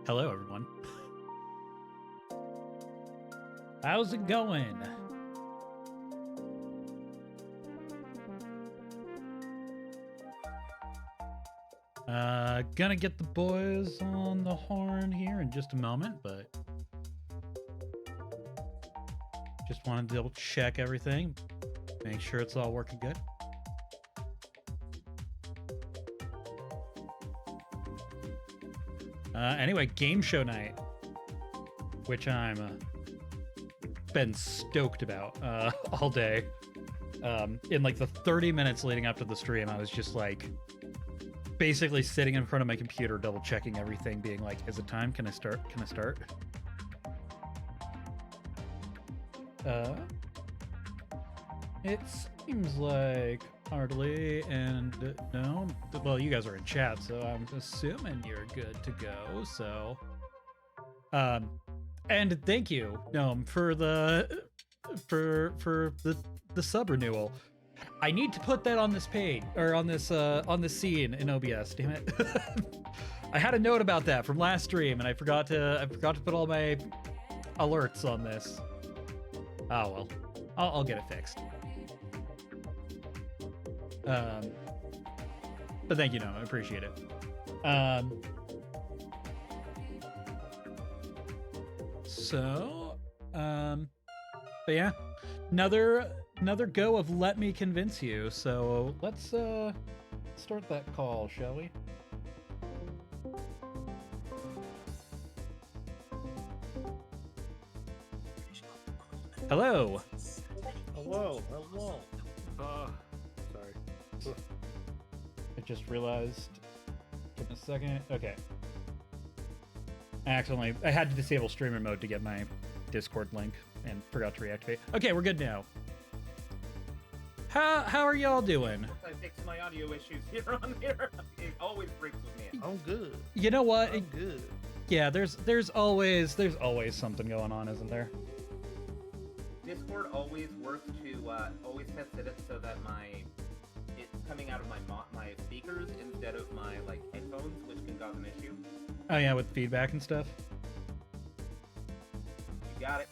Hello, everyone. How's it going? Gonna get the boys on the horn here in just a moment, but just wanted to double check everything, make sure it's all working good. Anyway, game show night, which I'm been stoked about all day. In like the 30 minutes leading up to the stream, I was just like basically sitting in front of my computer, double checking everything, being like, is it time? Can I start? Can I start? It seems like hardly, and no, well, you guys are in chat, so I'm assuming you're good to go. So, and thank you, Gnome, for the sub renewal. I need to put that on this page, or on this scene in OBS. Damn it! I had a note about that from last stream, and I forgot to put all my alerts on this. Oh well, I'll get it fixed. But thank you, Gnome. I appreciate it. But yeah, another go of Let Me Convince You. So let's start that call, shall we? Hello. Hello. Sorry. I just realized. Give me a second. Okay. I had to disable streamer mode to get my Discord link and forgot to reactivate. Okay, we're good now. How are y'all doing? I fixed my audio issues here on here. It always breaks with me. I'm good. You know what? I'm good. Yeah, there's always something going on, isn't there? Discord always works to always sets it so that it's coming out of my speakers instead of my like headphones, which can cause an issue. Oh yeah, with feedback and stuff. You got it.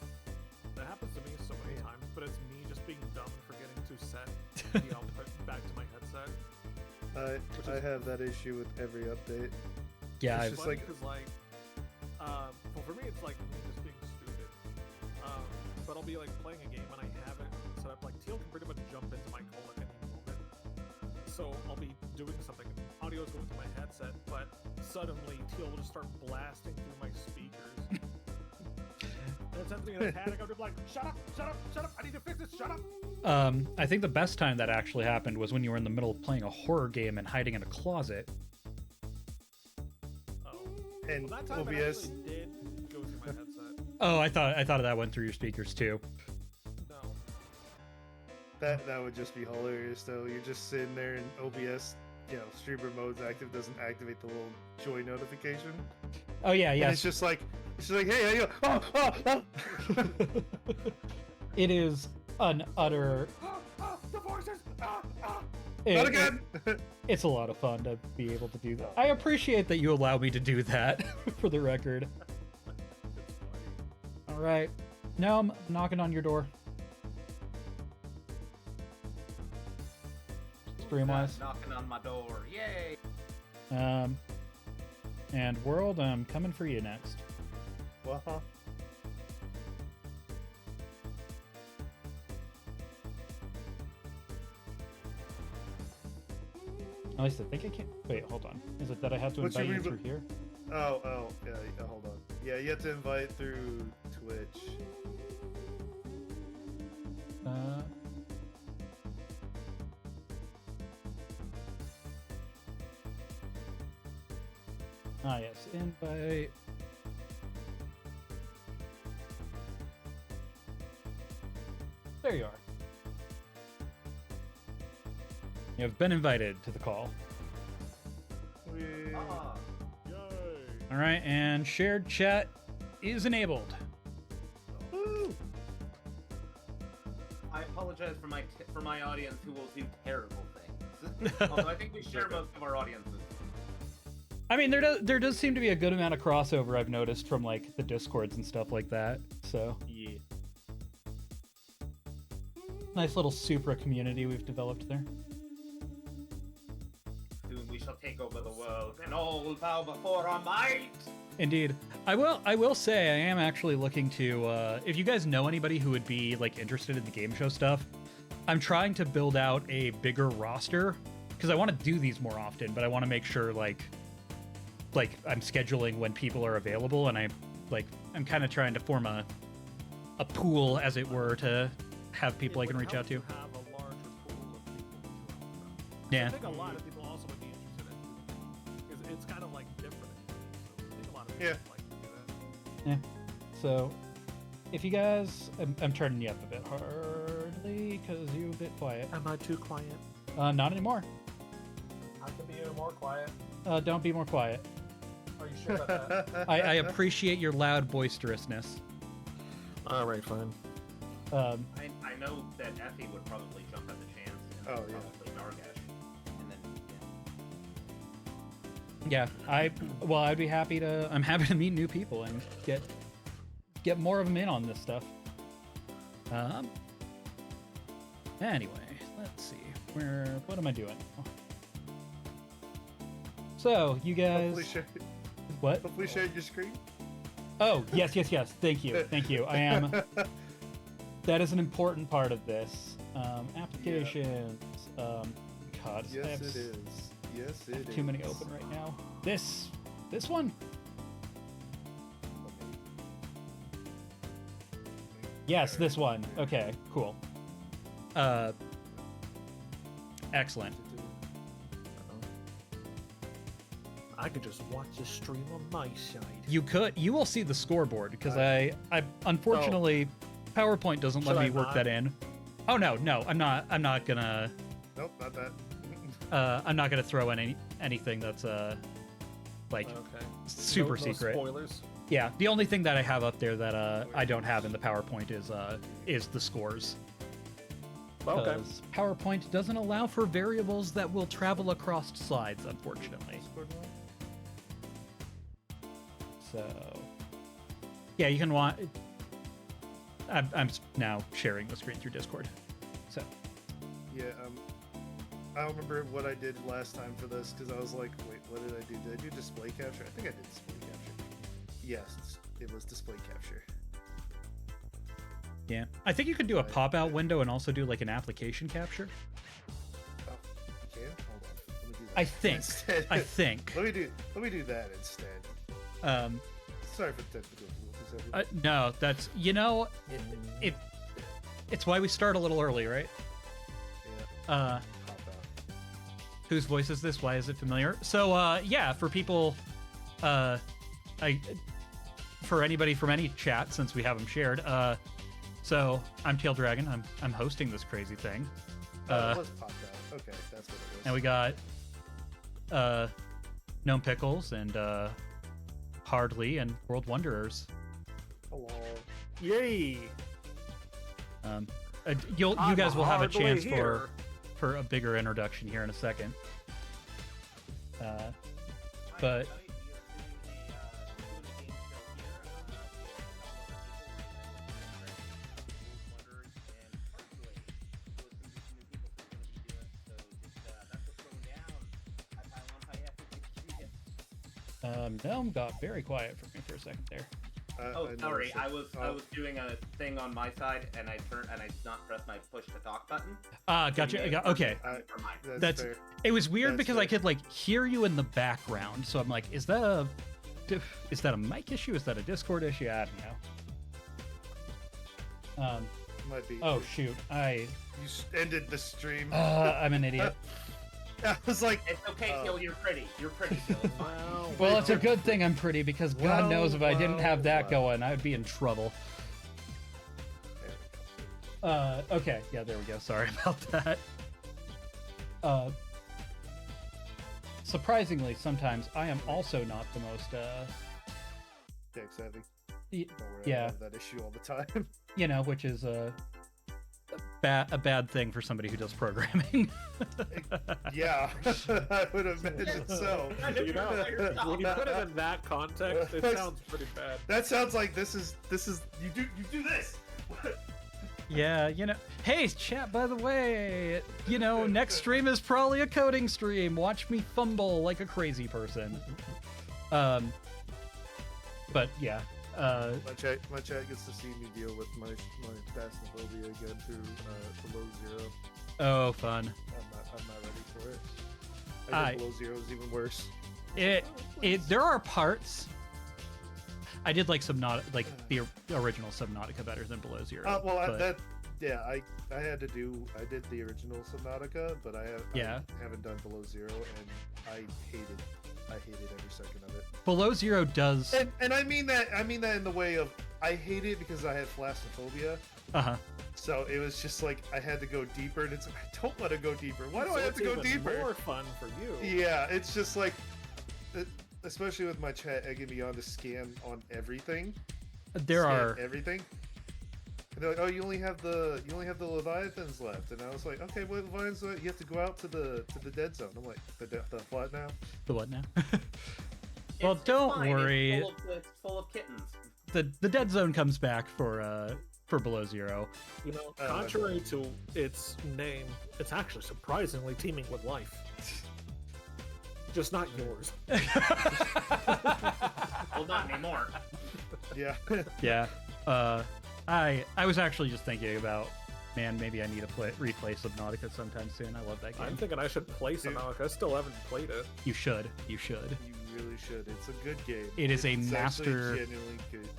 That happens to me so many times, but it's me just being dumb and forgetting to set the output back to my headset. I have that issue with every update. Yeah, it's just like, because well, for me it's like me just being stupid. But I'll be like playing a game and I have it set up like Teal can pretty much jump into my call at any moment. So I'll be doing something, audio is going to my headset, but suddenly Teal will just start blasting through my speakers. And it's something in a panic. I'm just like, shut up! I need to fix this. Shut up! I think the best time that actually happened was when you were in the middle of playing a horror game and hiding in a closet. Oh. and Well, that time OBS. it actually did go through my headset. Oh, I thought that went through your speakers too. No. That would just be hilarious though. You're just sitting there and OBS, streamer mode's active, doesn't activate the little joy notification. Oh yeah, And yes. it's just like, hey, how you? Oh. It is an utter. The voices! Not again. It's a lot of fun to be able to do that. I appreciate that you allow me to do that, for the record. All right. Now I'm knocking on your door. Streamwise. Knocking on my door. Yay! And World, I'm coming for you next. Well, At least I think I can't. Wait, hold on. Is it that I have to What's invite your you through here? yeah, hold on. Yeah, you have to invite through Twitch. Yes, invite. There you are. You have been invited to the call. Ah, Yay! All right, and shared chat is enabled. Woo! I apologize for my audience who will do terrible things. Although I think we share most of our audiences. I mean, there does seem to be a good amount of crossover I've noticed from like the Discords and stuff like that. So Yeah. nice little Supra community we've developed there. Soon we shall take over the world, and all will bow before our might. Indeed. I will say I am actually looking to if you guys know anybody who would be like interested in the game show stuff, I'm trying to build out a bigger roster because I want to do these more often, but I want to make sure like I'm scheduling when people are available, and I'm kind of trying to form a pool, as it were, to have people I can reach out to. Have a larger pool of people to Yeah. I think a lot of people also would be interested in it. It's kind of like different. So I think a lot of people like to do that. Yeah. So if you guys, I'm turning you up a bit hardly because you're a bit quiet. Am I too quiet? Not anymore. I can be even more quiet. Don't be more quiet. Are you sure about that? I appreciate your loud boisterousness. All right, fine. I know that Effie would probably jump at the chance, and Oh, probably Nargash, and then Yeah, I'd be happy to. I'm happy to meet new people and get more of them in on this stuff. Anyway, let's see. What am I doing? So you guys, what? Hopefully share your screen. Oh, yes. Thank you. I am. That is an important part of this. Applications. God, Yes, I have it is. Yes, it is. too many open right now. This one. Yes, this one. Okay, cool. Excellent. I could just watch the stream on my side. You will see the scoreboard because I unfortunately PowerPoint doesn't let Should me I work not? that in. Oh no, I'm not gonna Nope, not that. I'm not gonna throw in anything that's like Okay. super No secret. Spoilers. Yeah, the only thing that I have up there that I don't have in the PowerPoint is the scores. Okay. Because PowerPoint doesn't allow for variables that will travel across slides, unfortunately. So, yeah, you can want. I'm now sharing the screen through Discord. So, Yeah, I don't remember what I did last time for this because I was like, wait, what did I do? Did I do display capture? I think I did display capture. Yes, it was display capture. yeah, I think you could do a Right. pop-out window and also do like an application capture. Oh, you can? Hold on. Let me do that. I think. instead. I think. Let me do that instead. Sorry for technical difficulties. No, that's it's why we start a little early, right? Yeah, pop out. Whose voice is this? Why is it familiar? So, yeah, for people, for anybody from any chat, since we have them shared, so I'm Teal Dragon. I'm hosting this crazy thing. It was popped out. Okay, that's what it was. And we got, Gnome Pickles and, Hardly and World Wanderers. Hello. Yay! You guys will have a hardly chance here. for a bigger introduction here in a second. But Gnome got very quiet for me for a second there. Oh, sorry. noticed I it. was doing a thing on my side, and I did not press my push to talk button. Gotcha. Okay. For mine. That's fair. it was weird That's because I fair. could like hear you in the background, so I'm like, is that a mic issue? Is that a Discord issue? I don't know. Might be. Oh shoot, You ended the stream. I'm an idiot. I was like, It's okay, Oh. Phil. You're pretty. You're pretty, Phil. It's fine. Well, it's a good thing I'm pretty because God knows if I didn't have that wow. going, I'd be in trouble. Okay, yeah, there we go. Sorry about that. Surprisingly, sometimes I am also not the most, tech savvy. y- Don't worry, Yeah. I have that issue all the time. which is a bad thing for somebody who does programming. Yeah, I would imagine so. You know, when you put it in that context, it sounds pretty bad. That sounds like this is you do this. Yeah, you know. Hey, chat, by the way, you know, next stream is probably a coding stream. Watch me fumble like a crazy person. But yeah. My chat gets to see me deal with my phasmophobia again through Below Zero. Oh, fun. I'm not ready for it. I think Below Zero is even worse. There are parts. I did like Subnautica, like the original Subnautica better than Below Zero. Well, I did the original Subnautica, but I haven't done Below Zero, and I hated every second of it. Below Zero does, and I mean that in the way of I hate it because I have phasmophobia. So it was just like I had to go deeper, and it's like I don't want to go deeper. Why do I have to go deeper? More fun for you. Yeah, it's just like, especially with my chat egging me on to scan on everything. Everything. And they're like, "Oh, you only have the Leviathans left," and I was like, "Okay, what Leviathans? You have to go out to the dead zone." I'm like, "The what now?" The what now? Well, don't worry. It's full of kittens. The dead zone comes back for Below Zero. You know, contrary to its name, it's actually surprisingly teeming with life. Just not yours. Well, not anymore. Yeah. Yeah. I was actually just thinking about, man, maybe I need to replay Subnautica sometime soon. I love that game. I'm thinking I should play Subnautica. I still haven't played it. You should. You really should. It's a good game. It's a It's master. actually genuinely good.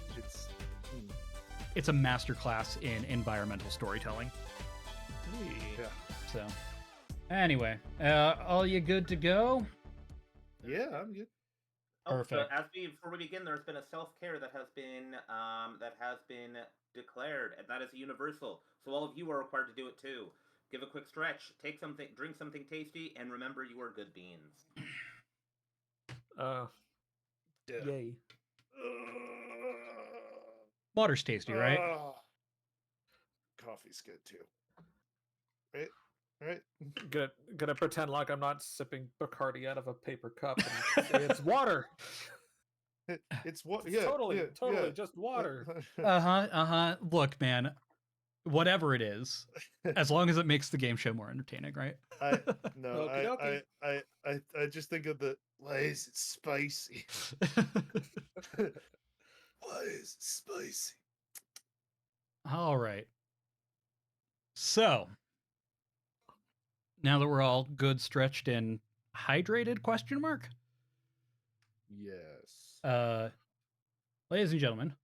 It's a master class in environmental storytelling. Yeah. So, anyway, all you good to go? Yeah, I'm good. Perfect. So before we begin, there's been a self-care that has been declared, and that is universal. So all of you are required to do it too. Give a quick stretch, take something, drink something tasty, and remember you are good beans. Yay. Water's tasty, right? Coffee's good too. Right? Gonna pretend like I'm not sipping Bacardi out of a paper cup and say it's water. It's what? It's Yeah, totally, yeah. just water. Look, man, whatever it is, as long as it makes the game show more entertaining, right? I just think of why is it spicy? Why is it spicy? All right. So, now that we're all good, stretched, and hydrated, question mark? Yes. Ladies and gentlemen,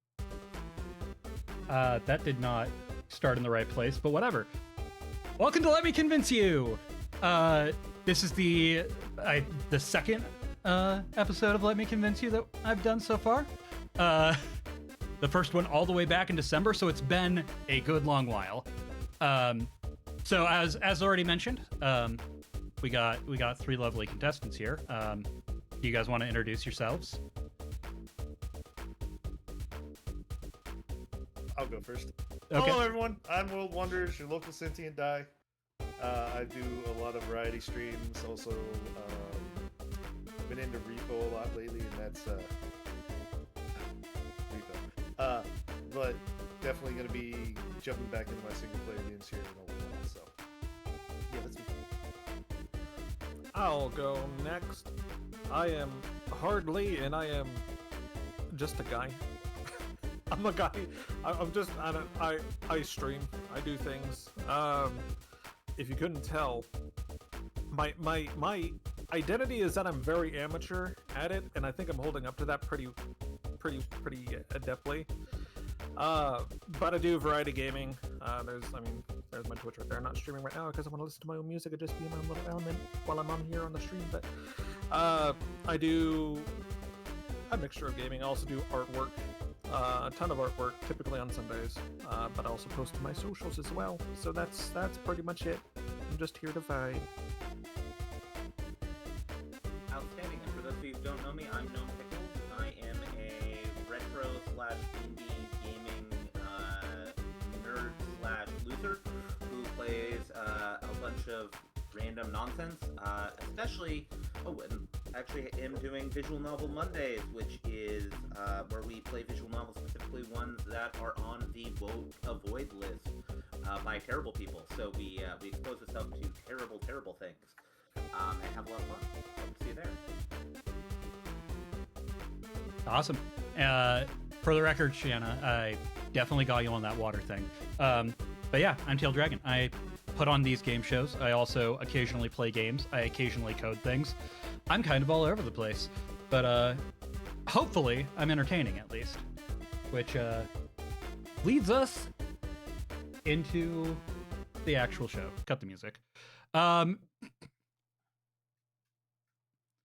that did not start in the right place, but whatever. Welcome to Let Me Convince You! This is the second episode of Let Me Convince You that I've done so far. The first one all the way back in December, so it's been a good long while. So as already mentioned, we got three lovely contestants here. Do you guys want to introduce yourselves? I'll go first. Okay. Hello, everyone. I'm World Wonders, your local sentient die. I do a lot of variety streams. Also, been into Repo a lot lately, and that's Repo. But definitely going to be jumping back into my single player games here in a little while. So, yeah, that's me. I'll go next. I am Hardly, and I am just a guy. I'm a guy. I stream. I do things. If you couldn't tell, my identity is that I'm very amateur at it, and I think I'm holding up to that pretty adeptly. But I do variety gaming. There's my Twitch right there. I'm not streaming right now because I want to listen to my own music and just be in my own little element while I'm on here on the stream. But I do a mixture of gaming. I also do artwork. A ton of artwork, typically on Sundays, but I also post to my socials as well. So that's pretty much it. I'm just here to vibe. Outstanding. And for those of you who don't know me, I'm Gnome Pickles. I am a retro/indie gaming nerd/loser who bunch of random nonsense, especially, and actually am doing Visual Novel Mondays, which is where we play visual novels, specifically ones that are on the vote avoid list by terrible people. So we expose ourselves to terrible, terrible things and have a lot of fun. Hope to see you there. Awesome. For the record, Shanna, I definitely got you on that water thing. But yeah, I'm Teal Dragon. I put on these game shows. I also occasionally play games. I occasionally code things. I'm kind of all over the place. But hopefully I'm entertaining at least. Which leads us into the actual show. Cut the music.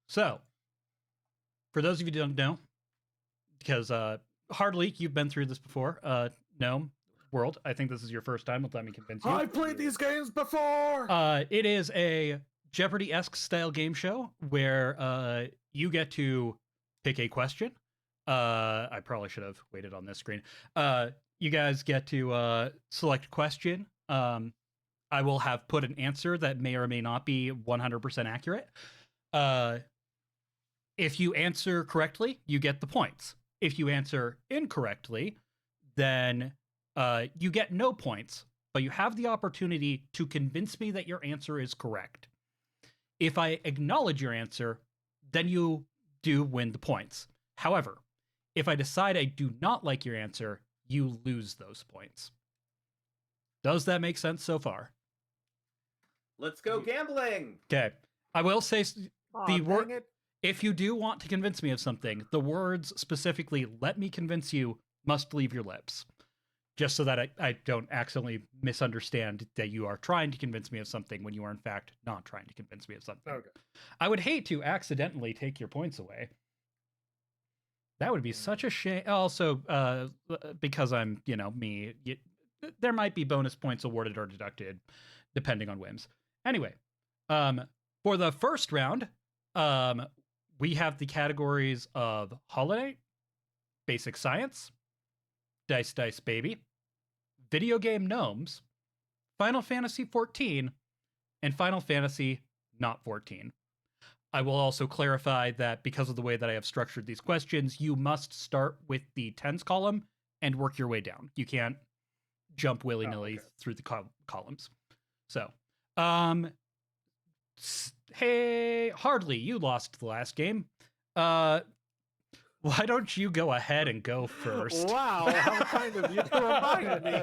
So, for those of you who don't know, because hardly you've been through this before, Gnome World, I think this is your first time. Let me convince you. I've played these games before! It is a Jeopardy-esque style game show where you get to pick a question. I probably should have waited on this screen. You guys get to select a question. I will have put an answer that may or may not be 100% accurate. If you answer correctly, you get the points. If you answer incorrectly, then you get no points, but you have the opportunity to convince me that your answer is correct. If I acknowledge your answer, then you do win the points. However, if I decide I do not like your answer, you lose those points. Does that make sense so far? Let's go gambling! Okay. I will say the word. It. If you do want to convince me of something, the words specifically, let me convince you, must leave your lips. Just so that I don't accidentally misunderstand that you are trying to convince me of something when you are in fact not trying to convince me of something. Okay. I would hate to accidentally take your points away. That would be such a shame. Also, because I'm, me, there might be bonus points awarded or deducted, depending on whims. Anyway, for the first round, we have the categories of Hollow Knight, Basic Science, Dice Dice Baby, Video Game Gnomes, Final Fantasy XIV, and Final Fantasy Not 14. I will also clarify that because of the way that I have structured these questions, you must start with the tens column and work your way down. You can't jump willy-nilly through the columns. So, hey, Hardly, you lost the last game. Why don't you go ahead and go first? Wow, how kind of you to remind me.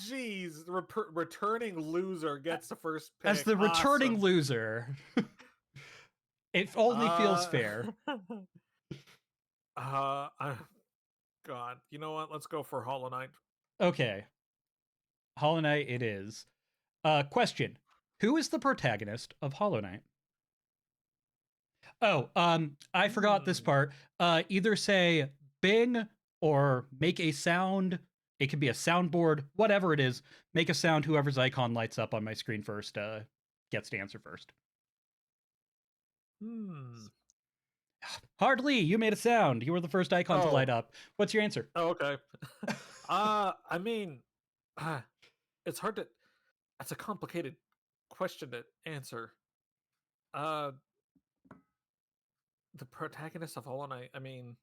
Geez, the returning loser gets the first pick. As the returning loser, it only feels fair. God, you know what? Let's go for Hollow Knight. Okay, Hollow Knight it is. Question: who is the protagonist of Hollow Knight? Oh, I forgot this part. Either say Bing or make a sound. It could be a soundboard, whatever it is. Make a sound. Whoever's icon lights up on my screen first gets to answer first. Hardly, you made a sound. You were the first icon to light up. What's your answer? Oh, okay. I mean, it's hard to. That's a complicated question to answer. The protagonist of Hollow Knight. I mean,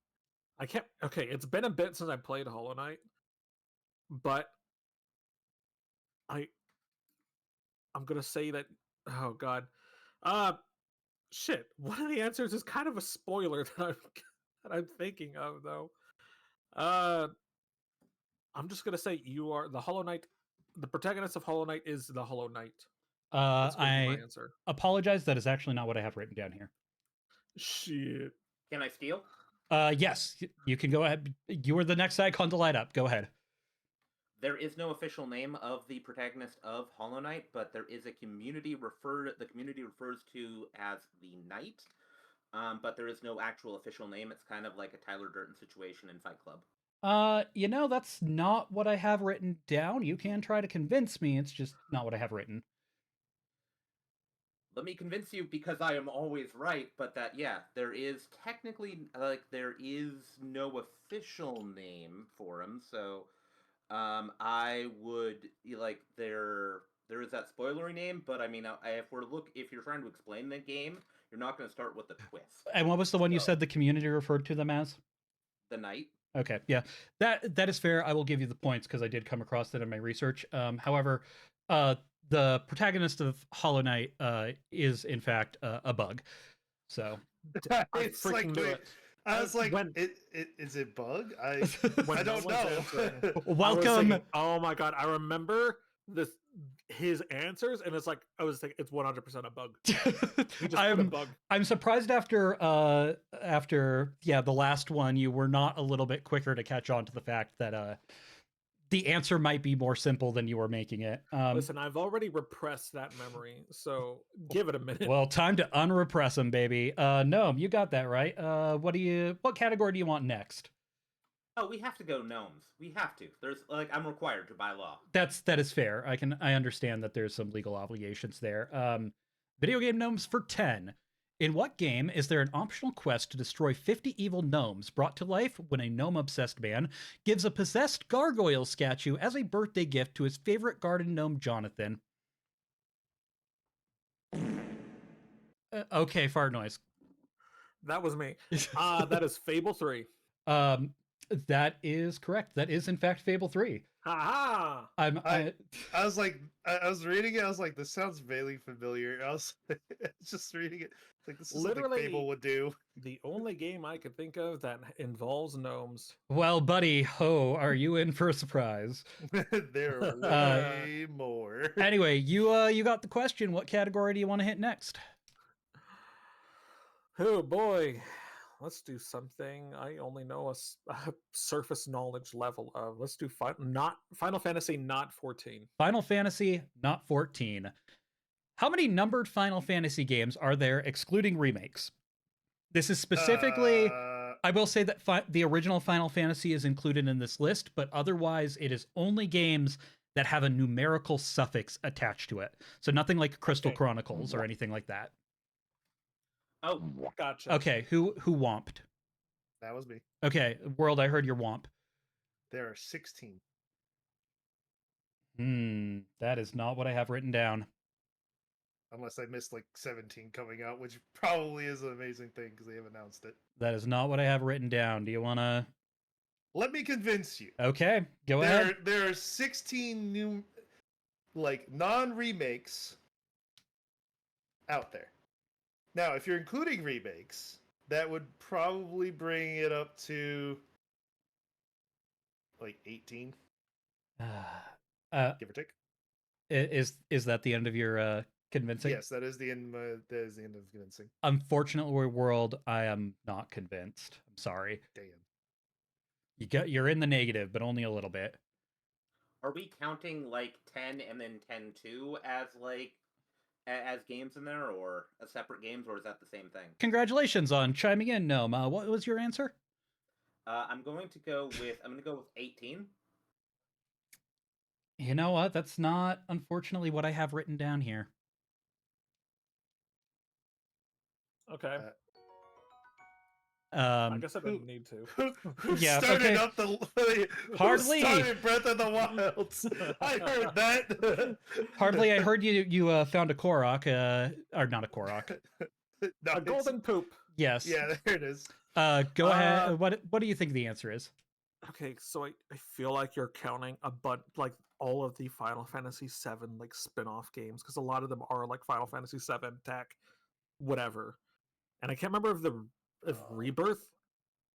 I can't. Okay, it's been a bit since I played Hollow Knight, but I'm gonna say that. Oh God, shit. One of the answers is kind of a spoiler that I'm thinking of though. I'm just gonna say you are the Hollow Knight. The protagonist of Hollow Knight is the Hollow Knight. I apologize. That is actually not what I have written down here. Shit. Can I steal? Yes, you can go ahead. You are the next icon to light up. Go ahead. There is no official name of the protagonist of Hollow Knight, but there is a community the community refers to as the Knight. But there is no actual official name. It's kind of like a Tyler Durden situation in Fight Club. That's not what I have written down. You can try to convince me. It's just not what I have written. Let me convince you because I am always right, but that, yeah, there is technically, there is no official name for him, so, I would, there is that spoilery name, but I mean, if you're trying to explain the game, you're not going to start with the twist. And what was the one you said the community referred to them as? The Knight. Okay, yeah, that is fair. I will give you the points because I did come across that in my research. However, the protagonist of Hollow Knight is in fact a bug. So it's like, I was like, is it bug? I don't know. Welcome. Thinking, oh my god, I remember his answers, and it's like I was thinking it's 100% a bug. He just put a bug. I'm surprised after the last one you were not a little bit quicker to catch on to the fact that the answer might be more simple than you were making it. Listen, I've already repressed that memory, so give it a minute. Well, time to unrepress them, baby. No, you got that right. What category do you want next? Oh, we have to go gnomes. We have to. There's I'm required to by law. That is fair. I understand that there's some legal obligations there. Video game gnomes for 10. In what game is there an optional quest to destroy 50 evil gnomes brought to life when a gnome-obsessed man gives a possessed gargoyle statue as a birthday gift to his favorite garden gnome, Jonathan? Okay, fart noise. That was me. That is Fable 3. That is correct. That is in fact Fable 3. Ha I was like, I was reading it. I was like, this sounds vaguely familiar. I was just reading it. It's like, this is literally something Fable would do. The only game I could think of that involves gnomes. Well, buddy, are you in for a surprise? There are way more. Anyway, you got the question. What category do you want to hit next? Oh boy. Let's do something I only know a surface knowledge level of. Let's do Final Fantasy not 14. Final Fantasy not 14. How many numbered Final Fantasy games are there excluding remakes? This is specifically... I will say that the original Final Fantasy is included in this list, but otherwise it is only games that have a numerical suffix attached to it. So nothing like Crystal Chronicles or anything like that. Oh, gotcha. Okay, who womped? That was me. Okay, World, I heard your womp. There are 16. That is not what I have written down. Unless I missed like 17 coming out, which probably is an amazing thing because they have announced it. That is not what I have written down. Do you want to... Let me convince you. Okay, go ahead. There are 16 new, like, non-remakes out there. Now, if you're including remakes, that would probably bring it up to like 18, give or take. Is that the end of your convincing? Yes, that is the end. That is the end of convincing. Unfortunately, World, I am not convinced. I'm sorry. Damn. You're in the negative, but only a little bit. Are we counting like 10 and then 10-2 as games in there, or as separate games, or is that the same thing? Congratulations on chiming in, Gnome. What was your answer? I'm going to go with 18. You know what? That's not, unfortunately, what I have written down here. Okay. I guess I didn't need to. Who Yeah, started okay. up the Hardly. Who started Breath of the Wilds? I heard that. Hardly. I heard you found a Korok, or not a Korok. No, A golden poop. Yes. Yeah, there it is. Go ahead. What do you think the answer is? Okay, so I feel like you're counting like all of the Final Fantasy VII like spin-off games, because a lot of them are like Final Fantasy VII tech, whatever. And I can't remember if Rebirth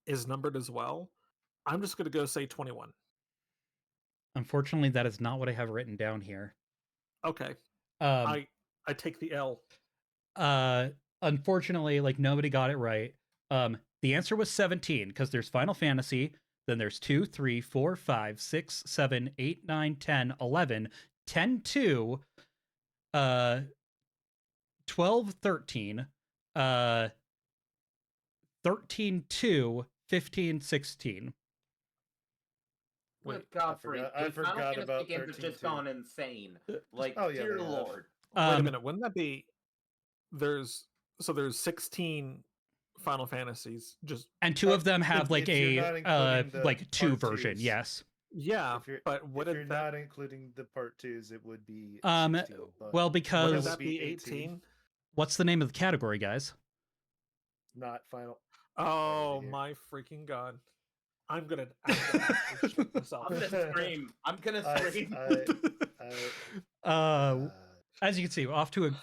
is numbered as well. I'm just gonna go say 21. Unfortunately, that is not what I have written down here. Okay. I take the L. Unfortunately, like nobody got it right. The answer was 17 because there's Final Fantasy, then there's 2, 3, 4, 5, 6, 7, 8, 9, 10, 11, 10, 2, 12, 13, 13, 2, 15, 16. Good Wait, Godfrey. I forgot about games have 13 just too. gone insane. Like, Oh, yeah, dear they have. Lord. Wait a minute, wouldn't that be there's 16 Final Fantasies, just And two of them have like if you're a not including the like 2 part version. twos. Yes. Yeah, but if you're not including the part 2s, it would be 16. But well, because wouldn't that be 18? What's the name of the category, guys? Not final. Oh my freaking god! I'm gonna actually shit myself. I'm gonna scream. I'm gonna scream. As you can see, off to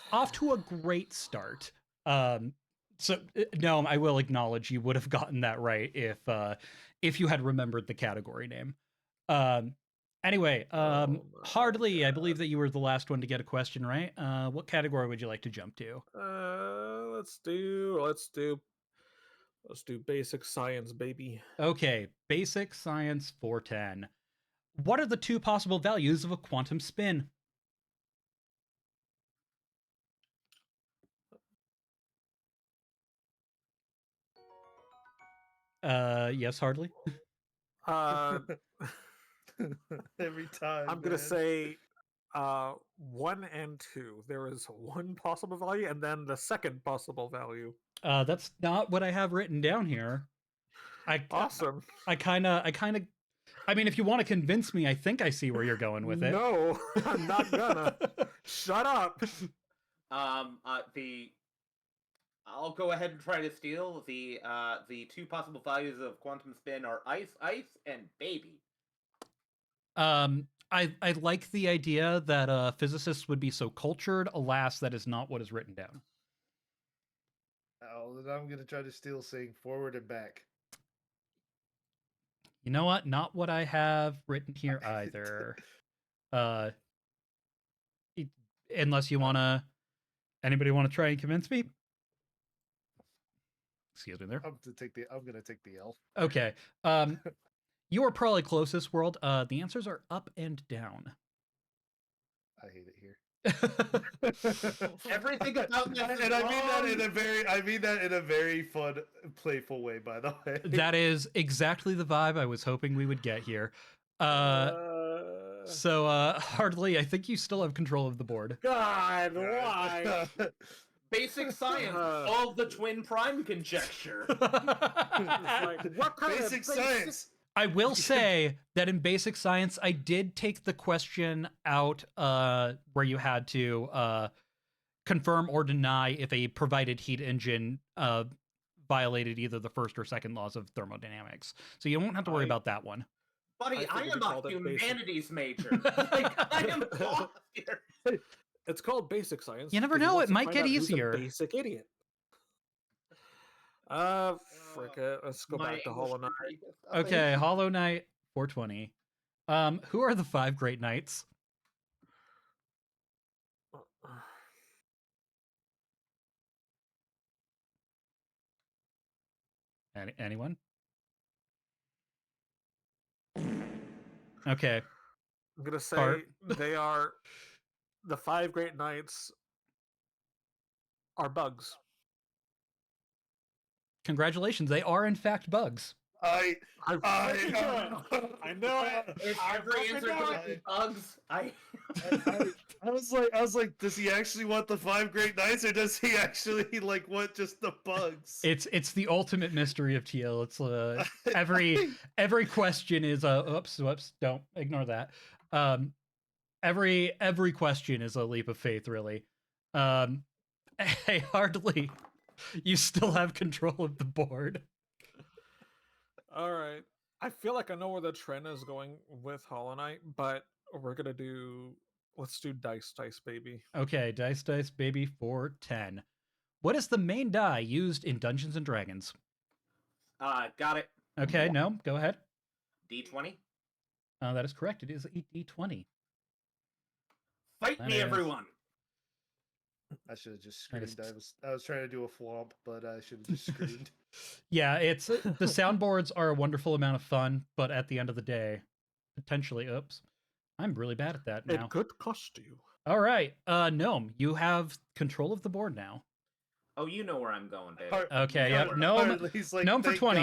a great start. So no, I will acknowledge you would have gotten that right if you had remembered the category name. Anyway, Hardly, I believe that you were the last one to get a question right. What category would you like to jump to? Let's do basic science, baby. Okay, basic science 410. What are the two possible values of a quantum spin? Yes, Hardly. Every time. I'm gonna say 1 and 2. There is one possible value and then the second possible value. That's not what I have written down here. Awesome. I kind of I mean, if you want to convince me, I think I see where you're going with it. No, I'm not gonna. Shut up. I'll go ahead and try to steal the two possible values of quantum spin are ice, and baby. I like the idea that physicists would be so cultured. Alas, that is not what is written down. Oh, then I'm gonna try to steal saying forward and back. You know what? Not what I have written here either. Unless you wanna, anybody want to try and convince me? Excuse me there. I'm gonna take the L. Okay. You are probably closest, World. The answers are up and down. I hate it here. Everything about this and I mean that in a very fun, playful way, by the way. That is exactly the vibe I was hoping we would get here. So Hardly, I think you still have control of the board. God, why? Basic science, solve the twin prime conjecture. Like, what kind basic science? I will say that in basic science, I did take the question out where you had to confirm or deny if a provided heat engine violated either the first or second laws of thermodynamics. So you won't have to worry about that one. Buddy, I am a humanities major. Like, I am lost here. It's called basic science. You never know; it might get easier. Basic idiot. Frick it. Let's go back to Hollow Knight. Okay, Hollow Knight 420. Who are the 5 great knights? Anyone? Okay. I'm gonna say they are the 5 great knights are bugs. Congratulations, they are in fact bugs. I know it. Is every answer going to be bugs? I was like, does he actually want the 5 great knights, or does he actually like want just the bugs? It's the ultimate mystery of Teal. It's every question is whoops, don't ignore that. Every question is a leap of faith, really. Hey, Hardly, you still have control of the board. All right. I feel like I know where the trend is going with Hollow Knight, but let's do dice, baby. Okay, dice, baby, 410. What is the main die used in Dungeons and Dragons? Got it. Okay, no, go ahead. D20. That is correct. It is a D20. Fight me, everyone. I should have just screamed. I was trying to do a flomp, but I should have just screamed. Yeah, it's the soundboards are a wonderful amount of fun, but at the end of the day, potentially, I'm really bad at that now. It could cost you. All right, Gnome, you have control of the board now. Oh, you know where I'm going, baby. Okay, yep. Gnome for 20.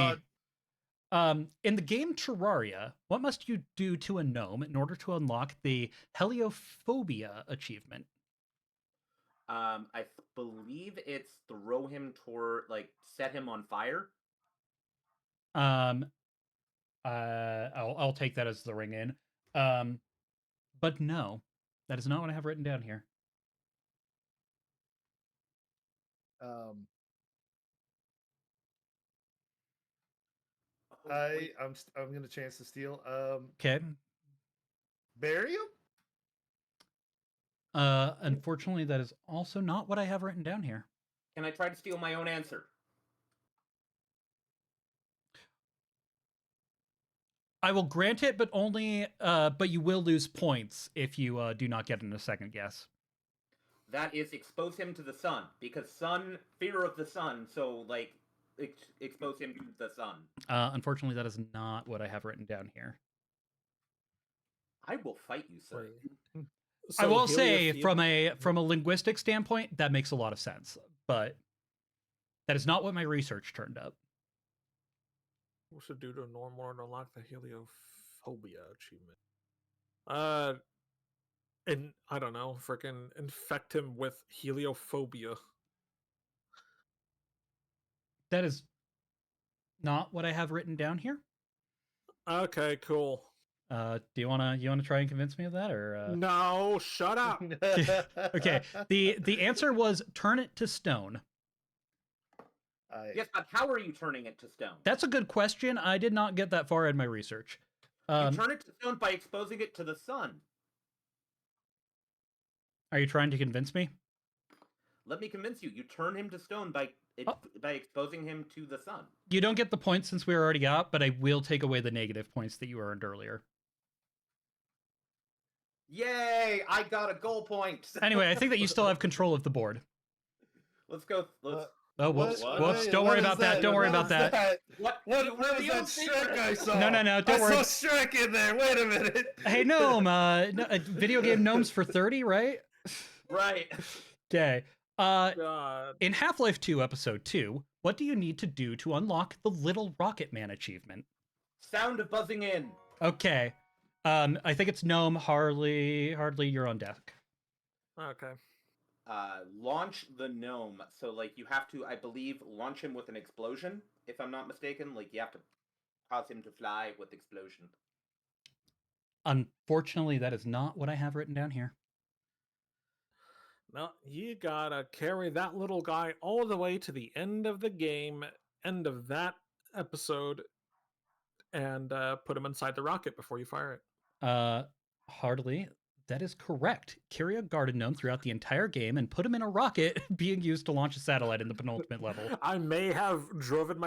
God. In the game Terraria, what must you do to a gnome in order to unlock the Heliophobia achievement? I believe it's throw him toward, like, set him on fire. I'll take that as the ring in. But no, that is not what I have written down here. I'm gonna chance to steal. Okay. Barium? Unfortunately, that is also not what I have written down here. Can I try to steal my own answer? I will grant it, but only, but you will lose points if you do not get in a second guess. That is expose him to the sun, because sun, fear of the sun, so, like, expose him to the sun. Unfortunately, that is not what I have written down here. I will fight you, sir. So I will say, from a linguistic standpoint, that makes a lot of sense, but that is not what my research turned up. What should do to a normal and unlock the heliophobia achievement? And I don't know, freaking infect him with heliophobia. That is not what I have written down here. Okay, cool. Do you wanna try and convince me of that, or no? Shut up. Okay. The answer was turn it to stone. Yes, but how are you turning it to stone? That's a good question. I did not get that far in my research. You turn it to stone by exposing it to the sun. Are you trying to convince me? Let me convince you. You turn him to stone by exposing him to the sun. You don't get the points since we already got, but I will take away the negative points that you earned earlier. Yay! I got a goal point. Anyway, I think that you still have control of the board. Let's go. Oh, whoops! Whoops! Don't worry about that. Don't worry about that. What was that Shrek I saw? No. Don't worry. I saw Shrek in there. Wait a minute. Hey, Gnome. Video game Gnomes for 30, right? Right. Okay. In Half-Life 2 Episode 2, what do you need to do to unlock the Little Rocket Man achievement? Sound of buzzing in. Okay. I think it's Gnome. Harley, you're on deck. Okay. Launch the gnome. So, like, you have to, I believe, launch him with an explosion, if I'm not mistaken. Like, you have to cause him to fly with explosion. Unfortunately, that is not what I have written down here. No, you gotta carry that little guy all the way to the end of the game, end of that episode, and put him inside the rocket before you fire it. Hardly. That is correct. Carry a garden gnome throughout the entire game and put him in a rocket being used to launch a satellite in the penultimate level. I may have driven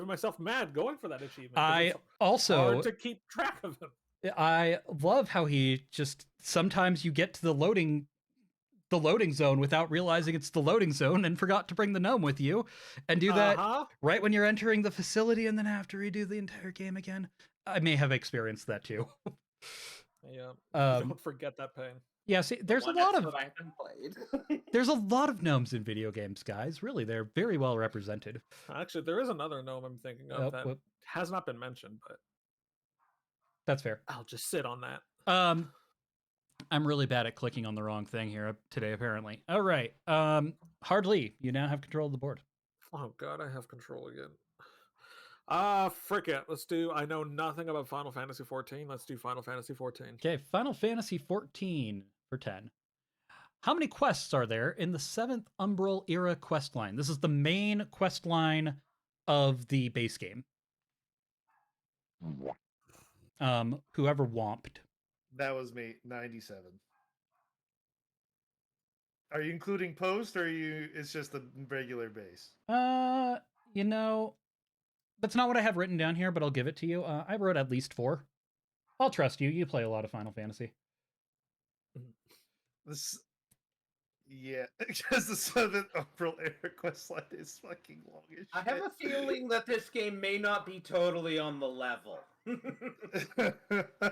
myself mad going for that achievement. I also hard to keep track of him. I love how he just sometimes you get to the loading zone without realizing it's the loading zone and forgot to bring the gnome with you and do that right when you're entering the facility and then have to redo the entire game again. I may have experienced that too. Yeah. Don't forget that pain. Yeah, see, there's a lot of there's a lot of gnomes in video games, guys. Really, they're very well represented. Actually, there is another gnome I'm thinking of that has not been mentioned, but that's fair. I'll just sit on that. I'm really bad at clicking on the wrong thing here today, apparently. All right. Hardly, you now have control of the board. Oh god, I have control again. Frick it. Let's do. I know nothing about Final Fantasy 14. Let's do Final Fantasy 14. Okay, Final Fantasy 14 for 10. How many quests are there in the 7th Umbral era quest line? This is the main quest line of the base game. Whoever womped. That was me, 97. Are you including post, or it's just the regular base? You know, that's not what I have written down here, but I'll give it to you. I wrote at least 4. I'll trust you. You play a lot of Final Fantasy. Yeah, because the 7th Umbral era quest line is fucking long as shit. I have a feeling that this game may not be totally on the level.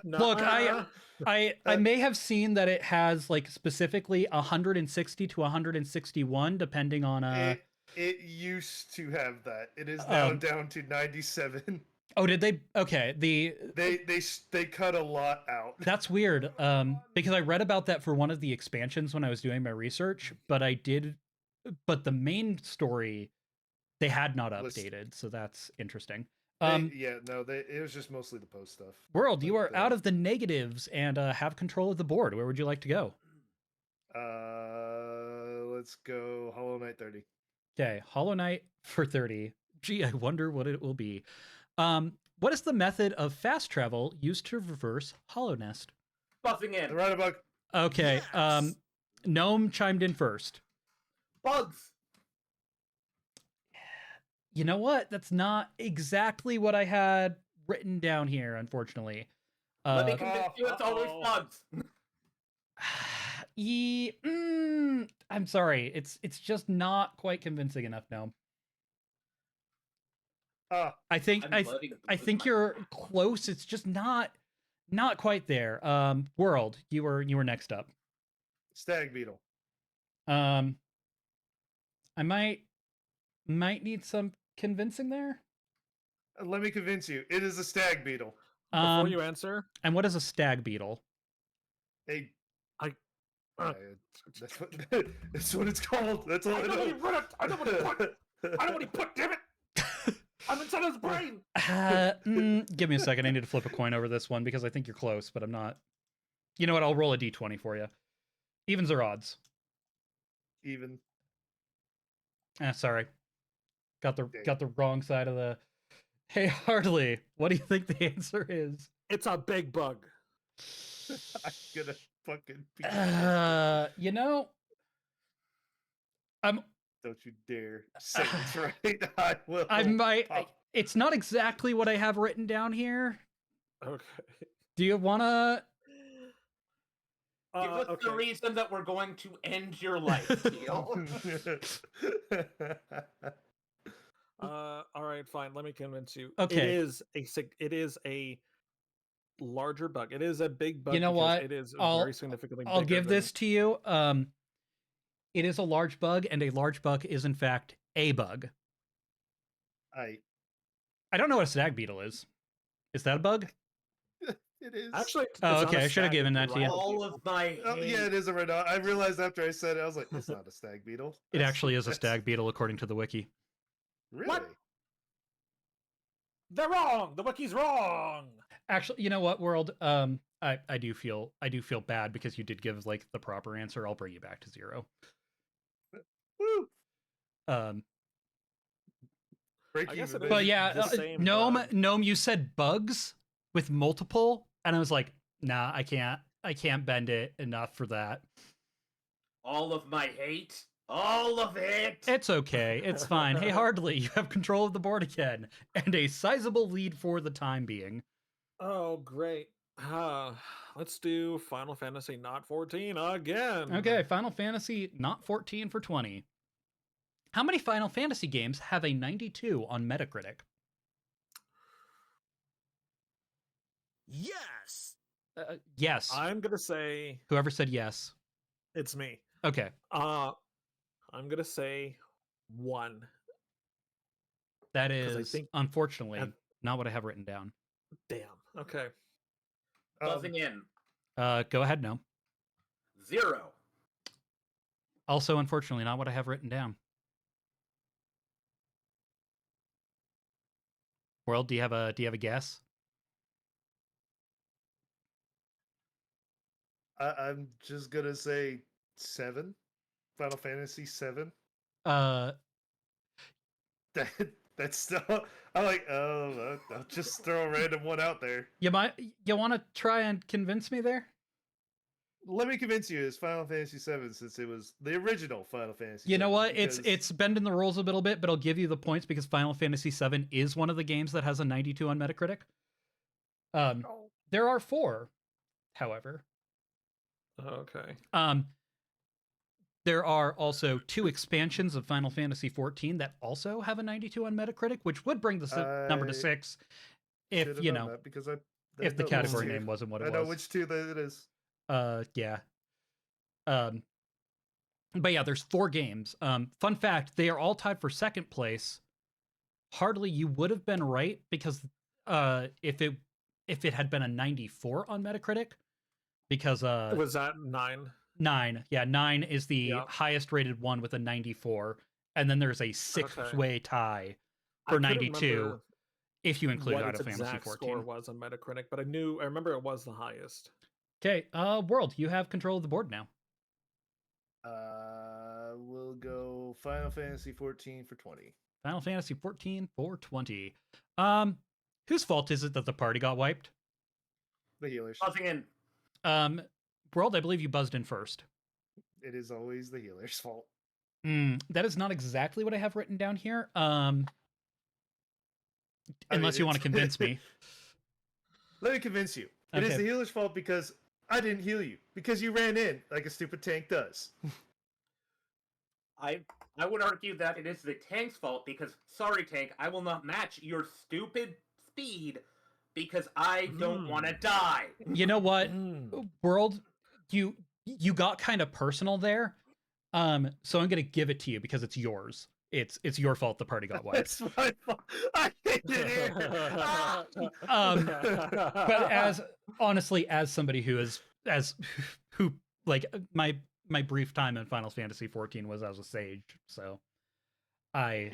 Look, I may have seen that it has like specifically 160 to 161, depending on It used to have that. It is now down to 97. Oh, did they? Okay, they cut a lot out. That's weird. Because I read about that for one of the expansions when I was doing my research, but the main story they had not updated, so that's interesting. It was just mostly the post stuff. World, you are out of the negatives and have control of the board. Where would you like to go? Let's go Hollow Knight 30. Okay, Hollow Knight for 30. Gee, I wonder what it will be. What is the method of fast travel used to reverse Hollow Nest? Buzzing in. The roundabout. Okay, Yes! Gnome chimed in first. Bugs. You know what? That's not exactly what I had written down here, unfortunately. Let me convince you it's always bugs. I'm sorry. It's just not quite convincing enough, Gnome. I think you're close. It's just not quite there. World, you were next up. Stag beetle. I might need some convincing there. Let me convince you. It is a stag beetle. Before you answer, And what is a stag beetle? That's what it's called. That's all I know. I know what he put. Damn it! I'm inside his brain. Give me a second. I need to flip a coin over this one because I think you're close, but I'm not. You know what? I'll roll a d20 for you. Evens or odds? Even. Sorry. Got the wrong side of the. Hey Harley, what do you think the answer is? It's a big bug. I'm gonna fucking beat you know, Don't you dare say it's right. I will. It's not exactly what I have written down here. Okay. Do you wanna? Give us the reason that we're going to end your life, Teal. All right, fine. Let me convince you. Okay. It is a larger bug. It is a big bug. You know what? It is very significantly. I'll give this to you. It is a large bug, and a large bug is in fact a bug. I don't know what a stag beetle is. Is that a bug? It is. Actually, okay. I should have given that to you. All of my yeah, it is a red dot. I realized after I said it, I was like, it's not a stag beetle. It actually is a stag beetle according to the wiki. Really? What? They're wrong. The wiki's wrong. Actually, you know what, World? I do feel bad because you did give like the proper answer. I'll bring you back to 0. Woo! But yeah, Gnome, you said bugs with multiple, and I was like, nah, I can't bend it enough for that. All of my hate. All of it! It's okay. It's fine. Hey, Hardly, you have control of the board again, and a sizable lead for the time being. Oh, great. Let's do Final Fantasy Not 14 again. Okay, Final Fantasy Not 14 for 20. How many Final Fantasy games have a 92 on Metacritic? Yes! Yes. I'm going to say... Whoever said yes. It's me. Okay. I'm going to say 1. That is, unfortunately, not what I have written down. Damn. Okay. Buzzing in. Go ahead, no. 0. Also, unfortunately, not what I have written down. World, do you have a guess? I'm just gonna say 7. Final Fantasy 7. That's still. I'm like, I'll just throw a random one out there. You want to try and convince me there? Let me convince you. It's Final Fantasy 7 since it was the original Final Fantasy. You know what? It's bending the rules a little bit, but I'll give you the points because Final Fantasy 7 is one of the games that has a 92 on Metacritic. There are 4, however. Okay. There are also 2 expansions of Final Fantasy 14 that also have a 92 on Metacritic, which would bring the number to 6 if you know because if the category name wasn't what it was. I know which 2 that it is. Yeah. But yeah, there's 4 games. Fun fact, they are all tied for second place. Hardly you would have been right because if it had been a 94 on Metacritic, because was that 9? 9. Yeah, 9 is the highest rated one with a 94, and then there's a 6-way tie for 92. if you include what Final its Fantasy exact 14. score was on Metacritic, but I remember it was the highest. Okay, World, you have control of the board now. We'll go Final Fantasy 14 for 20. Final Fantasy 14 for 20. Whose fault is it that the party got wiped? The healers. Buzzing in. World, I believe you buzzed in first. It is always the healer's fault. That is not exactly what I have written down here. I unless mean, you want to convince me. Let me convince you. It Okay. is the healer's fault because I didn't heal you. Because you ran in like a stupid tank does. I would argue that it is the tank's fault because, sorry, tank, I will not match your stupid speed because I don't want to die. You know what, World, you got kind of personal there. So I'm gonna give it to you because it's yours. It's your fault the party got wiped. It's my fault. I hate it here. But as somebody who like my brief time in Final Fantasy 14 was as a sage, so I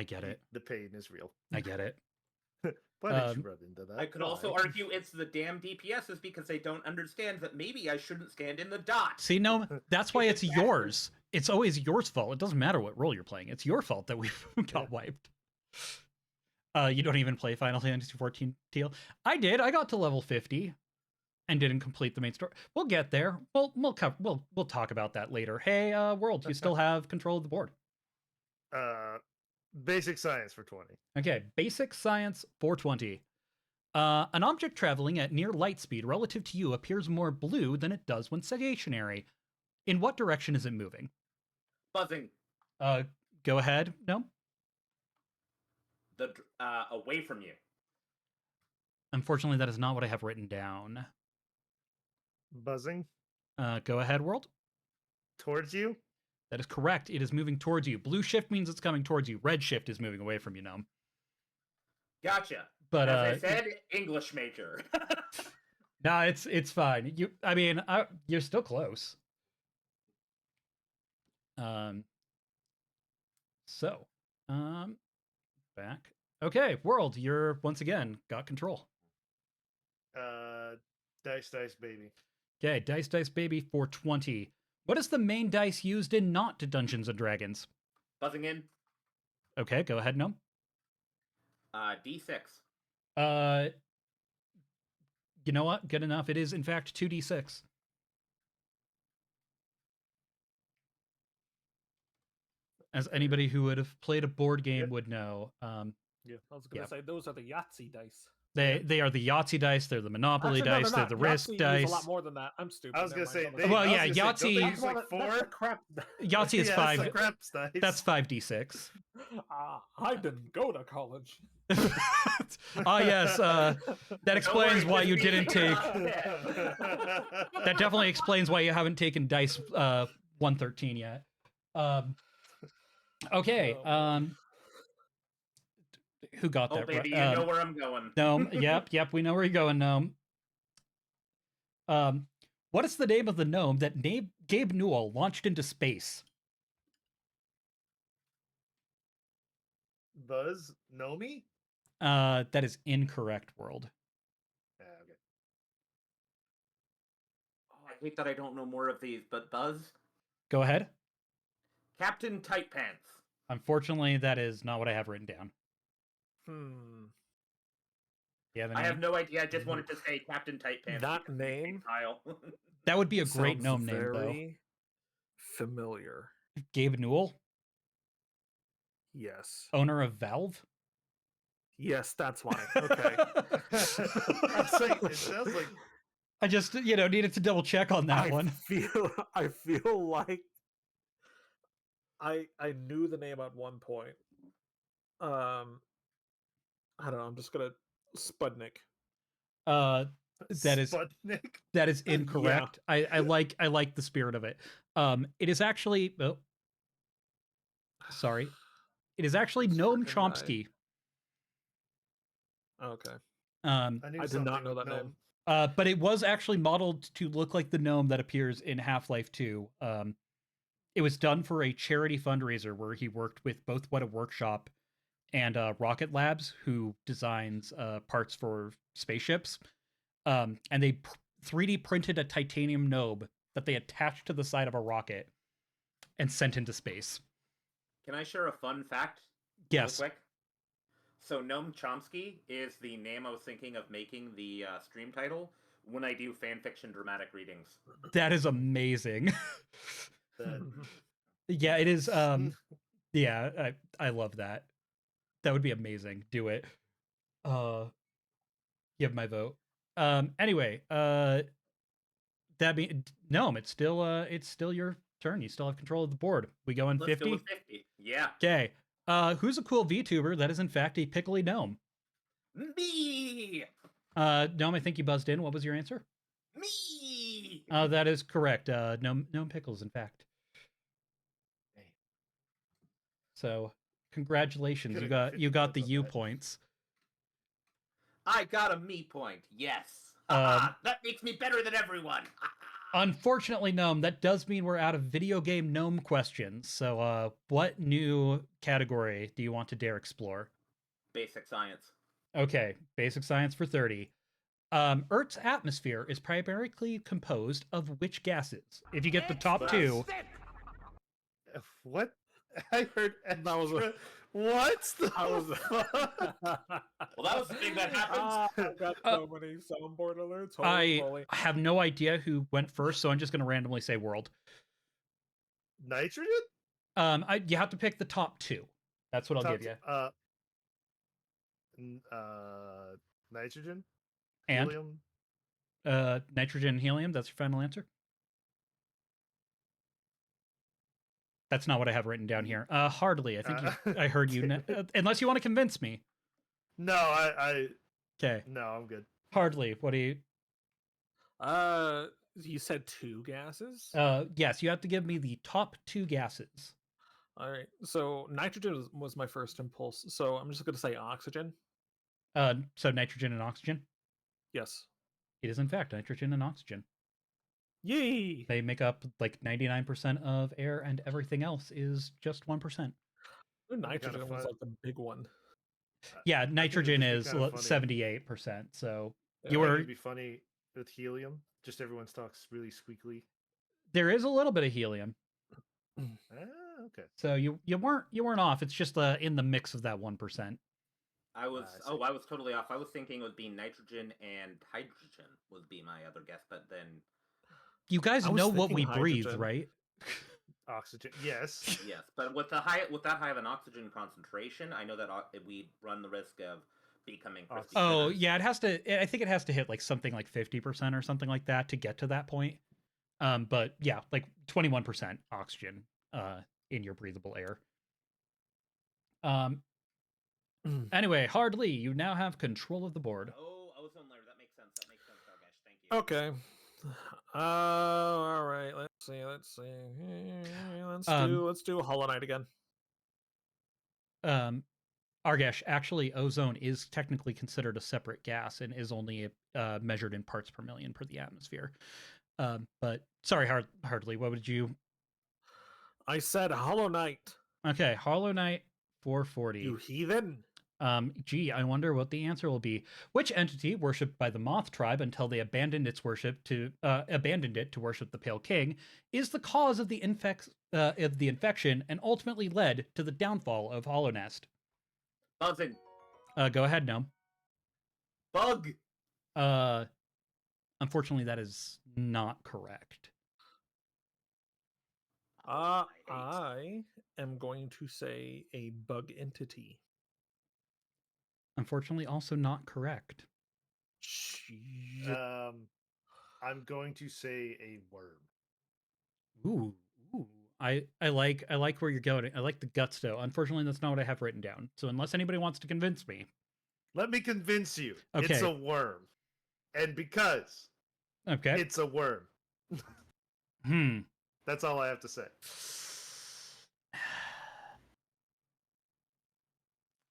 get it. The pain is real. I get it. Why did you run into that? I could also argue it's the damn DPSs because they don't understand that maybe I shouldn't stand in the dot. See, no, that's why it's yours. It's always yours fault. It doesn't matter what role you're playing. It's your fault that we got wiped. You don't even play Final Fantasy 14 Teal. I did. I got to level 50 and didn't complete the main story. We'll get there. We'll talk about that later. Hey, World, you still have control of the board. Basic science for 20. Okay, basic science 420. An object traveling at near light speed relative to you appears more blue than it does when stationary. In what direction is it moving? Buzzing. Go ahead. No? Away from you. Unfortunately, that is not what I have written down. Buzzing. Go ahead, World. Towards you? That is correct. It is moving towards you. Blue shift means it's coming towards you. Red shift is moving away from you, Gnome. Gotcha. But as I said, English major. Nah, it's fine. You're still close. Back. Okay, World, you're once again got control. Dice, baby. Okay, dice, baby, 420. What is the main dice used in not Dungeons and Dragons? Buzzing in. Okay, go ahead, Gnome. D6. You know what? Good enough. It is, in fact, 2d6. As anybody who would have played a board game would know. Yeah, I was gonna say those are the Yahtzee dice. They are the Yahtzee dice. They're the Monopoly Actually, dice. no, They're the Risk Yahtzee dice. Use a lot more than that. I'm stupid. I was gonna say. Well, yeah, Yahtzee- Don't they use like 4? That's crap. Yahtzee is Yeah, five. That's, crap dice. That's 5d6. I didn't go to college. Yes. That explains why you didn't take. Yeah. That definitely explains why you haven't taken dice 113 yet. Okay. Who got Oh, that? baby, you right? know where I'm going. Gnome. Yep. We know where you're going, Gnome. What is the name of the gnome that Gabe Newell launched into space? Buzz Nomi? That is incorrect, World. Okay. Oh, I hate that I don't know more of these, but Buzz? Go ahead. Captain Tight Pants. Unfortunately, that is not what I have written down. You have a I name? have no idea. I just wanted to say Captain Tight Pants. That because name? Kyle. That would be a great Sounds gnome name, though. very familiar. Gabe Newell, Yes. owner of Valve. Yes, that's why. Okay. It sounds like I just, needed to double check on that one. I feel like I knew the name at one point. I don't know. I'm just gonna Sputnik. That is Sputnik. that is incorrect. I like the spirit of it. It is actually. Oh, sorry. It is actually Noam Chomsky. Okay. I I did not know that name. But it was actually modeled to look like the gnome that appears in Half-Life 2. It was done for a charity fundraiser where he worked with both What a Workshop and Rocket Labs, who designs parts for spaceships. And they 3D printed a titanium gnome that they attached to the side of a rocket and sent into space. Can I share a fun fact? Yes. Real quick? So Noam Chomsky is the name I was thinking of making the stream title when I do fan fiction dramatic readings. That is amazing. Yeah, it is. Yeah, I love that. That would be amazing. Do it. You have my vote. Anyway, that mean no, it's still your turn. You still have control of the board. We go in 50. 50. Yeah. Okay. Who's a cool VTuber that is in fact a pickly gnome? Me. Gnome, I think you buzzed in. What was your answer? Me. That is correct. Gnome Pickles, in fact. So, congratulations. You got the U points. I got a me point. Yes. That makes me better than everyone. Unfortunately, Gnome, that does mean we're out of video game gnome questions. So, what new category do you want to dare explore? Basic science. Okay, basic science for 30. Earth's atmosphere is primarily composed of which gases? If you get the top two. What? I heard extra. That was a... What? Well, that was the thing that happened. I've got so many soundboard alerts. I have no idea who went first, so I'm just going to randomly say world. Nitrogen? You have to pick the top two. That's what I'll give you. Nitrogen? And? Helium? Nitrogen and helium, that's your final answer? That's not what I have written down here. Hardly. I think I heard you. Unless you want to convince me. No, I. Okay. No, I'm good. Hardly. What do you? You said two gases. Yes. You have to give me the top two gases. All right. So nitrogen was my first impulse. So I'm just going to say oxygen. So nitrogen and oxygen. Yes. It is in fact nitrogen and oxygen. Yay! They make up like 99% of air, and everything else is just 1%. Nitrogen was like the big one. Yeah, nitrogen is 78%. So you were. It'd be funny with helium. Just everyone talks really squeakly. There is a little bit of helium. Okay. So you weren't off. It's just in the mix of that 1%. I was I was totally off. I was thinking it would be nitrogen and hydrogen would be my other guess, but then. You guys know what we breathe, right? Oxygen, yes. Yes, but with that high of an oxygen concentration, I know that we run the risk of becoming crispy. Oh, yeah, it has to. I think it has to hit like something like 50% or something like that to get to that point. But yeah, like 21% oxygen in your breathable air. Anyway, Hardly, you now have control of the board. Oh, ozone layer. That makes sense. Gargash. Thank you. Okay. All right. Let's see. Let's do Hollow Knight again. Argesh, actually, ozone is technically considered a separate gas and is only measured in parts per million per the atmosphere. But sorry, Hardly, what would you? I said Hollow Knight. Okay, Hollow Knight 440. You heathen. Gee, I wonder what the answer will be. Which entity, worshipped by the Moth tribe until they abandoned it to worship the Pale King, is the cause of the infection and ultimately led to the downfall of Hollow Nest? Buzzing. Go ahead, Gnome. Bug. Unfortunately, that is not correct. I am going to say a bug entity. Unfortunately, also not correct. I'm going to say a worm. Ooh. I like where you're going. I like the gusto. Unfortunately, that's not what I have written down. So unless anybody wants to convince me. Let me convince you. Okay. It's a worm. And because it's a worm. That's all I have to say.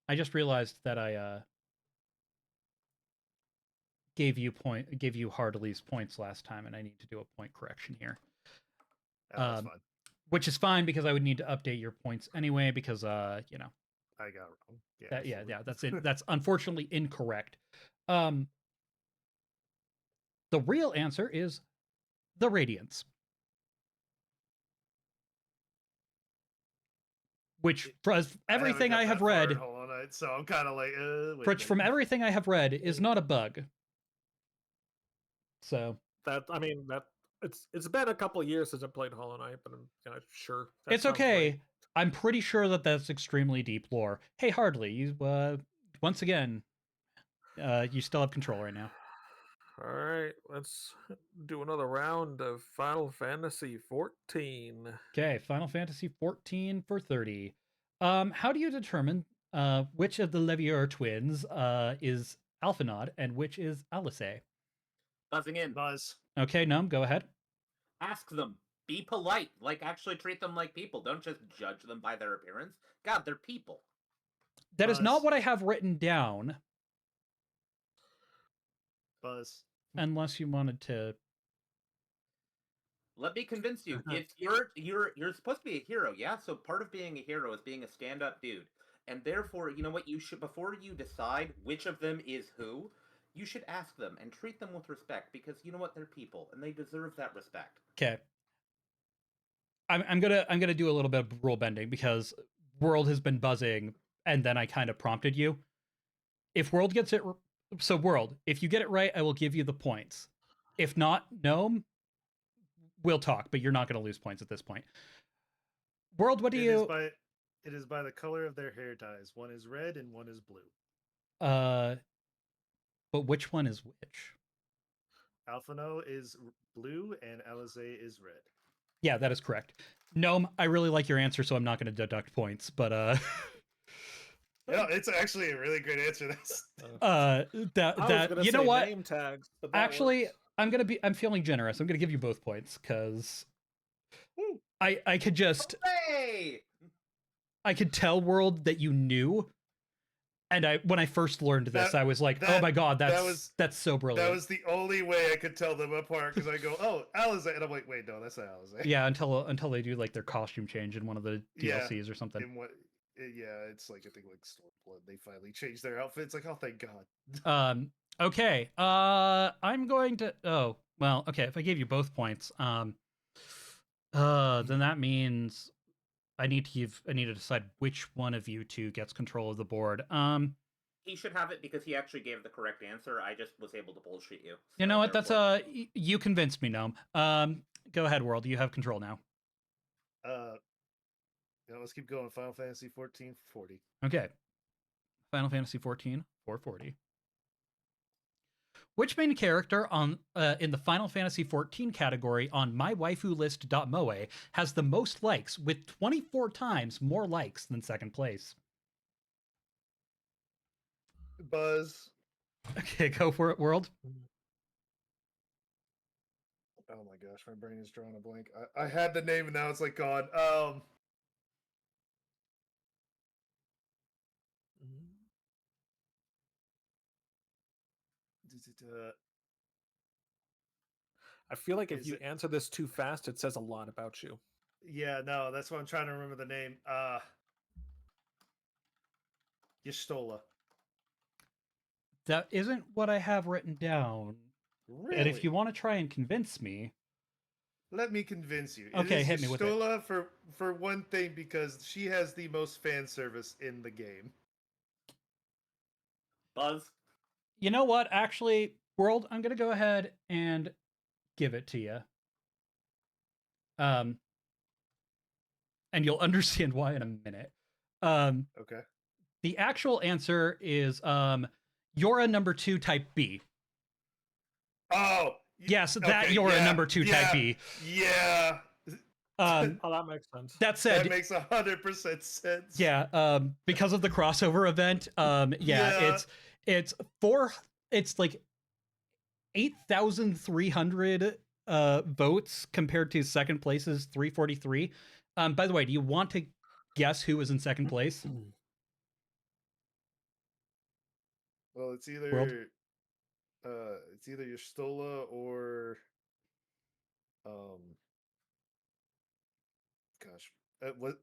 I just realized that I gave you Hardly's points last time, and I need to do a point correction here. That's fine. Which is fine because I would need to update your points anyway because I got it wrong. Yeah. That's unfortunately incorrect. The real answer is the Radiance, which from everything I have read, Hollow Knight, so I'm kind of like, which from everything I have read is not a bug. So that it's been a couple of years since I played Hollow Knight, but I'm kind of sure it's okay. Right. I'm pretty sure that that's extremely deep lore. Hey, Hardly, you once again, you still have control right now. All right, let's do another round of Final Fantasy 14. Okay, Final Fantasy 14 for 30. How do you determine which of the Levier twins is Alphinaud and which is Alice? Buzzing in. Buzz. Okay, Num, go ahead. Ask them. Be polite. Like, actually treat them like people. Don't just judge them by their appearance. God, they're people. That is not what I have written down. Buzz. Unless you wanted to. Let me convince you. If you're supposed to be a hero, yeah? So part of being a hero is being a stand-up dude. And therefore, you know what, you should, before you decide which of them is who, you should ask them and treat them with respect, because you know what, they're people and they deserve that respect. Okay. I'm gonna do a little bit of rule bending because World has been buzzing and then I kind of prompted you. If World gets it, so World, if you get it right, I will give you the points. If not, Gnome, we'll talk, but you're not going to lose points at this point. World, what do you? It is by the color of their hair ties. One is red and one is blue. But which one is which? Alphinaud is blue and Alice is red. Yeah, that is correct. Gnome, I really like your answer, so I'm not going to deduct points, but Yeah, it's actually a really great answer. You know what? Name tags, actually, works. I'm feeling generous. I'm gonna give you both points because I could just I could tell World that you knew, and when I first learned this, I was like, oh my god, that's so brilliant. That was the only way I could tell them apart, because I go, oh, Alice, and I'm like, wait, no, that's not Alice. Yeah, until they do like their costume change in one of the DLCs or something. It's like, I think like Stormblood, they finally changed their outfits. Like, oh, thank God. Okay. I'm going to. Oh, well. Okay. If I gave you both points, then that means I need to decide which one of you two gets control of the board. He should have it because he actually gave the correct answer. I just was able to bullshit you. So you know what? That's you convinced me, Gnome. Go ahead, World. You have control now. Let's keep going. Final Fantasy 14 40. Okay. Final Fantasy 14 440. Which main character on in the Final Fantasy 14 category on mywaifuList.moe has the most likes, with 24 times more likes than second place? Buzz. Okay, go for it, World. Oh my gosh, my brain is drawing a blank. I had the name and now it's like gone. I feel like if you answer this too fast, it says a lot about you. Yeah, no, that's why I'm trying to remember the name. Y'shtola. That isn't what I have written down. Really? And if you want to try and convince me, let me convince you. Okay, hit me with it. Y'shtola for one thing, because she has the most fan service in the game. Buzz. You know what? Actually, World, I'm gonna go ahead and give it to you. And you'll understand why in a minute. Okay. The actual answer is you're a number 2 type B. Oh. Yes, that you're a number 2 type B. Yeah. Oh, that makes sense. That said, that makes 100% sense. Yeah, because of the crossover event, it's like 8,300 votes compared to second place's 343. By the way, do you want to guess who was in second place? Well, it's either Y'shtola or gosh, what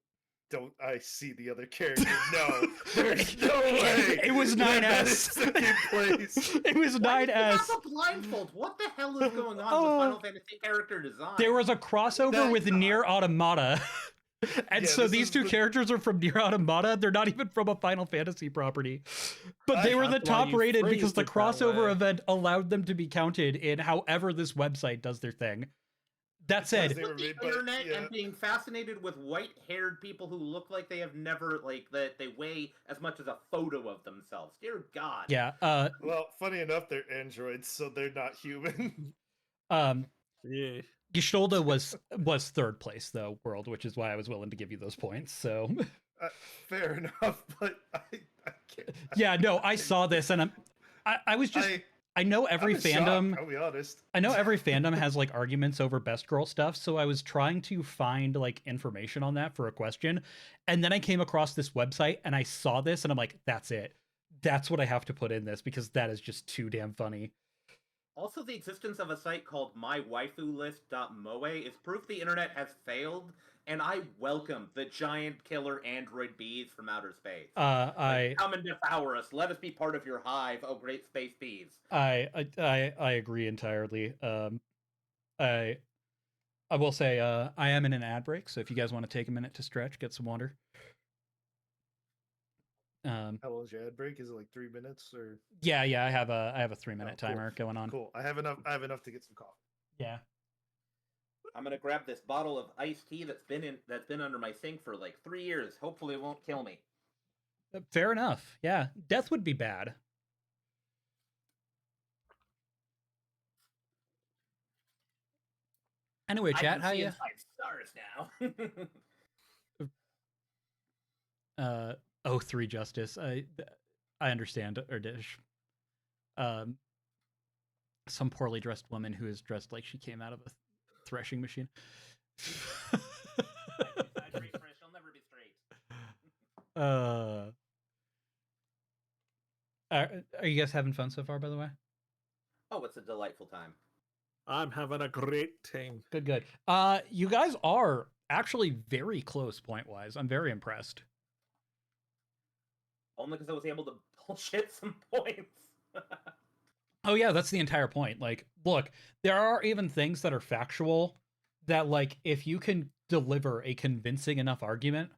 don't I see the other character? No, there's no way. It was 9S. It was 9S. Why did you have a blindfold? What the hell is going on with Final Fantasy character design? There was a crossover with Nier Automata. And so these two characters are from Nier Automata. They're not even from a Final Fantasy property. But they were the top rated because the crossover event allowed them to be counted in however this website does their thing. That said, the internet and being fascinated with white-haired people who look like they have never, like, that they weigh as much as a photo of themselves. Dear God. Yeah. Well, funny enough, they're androids, so they're not human. Yeah. Gestolda was third place though, World, which is why I was willing to give you those points. So fair enough, but I can't. Yeah, no, I saw this and I was just. I know every fandom. I'll be honest. I know every fandom has like arguments over best girl stuff, so I was trying to find like information on that for a question, and then I came across this website and I saw this and I'm like, that's it. That's what I have to put in this because that is just too damn funny. Also, the existence of a site called mywaifulist.moe is proof the internet has failed, and I welcome the giant killer android bees from outer space. Come and devour us. Let us be part of your hive, oh great space bees. I agree entirely. I will say I am in an ad break, so if you guys want to take a minute to stretch, get some water. How long is your ad break? Is it like 3 minutes or? Yeah, I have a 3-minute timer going on. Cool. I have enough to get some coffee. Yeah. I'm gonna grab this bottle of iced tea that's been under my sink for like 3 years. Hopefully, it won't kill me. Fair enough. Yeah, death would be bad. Anyway, chat, how you? Stars now. 03 Justice. I understand, Erdish. Some poorly dressed woman who is dressed like she came out of a threshing machine. She'll never be straight. Are you guys having fun so far, by the way? Oh, it's a delightful time. I'm having a great time. Good. You guys are actually very close point-wise. I'm very impressed. Only because I was able to bullshit some points. Oh yeah, that's the entire point. Like, look, there are even things that are factual that, like, if you can deliver a convincing enough argument.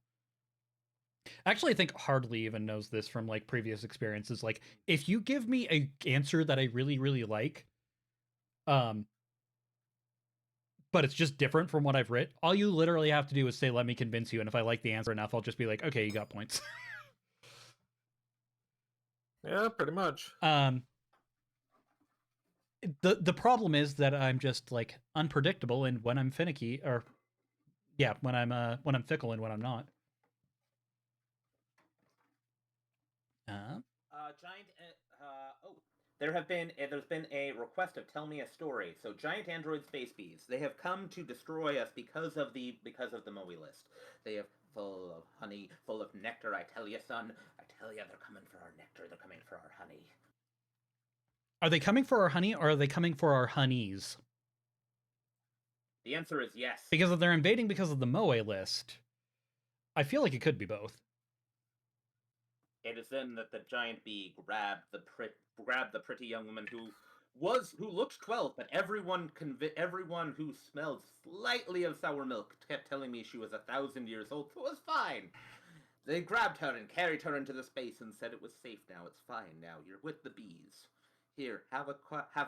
Actually, I think Hardly even knows this from like previous experiences. Like, if you give me a answer that I really, really like, but it's just different from what I've written, all you literally have to do is say, "Let me convince you," and if I like the answer enough, I'll just be like, "Okay, you got points." Yeah, pretty much. The problem is that I'm just like unpredictable, and when I'm finicky, or yeah, when I'm fickle and when I'm not. There's been a request of tell me a story. So giant android space bees, they have come to destroy us because of the MOE list. They have full of honey, full of nectar. I tell you, son. I tell you, they're coming for our nectar. They're coming for our honey. Are they coming for our honey, or are they coming for our honeys? The answer is yes. Because if they're invading because of the MOE list, I feel like it could be both. It is then that the giant bee grabbed the pretty young woman who looked 12, but everyone who smelled slightly of sour milk kept telling me she was 1,000 years old, so it was fine. They grabbed her and carried her into the space and said it was safe now. It's fine now. You're with the bees. Here, have a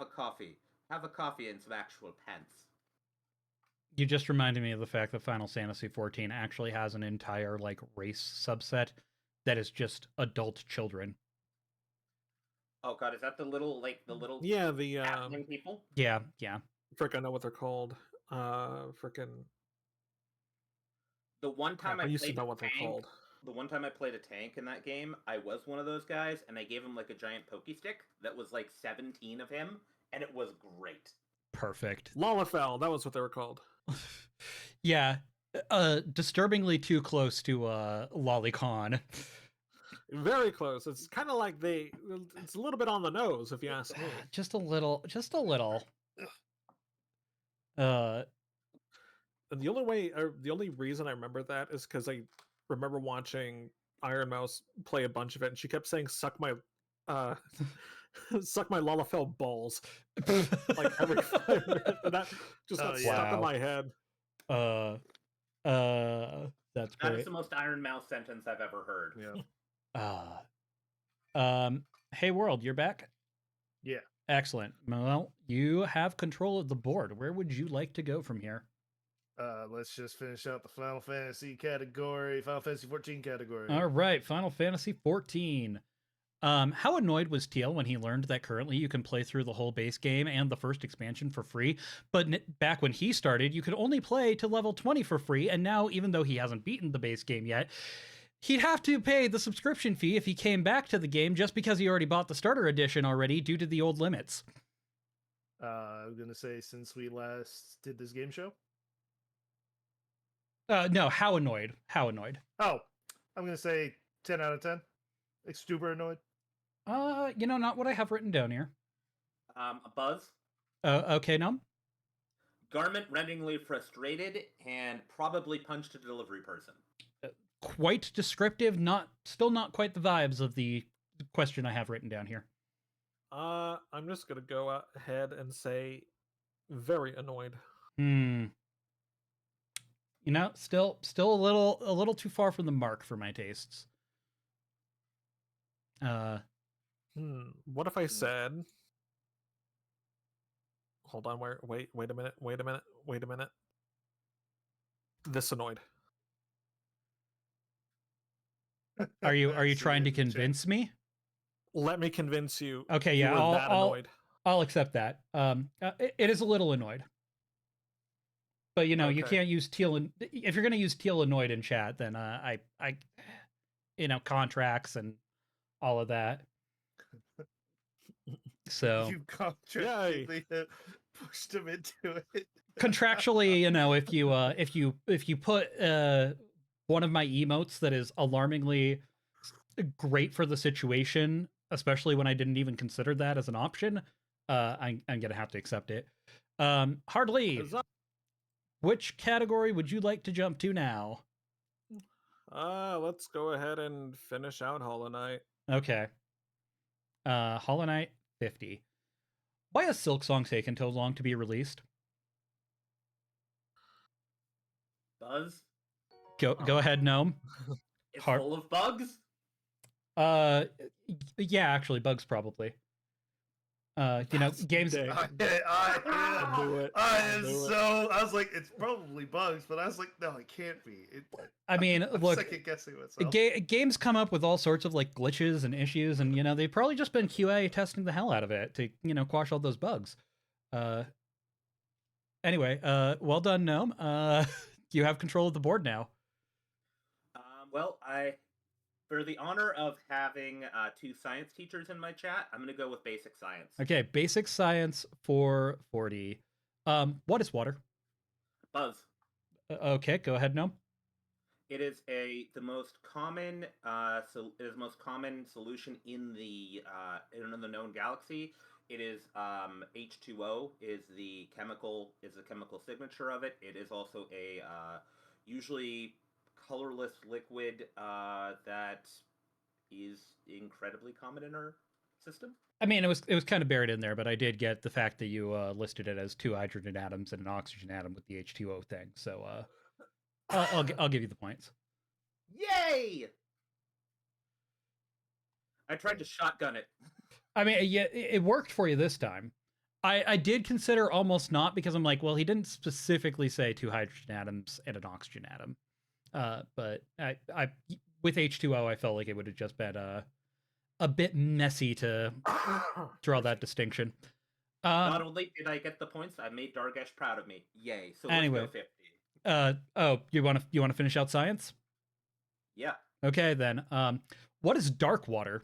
coffee. Have a coffee and some actual pants. You just reminded me of the fact that Final Fantasy XIV actually has an entire like race subset that is just adult children. Oh god, is that the little yeah, the people? Yeah. Frick, I know what they're called. Frickin' The one time I used to know what they're called. The one time I played a tank in that game, I was one of those guys, and I gave him like a giant pokey stick that was like 17 of him, and it was great. Perfect. Lalafell, that was what they were called. Yeah. Disturbingly too close to Lolicon. Very close. It's kind of like it's a little bit on the nose, if you ask me. Just a little. The only reason I remember that is because I remember watching Iron Mouse play a bunch of it, and she kept saying "suck my, suck my Lalafell balls," like every 5 minutes. And that just got stuck in Wow. my head. That's That great. is the most Iron Mouse sentence I've ever heard. Yeah. Hey world, you're back? Yeah. Excellent. Well, you have control of the board. Where would you like to go from here? Let's just finish out the Final Fantasy category, Final Fantasy 14 category. All right, Final Fantasy 14. How annoyed was Teal when he learned that currently you can play through the whole base game and the first expansion for free, but back when he started, you could only play to level 20 for free, and now, even though he hasn't beaten the base game yet, he'd have to pay the subscription fee if he came back to the game just because he already bought the starter edition already due to the old limits. I'm going to say since we last did this game show? No, how annoyed? How annoyed? Oh, I'm going to say 10 out of 10. Like, super annoyed. Not what I have written down here. A buzz. Okay, Num? Garment-rendingly frustrated and probably punched a delivery person. Quite descriptive, still not quite the vibes of the question I have written down here. I'm just gonna go ahead and say very annoyed. Still a little too far from the mark for my tastes. What if I said? Hold on, wait a minute. This annoyed. Are you trying to convince me? Let me convince you. Okay, yeah, I'll accept that. It is a little annoyed. But you can't use Teal if you're going to use Teal annoyed in chat, then I contracts and all of that. So you contractually pushed him into it. Contractually, if you put one of my emotes that is alarmingly great for the situation, especially when I didn't even consider that as an option, I'm gonna have to accept it. Hardly. Which category would you like to jump to now? Let's go ahead and finish out Hollow Knight. Okay. Hollow Knight 50. Why has Silksong taken so long to be released? Buzz? Go ahead, Gnome. It's full of bugs? Yeah, actually, bugs probably. Games. I was like, it's probably bugs, but I was like, no, it can't be. I'm look, second guessing myself. Games come up with all sorts of like glitches and issues, and they've probably just been QA testing the hell out of it to quash all those bugs. Anyway, well done, Gnome. You have control of the board now. Well, for the honor of having 2 science teachers in my chat, I'm going to go with basic science. Okay, basic science for 40. What is water? Buzz. Okay, go ahead, Gnome. It is the most common solution in the known galaxy. It is H2O is the chemical signature of it. It is also a usually colorless liquid that is incredibly common in our system. It was kind of buried in there, but I did get the fact that you listed it as 2 hydrogen atoms and an oxygen atom with the H2O thing. So I'll give you the points. Yay! I tried to shotgun it. Yeah, it worked for you this time. I did consider almost not, because I'm like, well, he didn't specifically say 2 hydrogen atoms and an oxygen atom. But I with H2O, I felt like it would have just been a bit messy to draw that distinction. Not only did I get the points, I made Dargesh proud of me. Yay! So anyway, let's go 50. You want to finish out science? Yeah. Okay then. What is dark water?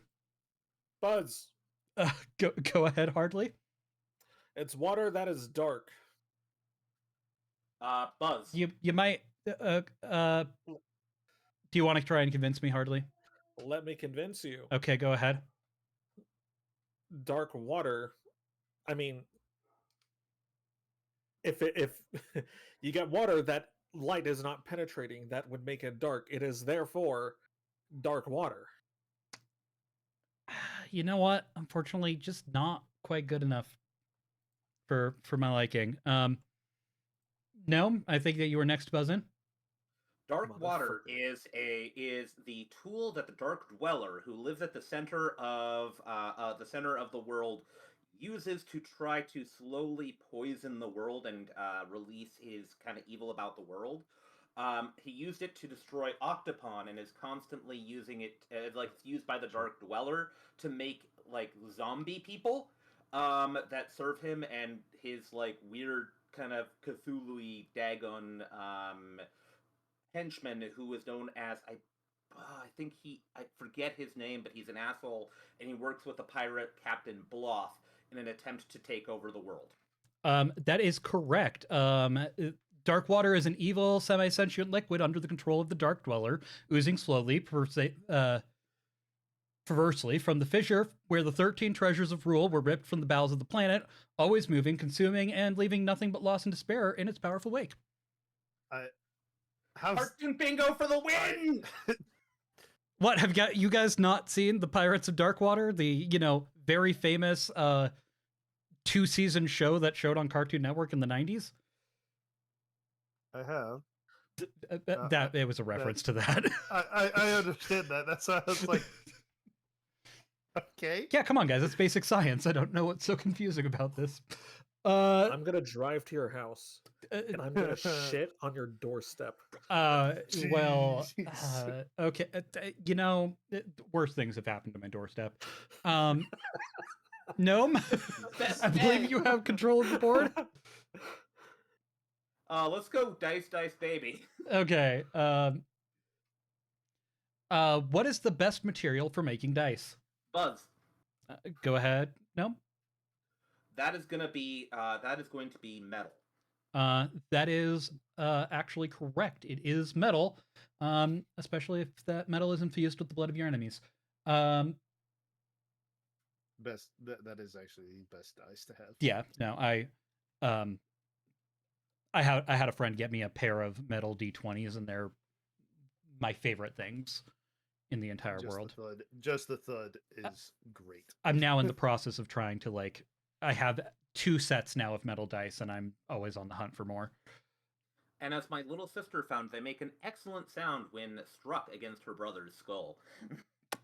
Buzz. Go ahead, Hardly. It's water that is dark. Buzz. You might. Do you want to try and convince me, Hardly? Let me convince you. Okay, go ahead. Dark water. If you get water that light is not penetrating, that would make it dark. It is therefore dark water. You know what? Unfortunately, just not quite good enough for my liking. Gnome, I think that you were next to buzz in. Dark water is the tool that the Dark Dweller, who lives at the center of the world, uses to try to slowly poison the world and release his kind of evil about the world. He used it to destroy Octopon and is constantly using it, like it's used by the Dark Dweller to make like zombie people that serve him and his like weird kind of Cthulhu-y Dagon henchman who is known as I forget his name, but he's an asshole and he works with the pirate Captain Bloth in an attempt to take over the world. That is correct. Dark water is an evil, semi-sentient liquid under the control of the Dark Dweller, oozing slowly, perversely from the fissure where the 13 treasures of rule were ripped from the bowels of the planet, always moving, consuming, and leaving nothing but loss and despair in its powerful wake. Cartoon bingo for the win! What, have you guys not seen the Pirates of Darkwater? The, very famous 2-season show that showed on Cartoon Network in the 90s? I have. It was a reference to that. I understand that. That's why I was like, okay. Yeah, come on, guys. It's basic science. I don't know what's so confusing about this. I'm gonna drive to your house and I'm gonna shit on your doorstep. Well, okay. Worse things have happened to my doorstep. Gnome, I believe you have control of the board. Let's go dice, baby. Okay. What is the best material for making dice? Buzz. Go ahead. Gnome. That is going to be metal. That is actually correct. It is metal, especially if that metal is infused with the blood of your enemies. That is actually the best dice to have. Yeah. No, I had a friend get me a pair of metal D20s, and they're my favorite things in the entire world. Just the thud is great. I'm now in the process of trying to I have 2 sets now of metal dice, and I'm always on the hunt for more. And as my little sister found, they make an excellent sound when struck against her brother's skull.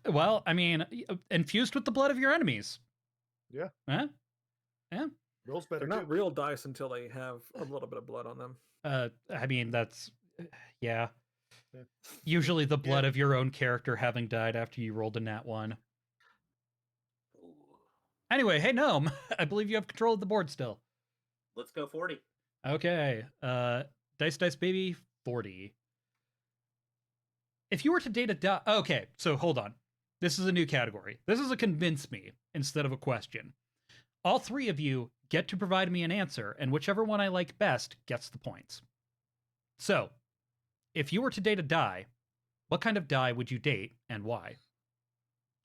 Well, I mean, infused with the blood of your enemies. Yeah. Huh? Yeah. Rolls better. They're not real dice until they have a little bit of blood on them. I mean, that's yeah. Usually the blood of your own character having died after you rolled a nat 1. Anyway, hey Gnome, I believe you have control of the board still. Let's go 40. Okay. Dice baby 40. If you were to date a okay, so hold on. This is a new category. This is a convince me instead of a question. All 3 of you get to provide me an answer, and whichever one I like best gets the points. So, if you were to date a die, what kind of die would you date and why?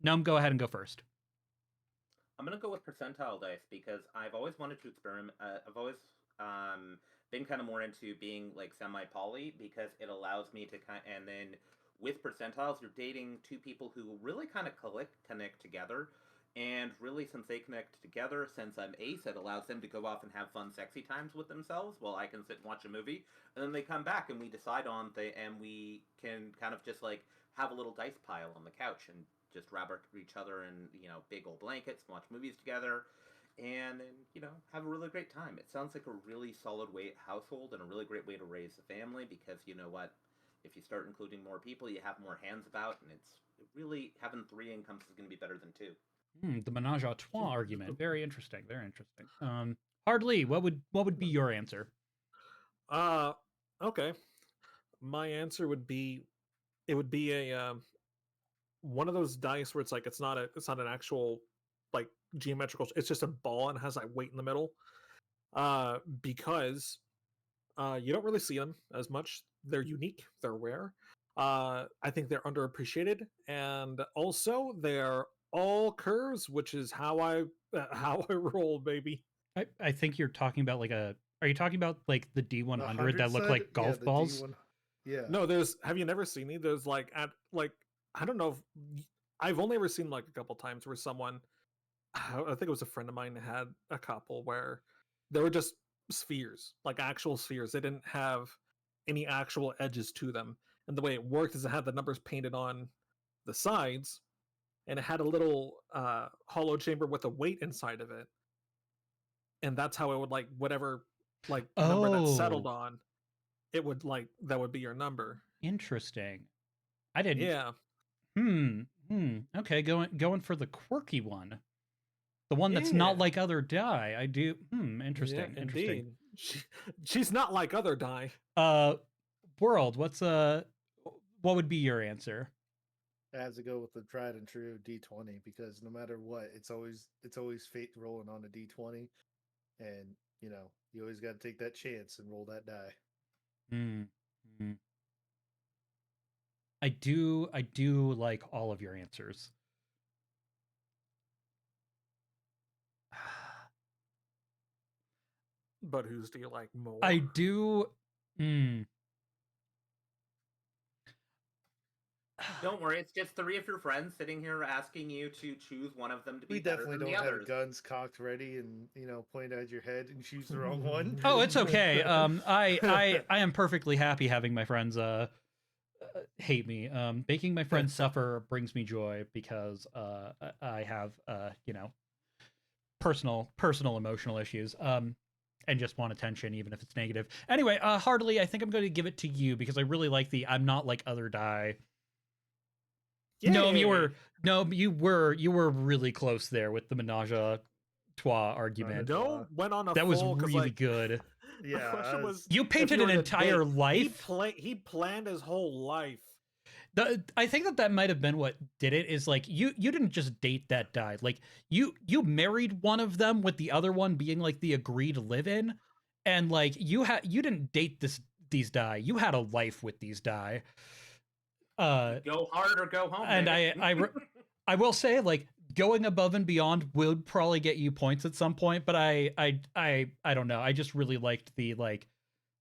Gnome, go ahead and go first. I'm going to go with percentile dice because I've always wanted to experiment. I've always been kind of more into being like semi-poly because it allows me to and then with percentiles, you're dating 2 people who really kind of connect together. And really, since they connect together, since I'm ace, it allows them to go off and have fun, sexy times with themselves while I can sit and watch a movie. And then they come back and we decide on and we can kind of just like have a little dice pile on the couch and just wrap each other in, big old blankets, watch movies together, and then, have a really great time. It sounds like a really solid household and a really great way to raise a family because you know what? If you start including more people, you have more hands about, and it's really having 3 incomes is going to be better than 2. The menage a trois argument. Very interesting. Very interesting. Hardly, what would be your answer? Okay. My answer would be, it would be a one of those dice where it's like it's not an actual like geometrical. It's just a ball and has like weight in the middle. Because you don't really see them as much. They're unique. They're rare. I think they're underappreciated, and also they're all curves, which is how I roll, baby. I think you're talking about are Are you talking about like the D100 that look side? like golf the balls? D1. Yeah. No, have you never seen these? There's like I don't know. I've only ever seen like a couple times where someone, I think it was a friend of mine, had a couple where they were just spheres, like actual spheres. They didn't have any actual edges to them. And the way it worked is it had the numbers painted on the sides, and it had a little hollow chamber with a weight inside of it. And that's how it would like whatever like number that settled on, it would like that would be your number. Interesting. I didn't. Yeah. Okay, going for the quirky one. The one that's not like other die. I do. Interesting. Yeah, interesting. Indeed. She's not like other die. World, what would be your answer? I have to go with the tried and true D20 because no matter what, it's always fate rolling on a D20, and you know you always got to take that chance and roll that die. I do like all of your answers. But whose do you like more? I do. Don't worry, it's just 3 of your friends sitting here asking you to choose one of them to be better than the others. We definitely don't have guns cocked ready and pointed at your head and choose the wrong one. Oh, it's okay. I am perfectly happy having my friends hate me. Making my friends suffer brings me joy because I have personal emotional issues. And just want attention, even if it's negative. Anyway, Hardly, I think I'm going to give it to you because I really like the I'm not like other die. Yay. No, you were really close there with the menage a trois argument. No, went on a that full, was really good. Yeah, the question was, you painted an entire life. He planned his whole life. I think that might have been what did it. Is like you didn't just date that die. Like you married one of them with the other one being like the agreed live-in, and like you didn't date these die. You had a life with these die. Go hard or go home. And I will say, like, going above and beyond would probably get you points at some point, but I don't know. I just really liked the like,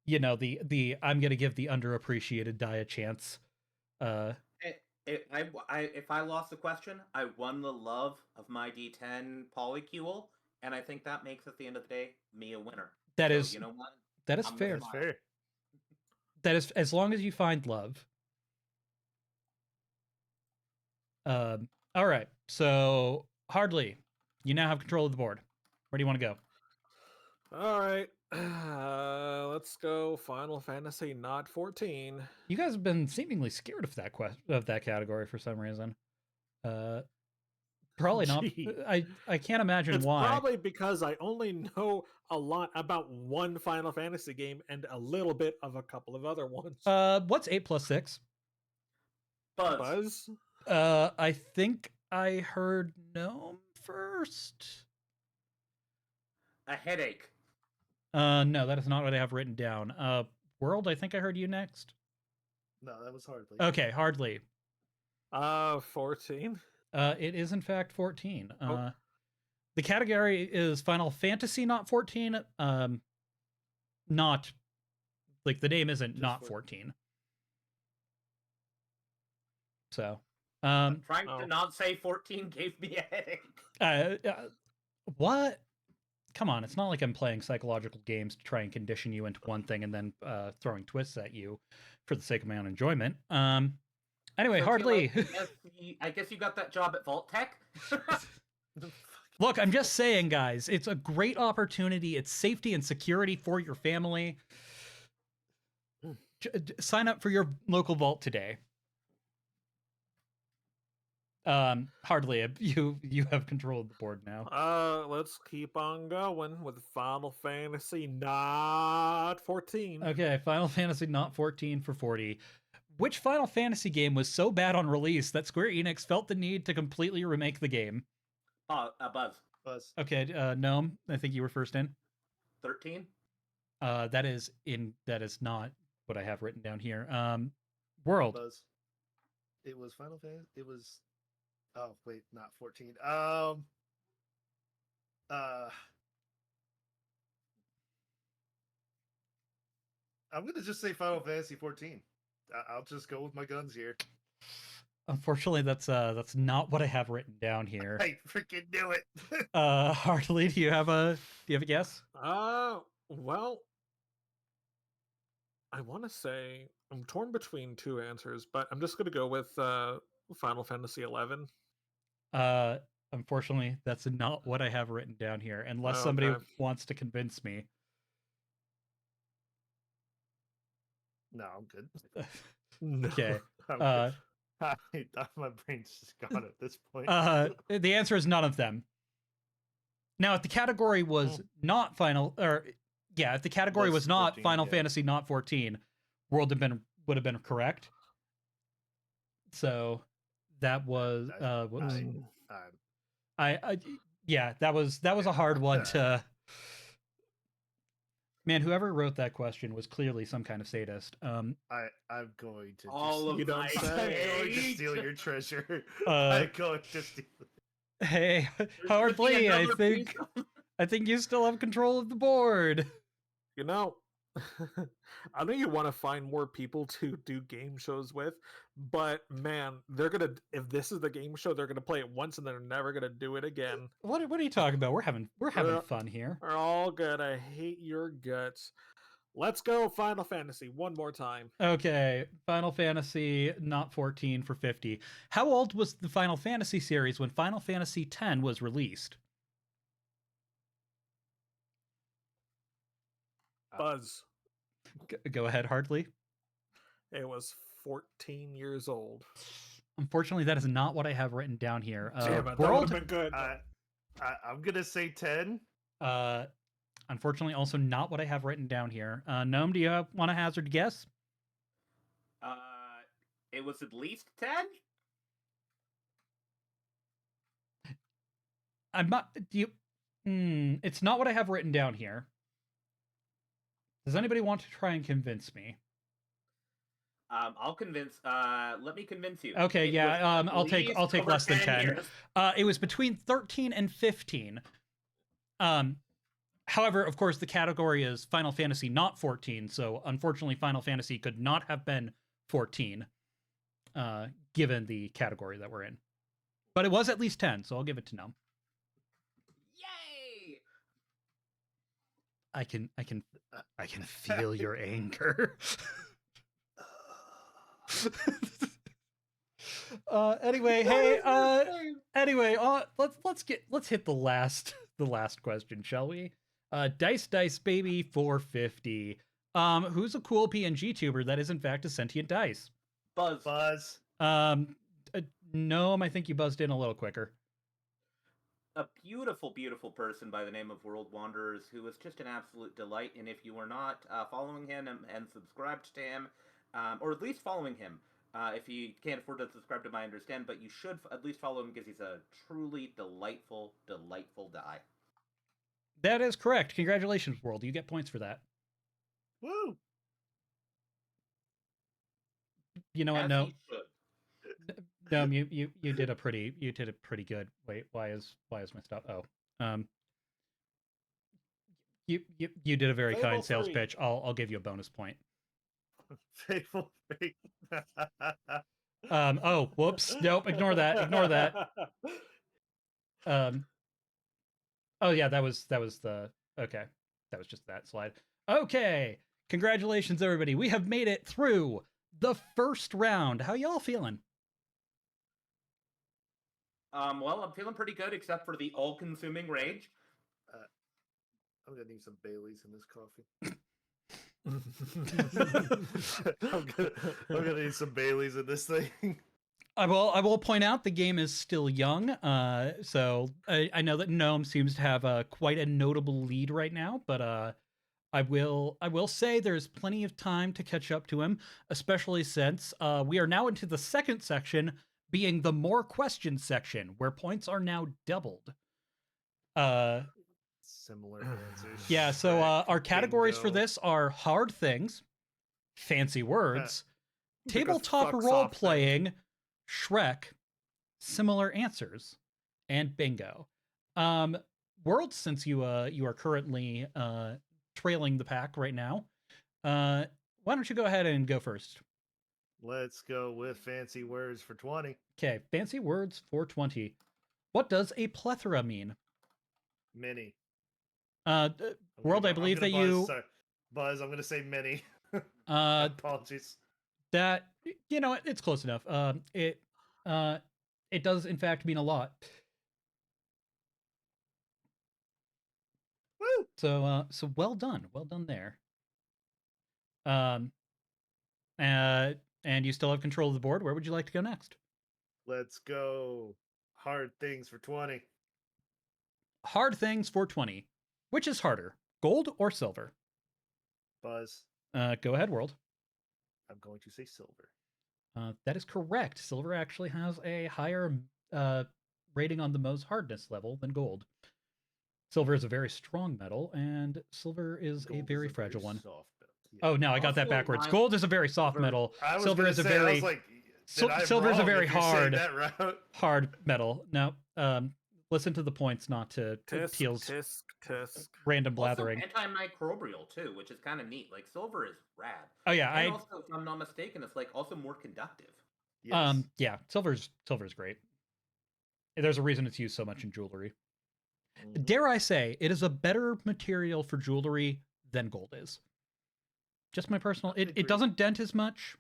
the I'm gonna give the underappreciated die a chance. If I lost the question, I won the love of my D10 polycule, and I think that makes at the end of the day me a winner. That is, you know what? That is fair. That's fair. That is, as long as you find love. All right. So Hardly, you now have control of the board. Where do you want to go? All right. Let's go Final Fantasy not 14. You guys have been seemingly scared of that category for some reason. Probably not. I can't imagine why. It's probably because I only know a lot about one Final Fantasy game and a little bit of a couple of other ones. What's 8 + 6? Buzz. I think I heard Gnome first. A headache. No, that is not what I have written down. World, I think I heard you next. No, that was Hardly. Okay, Hardly. 14. It is in fact 14. The category is Final Fantasy not 14. Not like the name isn't just not 14. So, trying to not say 14 gave me a headache. What? Come on, it's not like I'm playing psychological games to try and condition you into one thing and then throwing twists at you for the sake of my own enjoyment. Anyway, so Hardly. I guess you got that job at Vault Tech. Look, I'm just saying, guys, it's a great opportunity. It's safety and security for your family. Sign up for your local vault today. Hardly, you have control of the board now. Let's keep on going with Final Fantasy not 14. Okay, Final Fantasy not 14 for 40. Which Final Fantasy game was so bad on release that Square Enix felt the need to completely remake the game? Buzz. Okay, Gnome, I think you were first in. 13. That is not what I have written down here. World. Buzz. It was Final Fantasy. It was. Oh wait, not 14. I'm gonna just say Final Fantasy 14. I'll just go with my guns here. Unfortunately, that's not what I have written down here. I freaking knew it. Hartley, do you have a guess? Well, I want to say I'm torn between two answers, but I'm just gonna go with Final Fantasy 11. Unfortunately, that's not what I have written down here. Unless Oh, somebody okay. wants to convince me. No, I'm good. No. Okay. My brain's just gone at this point. The answer is none of them. Now, if the category was not Final, or yeah, if the category was not 14, Final yeah. Fantasy, not 14, would have been correct. So that was whoops. Yeah, that was a hard one to. Man, whoever wrote that question was clearly some kind of sadist. I'm going to All of You don't my say. I'm going to steal your treasure. Uh, I'm going to steal it. Hey, Howard Lee, I think you still have control of the board. You know, I know you want to find more people to do game shows with, but man, they're gonna, if this is the game show, they're gonna play it once and they're never gonna do it again. What are you talking about? We're having fun here. We're all good. I hate your guts. Let's go Final Fantasy one more time. Okay, Final Fantasy, not 14 for 50. How old was the Final Fantasy series when Final Fantasy X was released? Buzz. Go ahead, Hartley. It was 14 years old. Unfortunately, that is not what I have written down here. Damn it, that World, would have been good. I'm gonna say 10. Unfortunately, also not what I have written down here. Gnome, do you want to hazard a guess? It was at least 10? I'm not. Do you? It's not what I have written down here. Does anybody want to try and convince me? I'll convince. Let me convince you. Okay, yeah. I'll take less than 10. Years. It was between 13 and 15. However, of course, the category is Final Fantasy, not 14. So unfortunately, Final Fantasy could not have been 14, given the category that we're in. But it was at least 10, so I'll give it to Gnome. Yay! I can feel your anger. Anyway, hey, let's hit the last question, shall we? Dice Baby 450. Who's a cool PNG tuber that is in fact a sentient dice? Buzz. Gnome, I think you buzzed in a little quicker. A beautiful, beautiful person by the name of World Wanderers, who is just an absolute delight. And if you are not following him and subscribed to him, or at least following him, if you can't afford to subscribe to him, I understand, but you should at least follow him because he's a truly delightful, delightful guy. That is correct. Congratulations, World. You get points for that. Woo! You know what? No. No, you did a pretty good. Wait, why is my stuff? Oh, you did a very kind sales pitch. I'll give you a bonus point. Faithful Fate. Oh, whoops. Nope. Ignore that. Oh yeah, that was the okay. That was just that slide. Okay, congratulations, everybody. We have made it through the first round. How y'all feeling? Well, I'm feeling pretty good, except for the all-consuming rage. I'm gonna need some Baileys in this coffee. I'm gonna need some Baileys in this thing. I will point out the game is still young, so I know that Gnome seems to have quite a notable lead right now, but I will say there's plenty of time to catch up to him, especially since we are now into the second section, being the more questions section, where points are now doubled. Similar answers. Yeah, so our categories for this are hard things, fancy words, tabletop role-playing, Shrek, similar answers, and bingo. World, since you are currently trailing the pack right now, why don't you go ahead and go first? Let's go with fancy words for 20. Okay, fancy words for 20. What does a plethora mean? Many. World, I believe that you... Buzz, I'm going to say many. Apologies. That, it's close enough. It does, in fact, mean a lot. Woo! So well done there. And you still have control of the board. Where would you like to go next? Let's go hard things for 20. Hard things for 20. Which is harder, gold or silver? Buzz. Go ahead, World. I'm going to say silver. That is correct. Silver actually has a higher rating on the Mohs hardness level than gold. Silver is a very strong metal, and silver is a very fragile one. Soft metal. Yeah. Oh no, I got that backwards. Gold is a very soft metal. Silver is a very silver is a very hard metal. No, listen to the points, not to Teal's random blathering. Also antimicrobial too, which is kind of neat. Like silver is rad. Oh yeah, and also, if I'm not mistaken, it's like also more conductive. Yes. Yeah, silver's great. There's a reason it's used so much in jewelry. Mm-hmm. Dare I say, it is a better material for jewelry than gold is. Just my personal. It doesn't dent as much.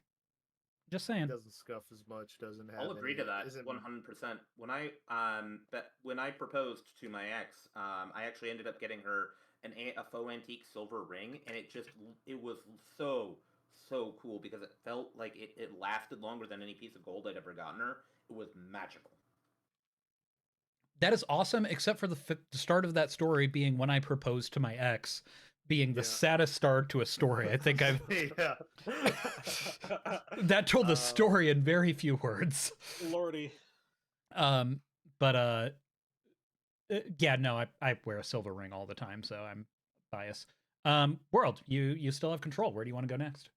Just saying. It doesn't scuff as much. Doesn't have. I'll agree to that 100%. When I proposed to my ex, I actually ended up getting her a faux antique silver ring, and it was so cool because it felt like it lasted longer than any piece of gold I'd ever gotten her. It was magical. That is awesome, except for the start of that story being when I proposed to my ex, being the saddest start to a story I think I've... Yeah. That told the story in very few words. Lordy. But yeah, no, I wear a silver ring all the time, so I'm biased. World, you still have control. Where do you want to go next?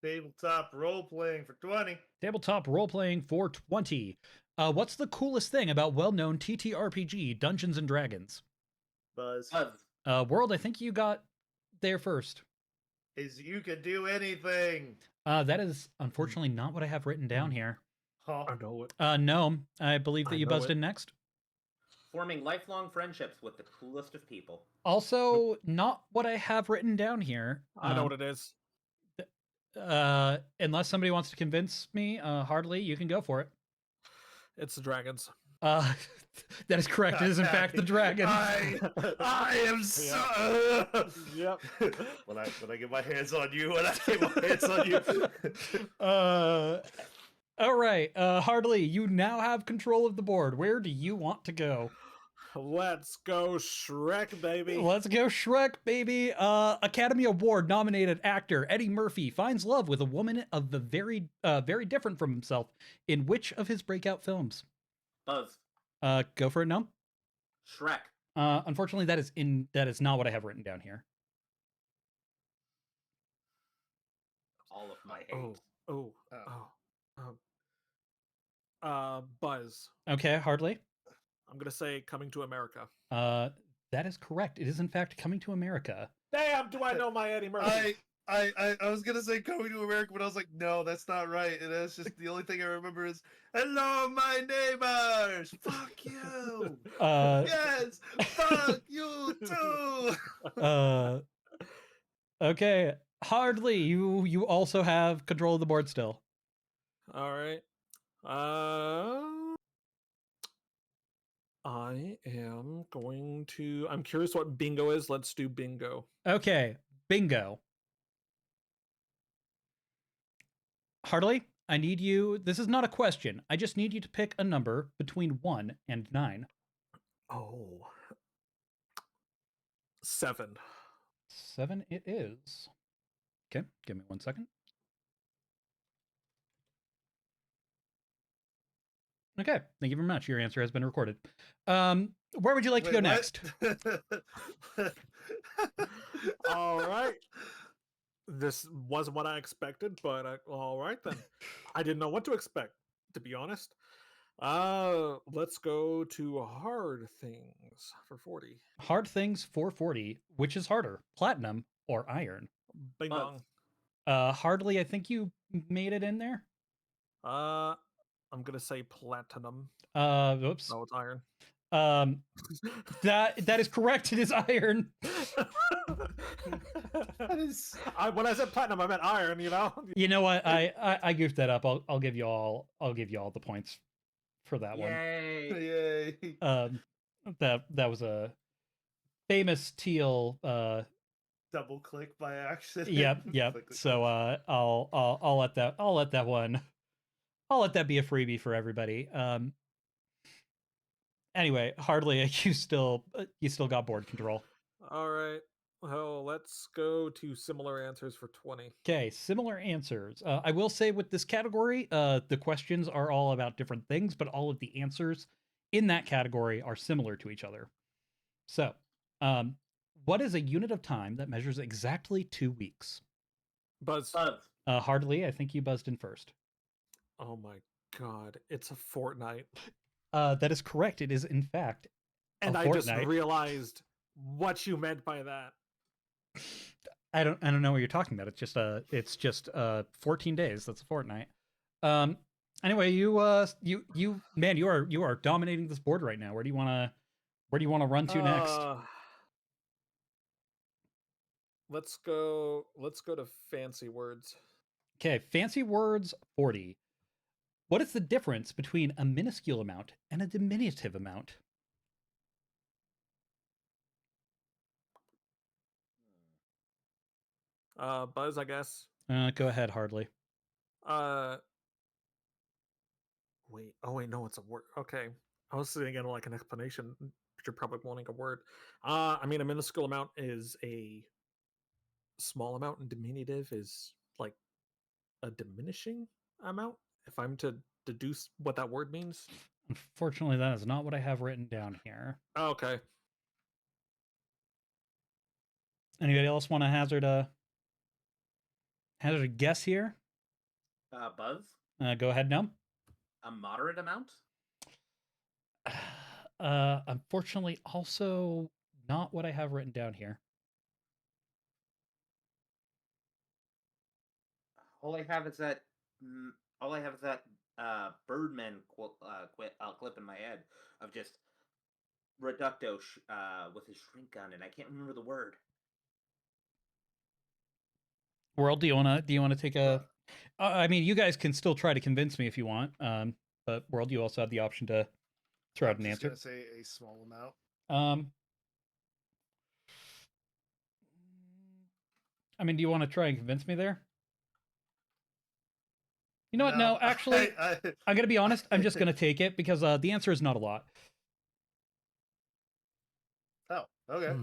Tabletop role-playing for 20. Tabletop role-playing for 20. What's the coolest thing about well-known TTRPG Dungeons & Dragons? Buzz. World, I think you got there first. Is you can do anything. That is unfortunately not what I have written down here. Huh? I know it. No, I believe that you buzzed in next. Forming lifelong friendships with the coolest of people. Also, not what I have written down here. I know what it is. Unless somebody wants to convince me, Hardly, you can go for it. It's the dragons. That is correct. It is in fact the dragon. I am so. Yep. When I get my hands on you, All right, Hardly, you now have control of the board. Where do you want to go? Let's go Shrek, baby. Let's go Shrek, baby. Academy Award nominated actor Eddie Murphy finds love with a woman of the very different from himself in which of his breakout films? Buzz. Go for it, no? Shrek. Unfortunately, that is not what I have written down here. All of my hate. Buzz. Okay, Hardly. I'm gonna say Coming to America. That is correct. It is in fact Coming to America. Damn, do I know my Eddie Murphy? I was gonna say Coming to America, but I was like, no, that's not right. And that's just the only thing I remember is hello, my neighbors. Fuck you. Yes, fuck you too. Okay, Hardly, you also have control of the board still. All right. I am going to... I'm curious what bingo is. Let's do bingo. Okay, bingo. Hardly, I need you... This is not a question. I just need you to pick a number between 1 and 9. Oh. 7. 7 it is. Okay, give me 1 second. Okay, thank you very much. Your answer has been recorded. Where would you like to go next? All right. This wasn't what I expected, but all right then. I didn't know what to expect, to be honest. Let's go to hard things for 40. Hard things for 40. Which is harder, platinum or iron? Bing bong. Hardly, I think you made it in there. I'm gonna say platinum. Whoops. Oh, it's iron. That is correct. It is iron. That is. When I said platinum, I meant iron. You know. You know what? I goofed that up. I'll give you all the points for that one. Yay! Yay! That was a famous Teal. Double click by accident. Yep. Click. So I'll let that one. I'll let that be a freebie for everybody. Anyway, hardly you still got board control. All right. Well, let's go to similar answers for 20. Okay, similar answers. I will say with this category, the questions are all about different things, but all of the answers in that category are similar to each other. So, what is a unit of time that measures exactly 2 weeks? Buzz. Hardly, I think you buzzed in first. Oh my god, it's a fortnight. That is correct. It is in fact and a I fortnight. just realized what you meant by that. I don't know what you're talking about. It's just 14 days. That's a fortnight. Anyway, you are dominating this board right now. Where do you want to run to next? Let's go to fancy words. Okay, fancy words 40. What is the difference between a minuscule amount and a diminutive amount? Buzz, I guess. Go ahead, Hardly. Wait. Oh wait, no, it's a word. Okay, I was thinking like an explanation, but you're probably wanting a word. I mean, a minuscule amount is a small amount, and diminutive is like a diminishing amount. If I'm to deduce what that word means. Unfortunately, that is not what I have written down here. Oh, okay. Anybody else want to hazard a guess here? Buzz? Go ahead, Num. A moderate amount? Unfortunately, also not what I have written down here. All I have is that Birdman clip in my head of just Reducto with his shrink gun, and I can't remember the word. World, do you wanna take a? I mean, you guys can still try to convince me if you want. But World, you also have the option to throw out an answer. I'm just gonna say a small amount. I mean, do you want to try and convince me there? You know what? No, actually, I'm gonna be honest. I'm just gonna take it because the answer is not a lot. Oh, okay.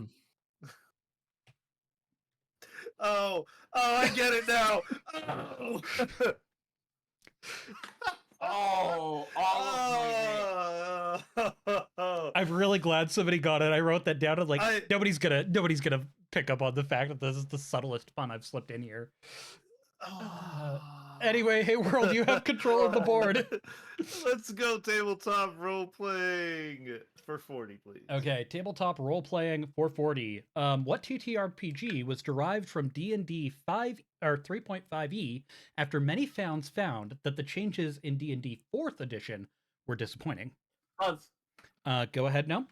Oh, I get it now. I'm really glad somebody got it. I wrote that down and like nobody's gonna pick up on the fact that this is the subtlest pun I've slipped in here. Anyway, hey World, you have control of the board. Let's go tabletop role playing for 40, please. Okay, tabletop role playing for 40. What TTRPG was derived from D&D 5 or 3.5e after many fans found that the changes in D&D 4th edition were disappointing? Buzz. Go ahead now.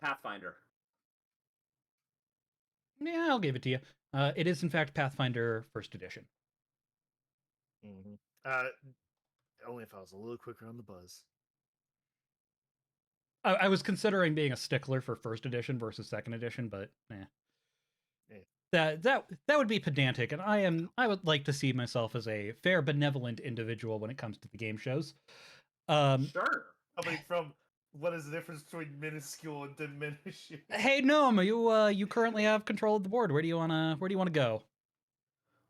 Pathfinder. Yeah, I'll give it to you. It is in fact Pathfinder 1st edition. Mm-hmm. Only if I was a little quicker on the buzz. I was considering being a stickler for 1st edition versus 2nd edition, but that would be pedantic, and I would like to see myself as a fair, benevolent individual when it comes to the game shows. Sure. Coming from what is the difference between minuscule and diminishing? Hey, Gnome, you currently have control of the board. Where do you wanna go?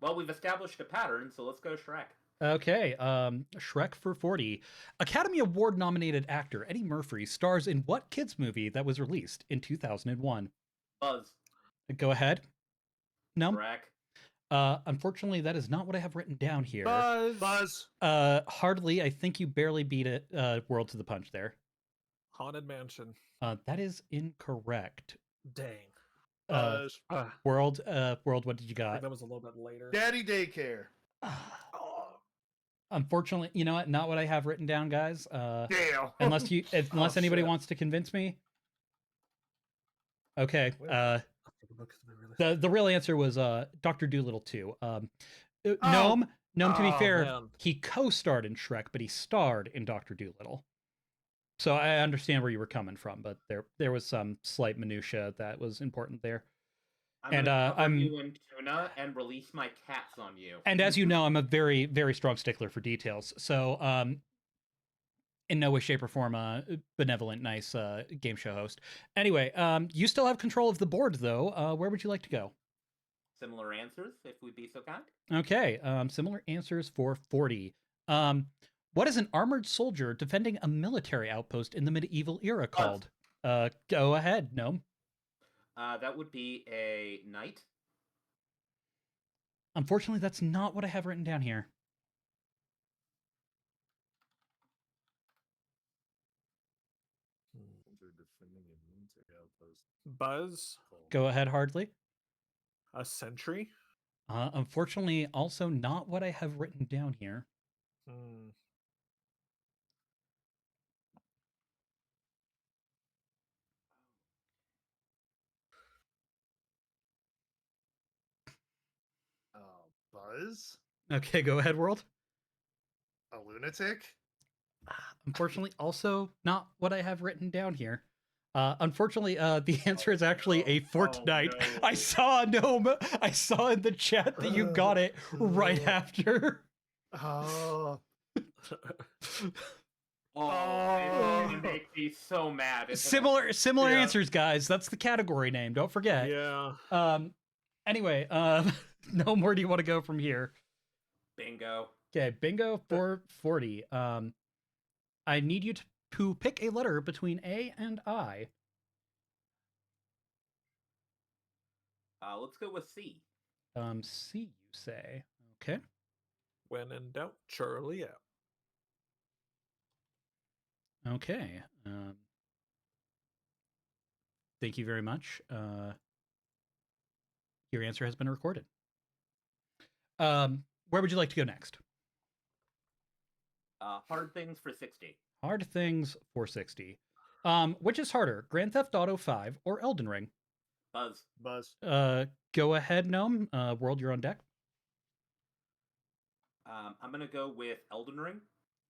Well, we've established a pattern, so let's go Shrek. Okay, Shrek for 40. Academy Award nominated actor Eddie Murphy stars in what kids movie that was released in 2001? Buzz. Go ahead. No. Shrek. Unfortunately, that is not what I have written down here. Buzz. Hardly. I think you barely beat it. World to the punch there. Haunted Mansion. That is incorrect. Dang. World, what did you I think got? that was a little bit later. Daddy daycare. Unfortunately, you know what? Not what I have written down, guys. Damn. Unless anybody shit. wants to convince me. Okay. Where? The real answer was Dr. Dolittle 2. Gnome, to be fair, man. he co-starred in Shrek, but he starred in Dr. Dolittle. So I understand where you were coming from, but there was some slight minutia that was important there. I'm you in tuna and release my cats on you. And as you know, I'm a very, very strong stickler for details. So in no way, shape, or form a benevolent, nice game show host. Anyway, you still have control of the board, though. Where would you like to go? Similar answers, if we'd be so kind. Okay, similar answers for 40. What is an armored soldier defending a military outpost in the medieval era called? Go ahead, Gnome. That would be a knight. Unfortunately, that's not what I have written down here. Buzz. Go ahead, Hardly. A sentry. Unfortunately, also not what I have written down here. Buzz? Okay, go ahead, World. A lunatic? Unfortunately, also not what I have written down here. Unfortunately, the answer is actually a fortnight. No. I saw a Gnome. I saw in the chat that you got it right after. Oh. Oh, it makes me so mad. Similar answers, guys. That's the category name. Don't forget. Yeah. Anyway, no more. Do you want to go from here? Bingo. Okay, bingo for 40. I need you to pick a letter between A and I. Let's go with C. C, you say. Okay. When in doubt, Charlie out. Okay. Thank you very much. Your answer has been recorded. Where would you like to go next? Hard things for 60. Hard things for 60. Which is harder, Grand Theft Auto 5 or Elden Ring? Buzz. Go ahead, Gnome. World, you're on deck. I'm gonna go with Elden Ring.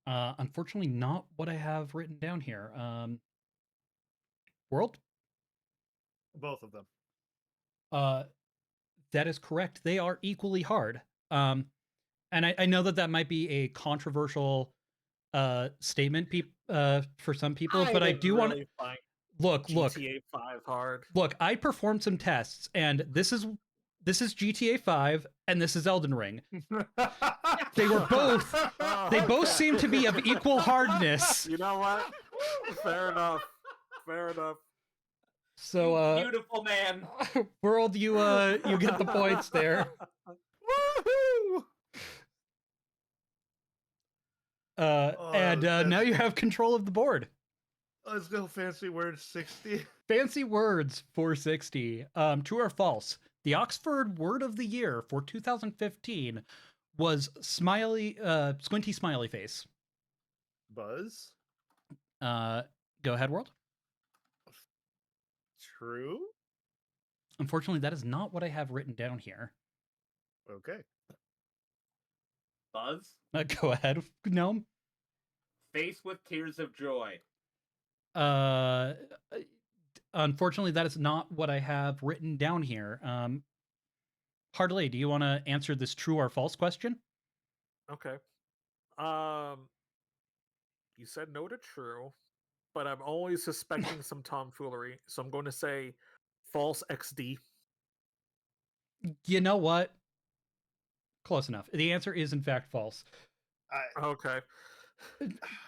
Unfortunately, not what I have written down here. World? Both of them. That is correct. They are equally hard. And I know that might be a controversial statement for some people, but I do want to look. GTA 5 hard. Look, I performed some tests, and this is GTA 5, and this is Elden Ring. They were both. They both seem to be of equal hardness. You know what? Fair enough. So, beautiful man. World, you get the points there. Woohoo! Now you have control of the board. Let's go fancy word 60. Fancy words for 60. True or false? The Oxford Word of the Year for 2015 was squinty smiley face. Buzz? Go ahead, World. True? Unfortunately, that is not what I have written down here. Okay. Buzz? Go ahead, Gnome. Face with tears of joy. Unfortunately, that is not what I have written down here. Hardly, do you want to answer this true or false question? Okay. You said no to true, but I'm always suspecting some tomfoolery, so I'm going to say false XD. You know what? Close enough. The answer is in fact false. Okay.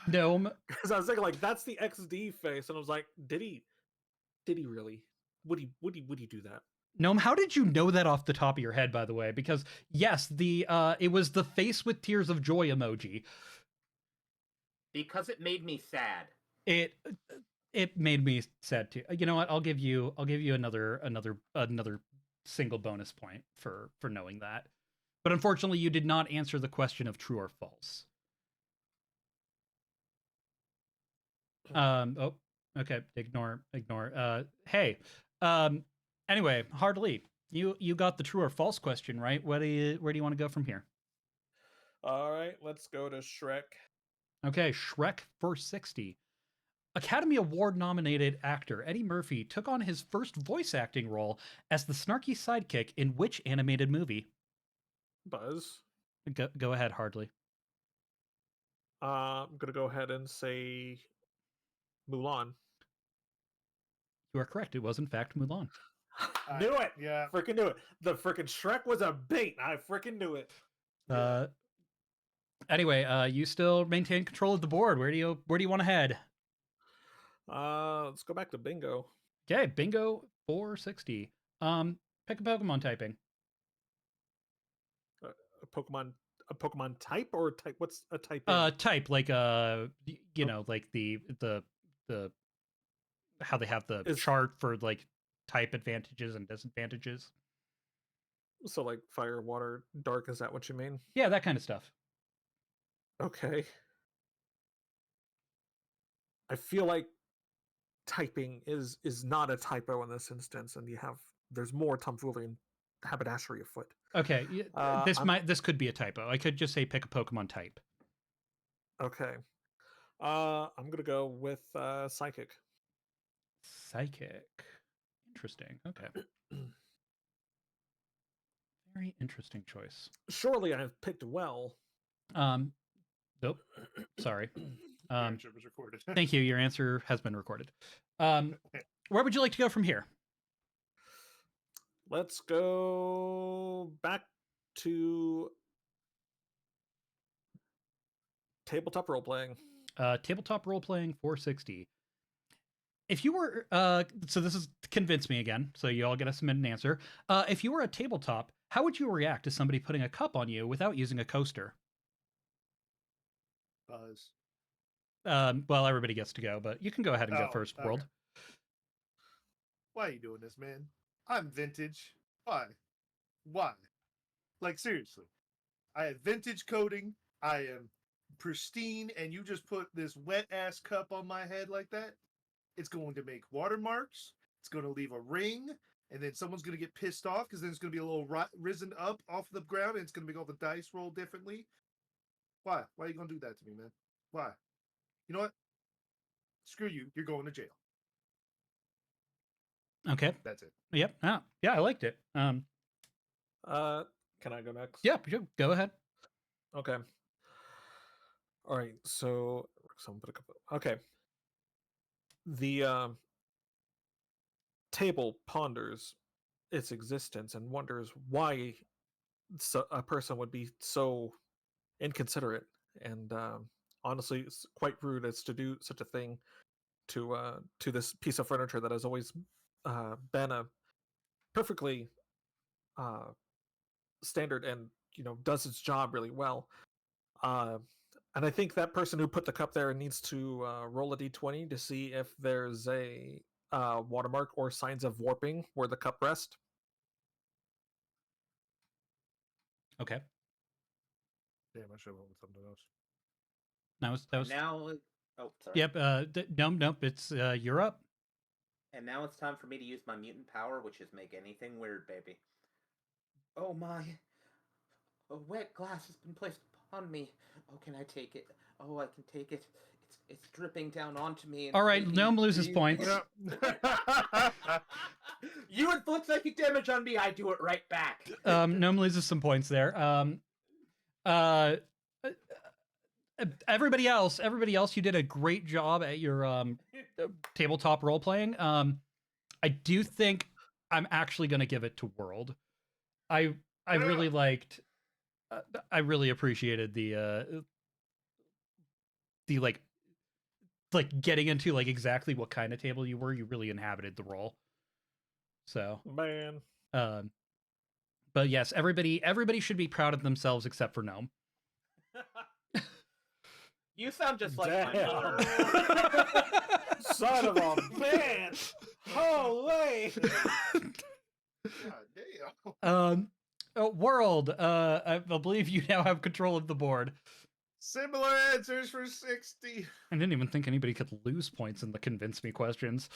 Gnome. Because I was thinking like that's the XD face, and I was like, did he really? Would he do that? Gnome, how did you know that off the top of your head, by the way? Because yes, it was the face with tears of joy emoji. Because it made me sad. it made me sad too. You know what? I'll give you another single bonus point for knowing that. But unfortunately, you did not answer the question of true or false. Oh, okay. Ignore. Hey. Anyway, Hardly, you got the true or false question right. Where do you want to go from here? All right, let's go to Shrek. Okay, Shrek 460. Academy Award nominated actor Eddie Murphy took on his first voice acting role as the snarky sidekick in which animated movie? Buzz. Go ahead, Hardly. I'm gonna go ahead and say Mulan. You are correct. It was in fact Mulan. Knew it. Yeah. Freaking knew it. The freaking Shrek was a bait. I freaking knew it. Anyway, you still maintain control of the board. Where do you want to head? Let's go back to bingo. Okay, bingo 460. Pick a Pokemon typing. A Pokemon type or type? What's a type? Type like like the how they have the chart for like type advantages and disadvantages. So like fire, water, dark. Is that what you mean? Yeah, that kind of stuff. Okay. I feel like typing is not a typo in this instance, and there's more tomfoolery and haberdashery afoot. Okay, this could be a typo. I could just say pick a Pokemon type. Okay. I'm gonna go with psychic. Psychic. Interesting. Okay. Very interesting choice. Surely I've picked well. Nope. Sorry. Your answer was recorded. Thank you. Your answer has been recorded. Where would you like to go from here? Let's go back to tabletop role playing. Tabletop role playing 460. If you were so this is convince me again, so you all get to submit an answer. If you were a tabletop, how would you react to somebody putting a cup on you without using a coaster? Buzz. Well, everybody gets to go, but you can go ahead and go first, okay. World. Why are you doing this, man? I'm vintage. Why? Like, seriously. I have vintage coating. I am pristine, and you just put this wet-ass cup on my head like that? It's going to make watermarks. It's going to leave a ring, and then someone's going to get pissed off because then it's going to be a little risen up off the ground, and it's going to make all the dice roll differently. Why? Why are you going to do that to me, man? Why? You know what? Screw you. You're going to jail. Okay. That's it. Yep. Oh, yeah, I liked it. Can I go next? Yeah, go ahead. Okay. All right. So someone put a couple. Okay. The table ponders its existence and wonders why a person would be so inconsiderate and honestly it's quite rude as to do such a thing to this piece of furniture that has always been a perfectly standard and does its job really well. And I think that person who put the cup there needs to roll a d20 to see if there's a watermark or signs of warping where the cup rests. Okay. Damn, I should have went with something else. That was now. Oh, sorry. Yep. Nope. It's you're up. And now it's time for me to use my mutant power, which is make anything weird, baby. Oh my! A wet glass has been placed upon me. Oh, can I take it? Oh, I can take it. It's dripping down onto me. And all right, Gnome loses points. You inflict psychic damage on me, I do it right back. Gnome loses some points there. Everybody else, you did a great job at your tabletop role playing. I do think I'm actually going to give it to World. I really liked. I really appreciated the like getting into like exactly what kind of table you were. You really inhabited the role. So man. But yes, everybody should be proud of themselves except for Gnome. You sound just like my Damn. mother. Son of a bitch! Holy! God damn. World, I believe you now have control of the board. Similar answers for 60. I didn't even think anybody could lose points in the convince me questions.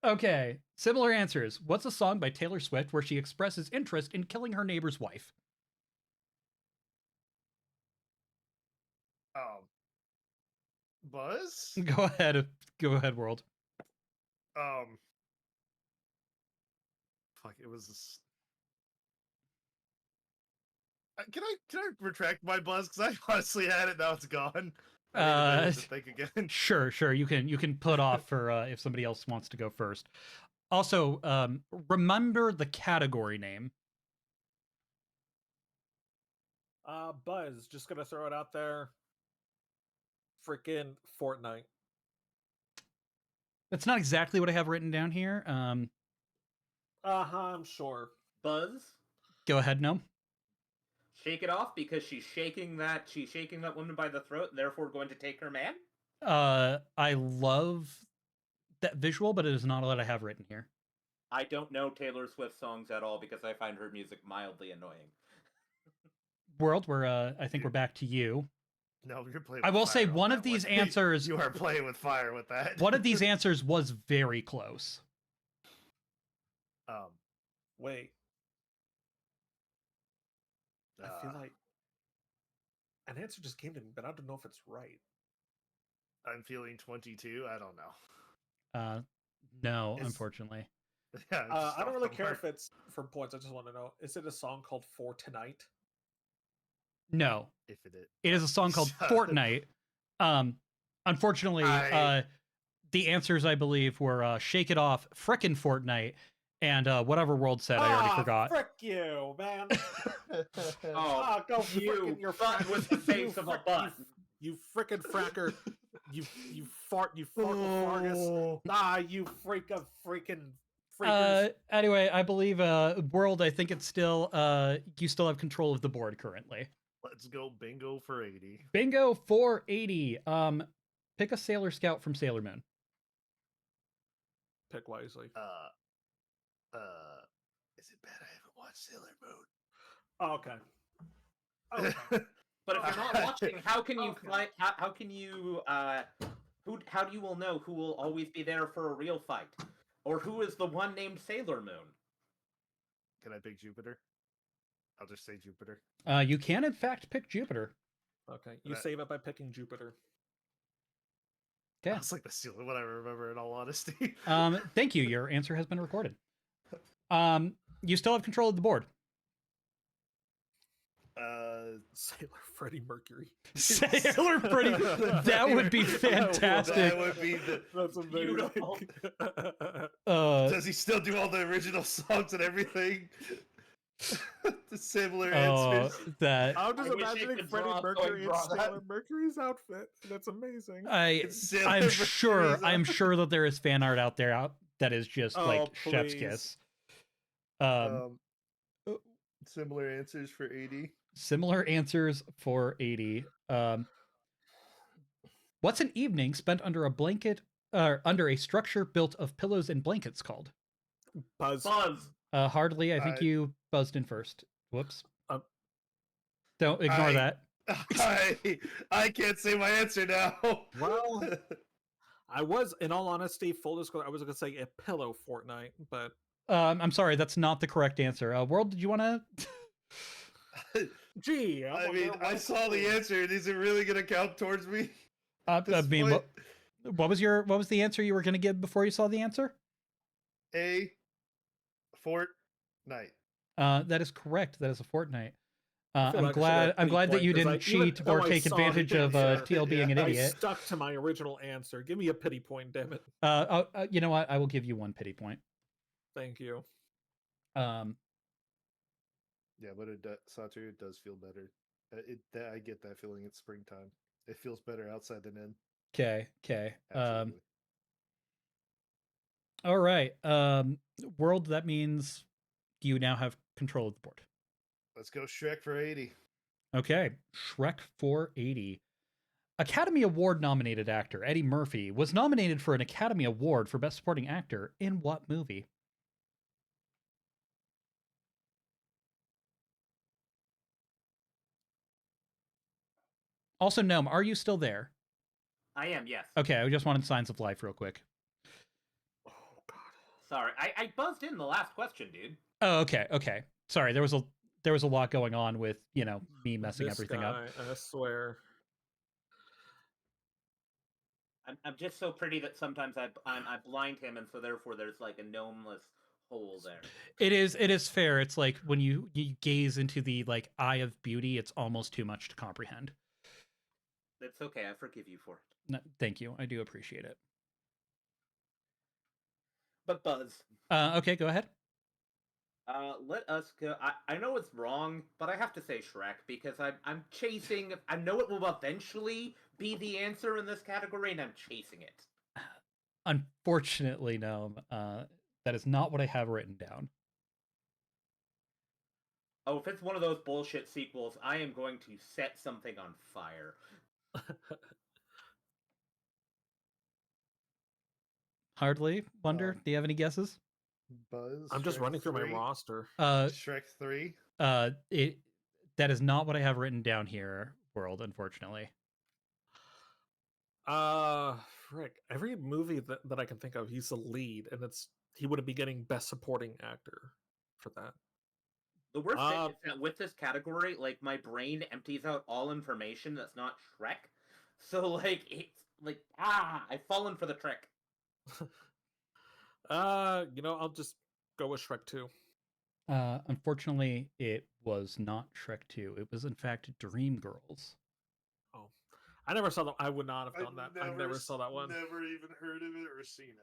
Okay, similar answers. What's a song by Taylor Swift where she expresses interest in killing her neighbor's wife? Buzz? Go ahead, World. Fuck, it was this... Can I retract my buzz? Because I honestly had it, now it's gone. I need to think again. Sure. You can put off for if somebody else wants to go first. Also, remember the category name. Buzz, just gonna throw it out there. Freaking Fortnite. That's not exactly what I have written down here. I'm sure. Buzz, Go ahead, no. shake it off because she's shaking that woman by the throat, and therefore going to take her man. I love that visual, but it is not what I have written here. I don't know Taylor Swift songs at all because I find her music mildly annoying. World, I think we're back to you. No, you're playing. I will say one of these answers. You are playing with fire with that. One of these answers was very close. Wait. I feel like an answer just came to me, but I don't know if it's right. I'm feeling 22. I don't know. No, unfortunately. Yeah, I don't really care if it's for points. I just want to know: is it a song called "For Tonight"? No. If it is, it is a song called Fortnite. Unfortunately, the answers I believe were "Shake It Off," "Frickin' Fortnite," and whatever World said. I already forgot. Frick you, man! Go frickin' your butt with the face of a butt. You frickin' fracker! You fart! You fart with Fargus! You freaking freakers! Anyway, I believe World. I think it's still you still have control of the board currently. Let's go bingo for 80. Bingo for 80. Pick a Sailor Scout from Sailor Moon. Pick wisely. Is it bad I haven't watched Sailor Moon? Okay. But if you're not watching, how can you fight? How can you how do you will know who will always be there for a real fight, or who is the one named Sailor Moon? Can I pick Jupiter? I'll just say Jupiter. You can in fact pick Jupiter. Okay, you save it by picking Jupiter. Okay, that's like the only one I remember. In all honesty. Thank you. Your answer has been recorded. You still have control of the board. Sailor Freddie Mercury. Sailor Freddie. That would be fantastic. That would be That's beautiful. Does he still do all the original songs and everything? The similar answers. I'm just imagining Freddie Mercury in Sailor Mercury's outfit. That's amazing. I'm sure that there is fan art out there that is just like chef's kiss. Similar answers for 80. Similar answers for 80. What's an evening spent under a blanket, under a structure built of pillows and blankets called? Buzz. Hardly. I think you buzzed in first. Whoops. Don't ignore that. I can't say my answer now. Well, I was, in all honesty, full disclosure, I was going to say a pillow Fortnite, but... I'm sorry, that's not the correct answer. World, did you want to... Gee, I saw the answer. Is it really going to count towards me? What was the answer you were going to give before you saw the answer? A Fortnite. That is correct. That is a Fortnite. I'm glad that you didn't cheat or take advantage of TL being an idiot. I stuck to my original answer. Give me a pity point, damn it. You know what? I will give you one pity point. Thank you. Yeah, but Satu, it does feel better. I get that feeling. It's springtime. It feels better outside than in. Okay. Absolutely. All right. World, that means you now have control of the board. Let's go Shrek for 80. Okay. Shrek for 80. Academy Award nominated actor Eddie Murphy was nominated for an Academy Award for Best Supporting Actor in what movie? Also, Gnome, are you still there? I am, yes. Okay, I just wanted signs of life real quick. Oh God. Sorry, I buzzed in the last question, dude. Oh, okay. Sorry, there was a lot going on with, me messing This everything guy, up. I swear. I'm just so pretty that sometimes I blind him, and so therefore there's like a gnomeless hole there. It is fair. It's like when you gaze into the like eye of beauty, it's almost too much to comprehend. It's okay. I forgive you for it. No, thank you. I do appreciate it. But Buzz. Okay, go ahead. Let us go. I know it's wrong, but I have to say Shrek because I'm chasing. I know it will eventually be the answer in this category, and I'm chasing it. Unfortunately, no. That is not what I have written down. Oh, if it's one of those bullshit sequels, I am going to set something on fire. Hardly Wonder. Do you have any guesses? Buzz. I'm just Shrek running through 3? my roster. Shrek 3. That is not what I have written down here, World, unfortunately. Frick. Every movie that I can think of, he's the lead, and he wouldn't be getting Best Supporting Actor for that. The worst thing is that with this category, like, my brain empties out all information that's not Shrek. So, like, it's like, I've fallen for the trick. I'll just go with Shrek 2. Unfortunately, it was not Shrek 2. It was, in fact, Dreamgirls. Oh. I never saw that. I would not have done that. I never saw that one. Never even heard of it or seen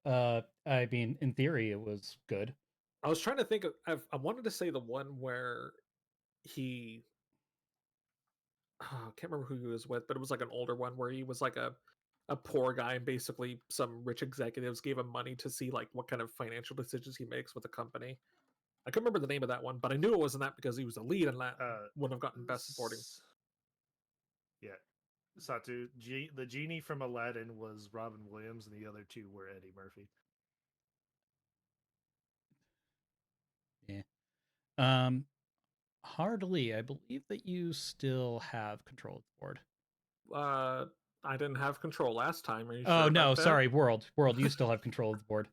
it. I mean, in theory, it was good. I was trying to think of. I wanted to say the one where he. I can't remember who he was with, but it was like an older one where he was like a poor guy, and basically some rich executives gave him money to see like what kind of financial decisions he makes with the company. I couldn't remember the name of that one, but I knew it wasn't that because he was the lead in that. Wouldn't have gotten Best Supporting. Yeah. Satu, the genie from Aladdin was Robin Williams, and the other two were Eddie Murphy. Yeah. Hardly. I believe that you still have control of the board. I didn't have control last time. Are you sure? Oh no, that? Sorry, World, you still have control of the board.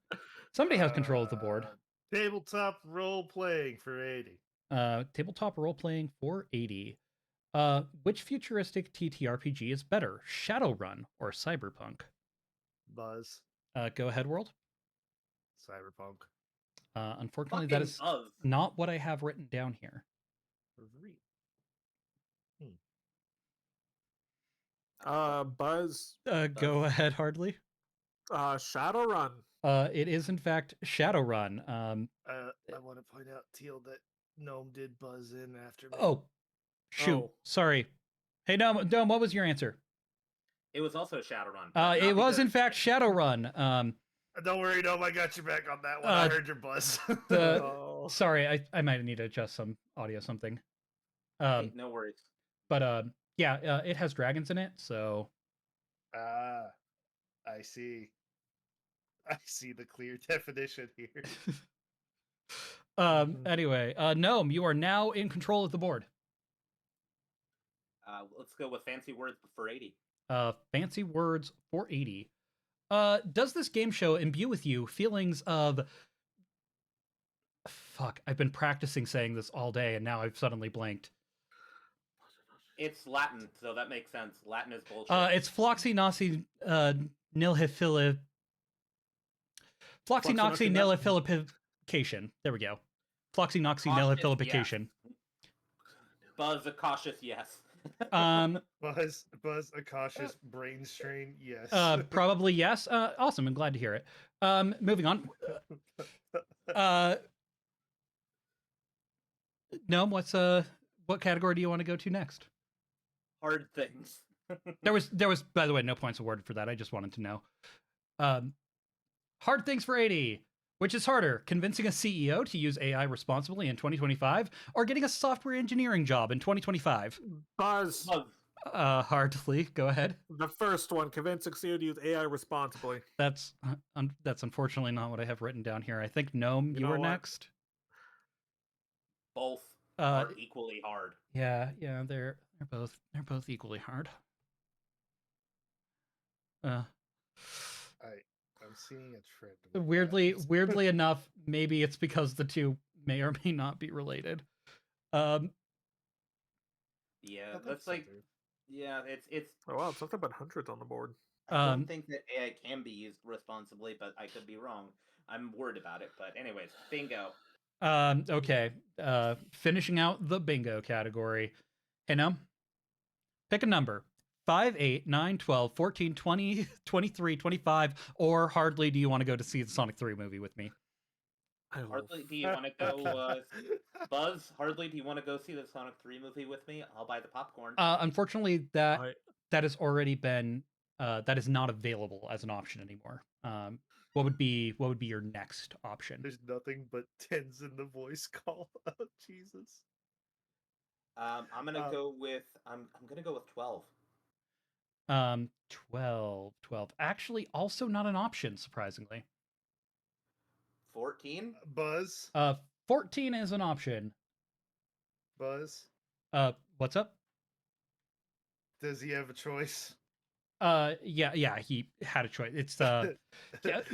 Somebody has control of the board. Tabletop role playing for 80. Tabletop role playing for 80. Which futuristic TTRPG is better, Shadowrun or Cyberpunk? Buzz. Go ahead, World. Cyberpunk. Unfortunately, that is not what I have written down here. Buzz. Go ahead, Hardly. Shadowrun. It is in fact Shadowrun. I want to point out, Teal, that Gnome did buzz in after me. Oh, shoot! Sorry. Hey, Gnome, what was your answer? It was also Shadowrun. It was in fact Shadowrun. Don't worry, Gnome, I got your back on that one. I heard your buzz. Sorry, I might need to adjust some audio, something. Hey, no worries. But yeah, it has dragons in it, so. I see. I see the clear definition here. Anyway, Gnome, you are now in control of the board. Let's go with fancy words for 80. Fancy words for 80. Does this game show imbue with you feelings of... Fuck, I've been practicing saying this all day, and now I've suddenly blanked. It's Latin, so that makes sense. Latin is bullshit. It's Floxinoxy nilhifili... Floxinoxy nilhifilification. There we go. Floxinoxy nilhifilification. Yes. Buzz a cautious yes. Buzz a cautious brain strain yes. Probably yes. Awesome. I'm glad to hear it. Moving on. Gnome, what category do you want to go to next? Hard things. There was, by the way, no points awarded for that. I just wanted to know. Hard things for 80. Which is harder, convincing a CEO to use AI responsibly in 2025 or getting a software engineering job in 2025? Buzz. Hardly. Go ahead. The first one, convince Exeo to use AI responsibly. That's unfortunately not what I have written down here. I think Gnome, you know were what? next. Both are equally hard. Yeah, they're both equally hard. I'm seeing a trend. Weirdly enough, maybe it's because the two may or may not be related. Yeah, that's like, yeah, it's. Oh wow, it's something about hundreds on the board. I don't think that AI can be used responsibly, but I could be wrong. I'm worried about it, but anyways, bingo. Okay. Finishing out the bingo category. Hey, now, pick a number. 5, 8, 9, 12, 14, 20, 23, 25, or hardly do you want to go to see the Sonic 3 movie with me? Hardly, do you want to go, Buzz? Hardly, do you want to go see the Sonic 3 movie with me? I'll buy the popcorn. Unfortunately, that has already been that is not available as an option anymore. What would be your next option? There's nothing but tens in the voice call. Oh, Jesus. I'm gonna go with 12. 12. Actually, also not an option, surprisingly. 14? Buzz? 14 is an option. Buzz? What's up? Does he have a choice? Yeah, he had a choice. It's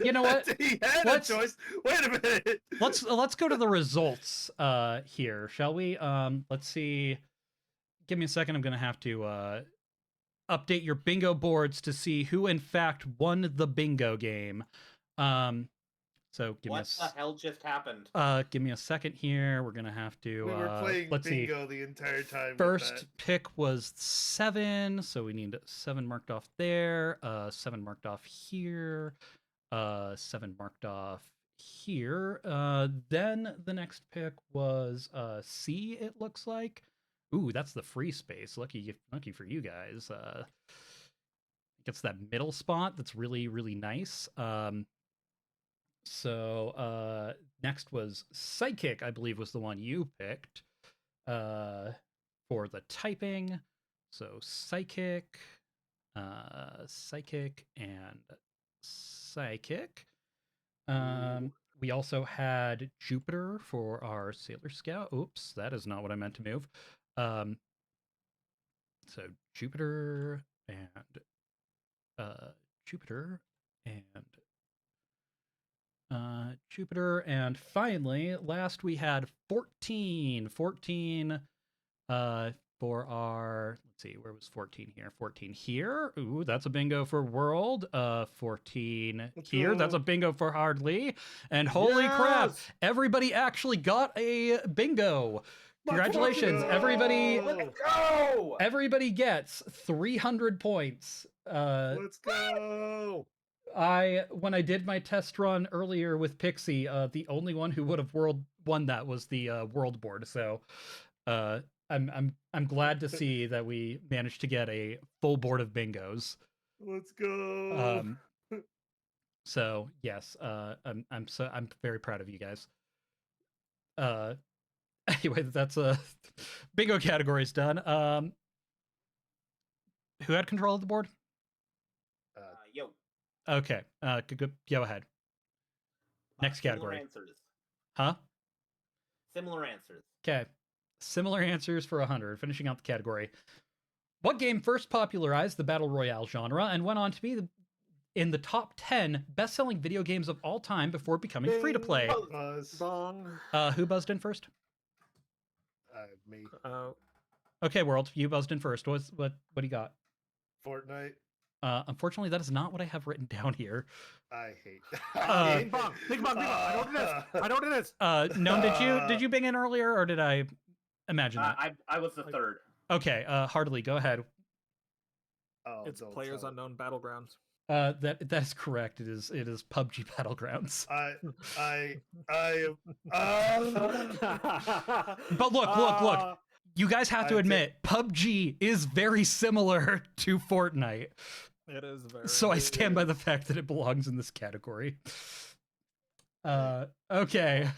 you know what? He had a choice. Wait a minute. Let's go to the results here, shall we? Let's see. Give me a second. I'm gonna have to update your bingo boards to see who in fact won the bingo game. So give what the hell just happened? Give me a second here. We're gonna have to. We were playing bingo see. the entire time. First pick was 7, so we need 7 marked off there. 7 marked off here. 7 marked off here. Then the next pick was C. It looks like. Ooh, that's the free space. Lucky for you guys. Gets that middle spot. That's really nice. So next was Psychic, I believe was the one you picked for the typing. So Psychic, Psychic, and Psychic. We also had Jupiter for our Sailor Scout. Oops, that is not what I meant to move. So Jupiter and Jupiter and finally last we had 14 for our, let's see, where was 14 here? 14 here. Ooh, that's a bingo for World. 14 here. That's a bingo for Hardly. And holy crap, everybody actually got a bingo. Congratulations, everybody. Let's go! Everybody gets 300 points. Let's go! When I did my test run earlier with Pixie, the only one who would have won that was the World board. So, I'm glad to see that we managed to get a full board of bingos. Let's go. So yes, I'm very proud of you guys. Anyway, that's bingo categories done. Who had control of the board? Yo. Okay. Go ahead. Next category. Similar answers. Huh? Similar answers. Okay. Similar answers for 100. Finishing out the category. What game first popularized the battle royale genre and went on to be in the top 10 best-selling video games of all time before becoming free-to-play? Buzz. Who buzzed in first? Me. Okay, World, you buzzed in first. What do you got? Fortnite. Unfortunately, that is not what I have written down here. I hate. Bing bong. I know what it is. Gnome, did you bing in earlier, or did I imagine that? I was the third. Okay, Hardly, go ahead. It's Players Unknown Battlegrounds. That is correct. It is PUBG Battlegrounds. But look. You guys have to admit, PUBG is very similar to Fortnite. It is very. So I stand by the fact that it belongs in this category. Okay.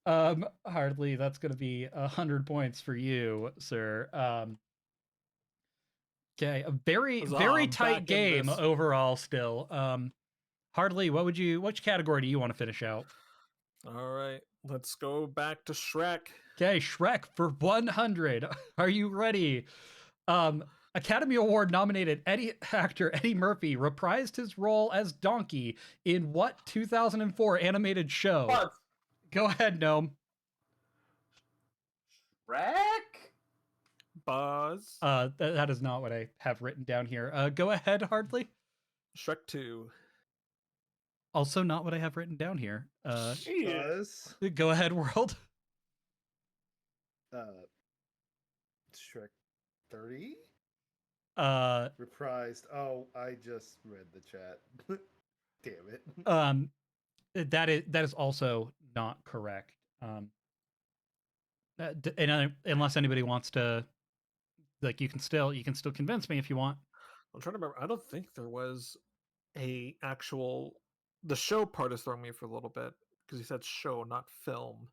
Hardly, that's going to be 100 points for you, sir. Okay, a very Huzzah, very I'm tight back in game this. overall. Still, Hardly, which category do you want to finish out? All right, let's go back to Shrek. Okay, Shrek for 100. Are you ready? Academy Award nominated actor Eddie Murphy reprised his role as Donkey in what 2004 animated show? Buzz. Go ahead, Gnome. Shrek? Buzz. That is not what I have written down here. Go ahead, Hardly. Shrek 2. Also not what I have written down here. Buzz. Go ahead, World. Shrek 30? Reprised. Oh, I just read the chat. Damn it. That is also not correct. Unless anybody wants to, like, you can still convince me if you want. I'm trying to remember. I don't think there was a actual. The show part is throwing me for a little bit because he said show, not film.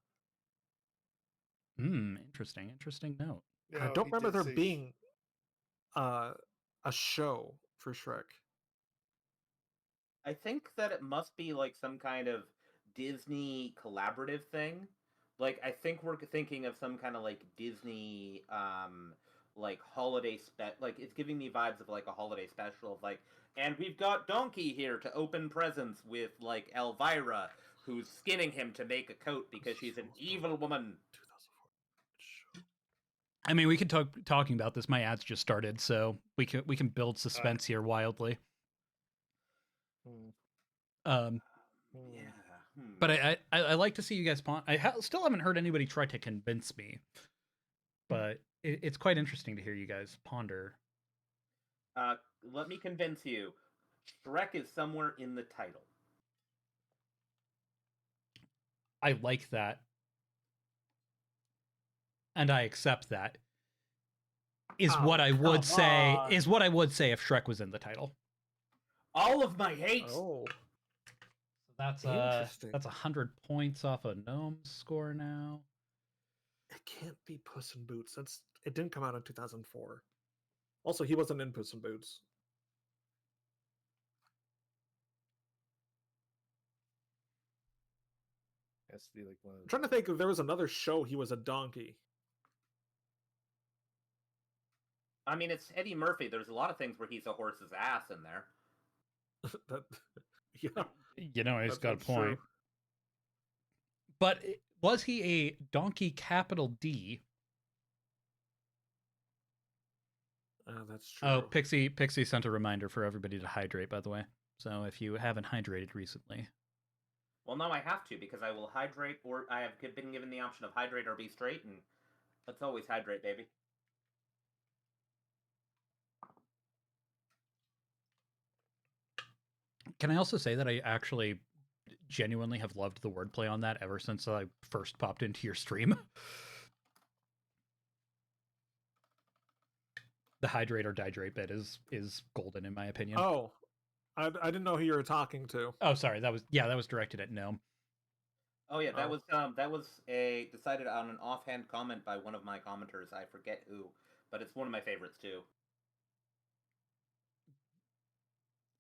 Interesting note. No, I don't he remember did there say being a show for Shrek. I think that it must be like some kind of Disney collaborative thing. Like, I think we're thinking of some kind of like Disney, like holiday like it's giving me vibes of like a holiday special of like, and we've got Donkey here to open presents with like Elvira, who's skinning him to make a coat because she's an evil woman. 2004 show. I mean, we could talking about this. My ads just started, so we can build suspense here wildly. Yeah. But I like to see you guys ponder. Still haven't heard anybody try to convince me, but it's quite interesting to hear you guys ponder. Let me convince you. Shrek is somewhere in the title. I like that, and I accept that. What I would say if Shrek was in the title. All of my hate. Oh, That's interesting. That's 100 points off of Gnome's score now. It can't be Puss in Boots. It didn't come out in 2004. Also, he wasn't in Puss in Boots. Has to be like one of I'm trying to think if there was another show he was a donkey. I mean, it's Eddie Murphy. There's a lot of things where he's a horse's ass in there. That, yeah, You know, he's got a that's point. true. But was he a donkey capital D? That's true. Oh, Pixie sent a reminder for everybody to hydrate, by the way. So if you haven't hydrated recently. Well, now I have to because I will hydrate, or I have been given the option of hydrate or be straight, and let's always hydrate, baby. Can I also say that I actually genuinely have loved the wordplay on that ever since I first popped into your stream? The hydrate or dihydrate bit is golden in my opinion. Oh, I didn't know who you were talking to. Oh, sorry. That was directed at Gnome. Oh yeah, that was a decided on an offhand comment by one of my commenters. I forget who, but it's one of my favorites too.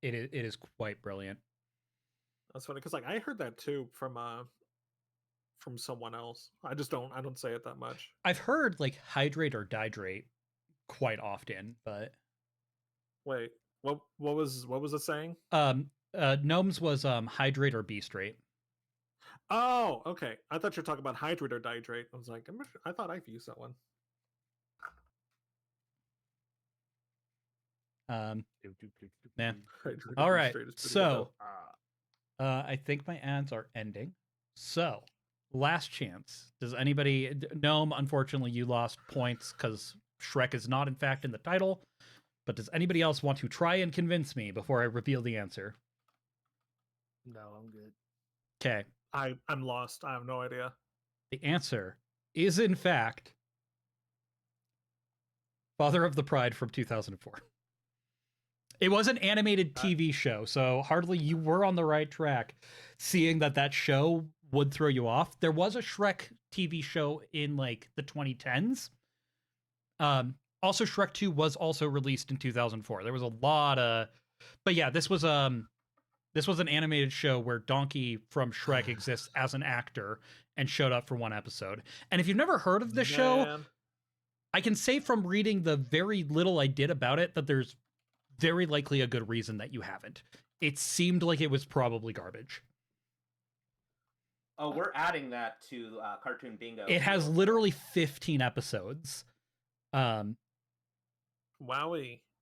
It is quite brilliant. That's funny because like I heard that too from someone else. I don't say it that much. I've heard like hydrate or dihydrate quite often, but Wait, what was it saying? Gnome's was hydrate or be straight. Oh, okay. I thought you were talking about hydrate or dihydrate. I was like, I thought I've used that one. Yeah. Hydrate or All be right. straight is pretty So, good, I think my ads are ending. So, last chance. Does anybody? Gnome, unfortunately, you lost points because Shrek is not, in fact, in the title. But does anybody else want to try and convince me before I reveal the answer? No, I'm good. Okay. I'm lost. I have no idea. The answer is, in fact, Father of the Pride from 2004. It was an animated TV show, so hardly you were on the right track. Seeing that show would throw you off. There was a Shrek TV show in like the 2010s. Also, Shrek 2 was also released in 2004. There was a lot of, but yeah, this was an animated show where Donkey from Shrek exists as an actor and showed up for one episode. And if you've never heard of this show, I can say from reading the very little I did about it that there's very likely a good reason that you haven't. It seemed like it was probably garbage. Oh, we're adding that to Cartoon Bingo. It has literally 15 episodes. Wowie.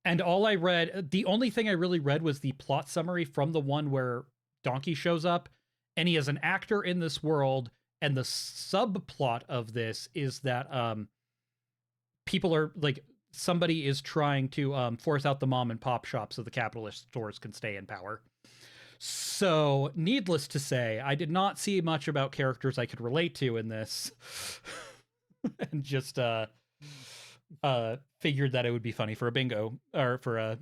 And all I read, the only thing I really read was the plot summary from the one where Donkey shows up, and he is an actor in this world, and the subplot of this is that people are, like, somebody is trying to force out the mom and pop shops so the capitalist stores can stay in power. So, needless to say, I did not see much about characters I could relate to in this. And just figured that it would be funny for a bingo, or for a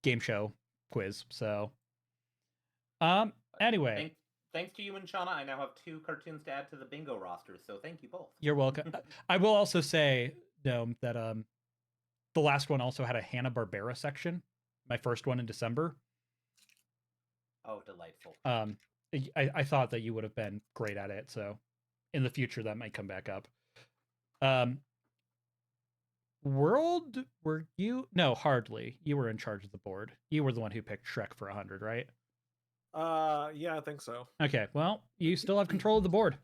game show quiz. So, anyway. Thanks to you and Shauna, I now have 2 cartoons to add to the bingo roster, so thank you both. You're welcome. I will also say, that the last one also had a Hanna-Barbera section, my first one in December. Oh, delightful. I thought that you would have been great at it, so in the future that might come back up. World, were you? No, hardly. You were in charge of the board. You were the one who picked Shrek for 100, right? Yeah, I think so. Okay, well, you still have control of the board.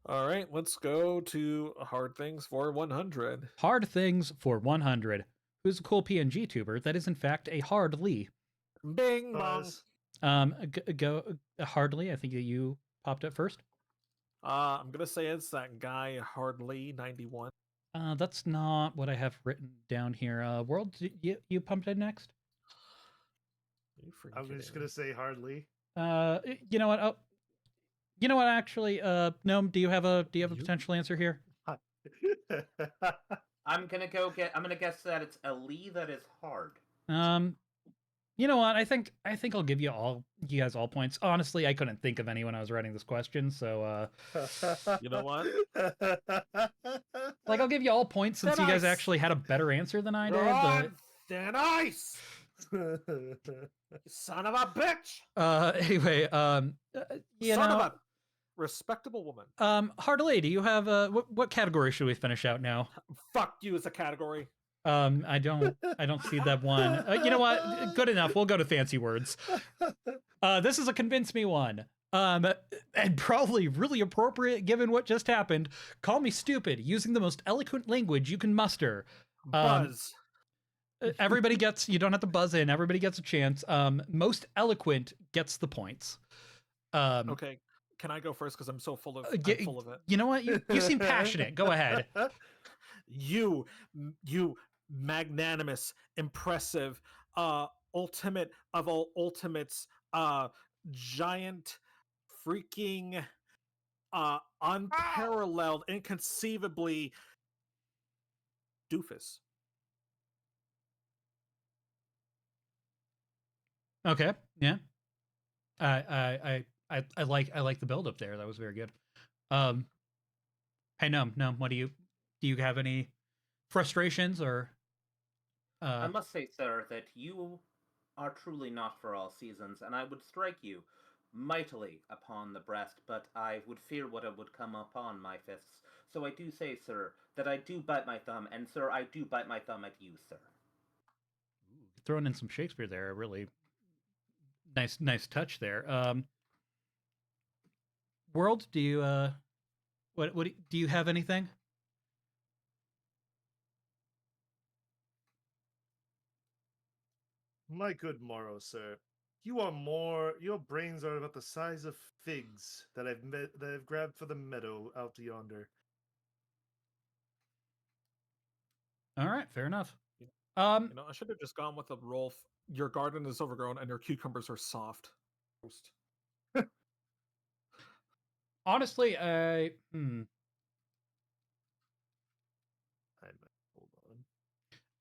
All right, let's go to Hard Things for 100. Hard Things for 100. Who's a cool PNG tuber that is in fact a Hard Lee? Bing bong. Go Hardly. I think that you popped up first. I'm gonna say it's that guy Hardly 91. That's not what I have written down here. World, you pumped in next? I'm just gonna say hardly. You know what? Oh, you know what? Actually, Gnome, do you have a potential answer here? I'm gonna guess that it's a Lee that is hard. You know what? I think I'll give you guys all points. Honestly, I couldn't think of any when I was writing this question, so you know what? Like, I'll give you all points since you guys actually had a better answer than I did. But than ice. Son of a bitch. Anyway, you Son know, of a respectable woman. Hardly, do you have what category should we finish out now? Fuck you as a category. I don't see that one. You know what? Good enough. We'll go to fancy words. This is a convince me one. And probably really appropriate given what just happened. Call me stupid using the most eloquent language you can muster. Buzz. Everybody gets, you don't have to buzz in. Everybody gets a chance. Most eloquent gets the points. Okay. Can I go first? Because I'm so full of it. You know what? You seem passionate. Go ahead. You magnanimous, impressive, ultimate of all ultimates, giant, freaking, unparalleled, inconceivably doofus. Okay. Yeah. I like the build up there. That was very good. Hey, no, what do you have any frustrations or I must say, sir, that you are truly not for all seasons, and I would strike you mightily upon the breast, but I would fear what it would come upon my fists. So I do say, sir, that I do bite my thumb, and sir, I do bite my thumb at you, sir. Throwing in some Shakespeare there, really nice touch there. World, do you what do you have anything? My good Morrow, sir. Your brains are about the size of figs that I've grabbed for the meadow out yonder. All right, fair enough. I should have just gone with the roll. Your garden is overgrown and your cucumbers are soft. Honestly, Hold on.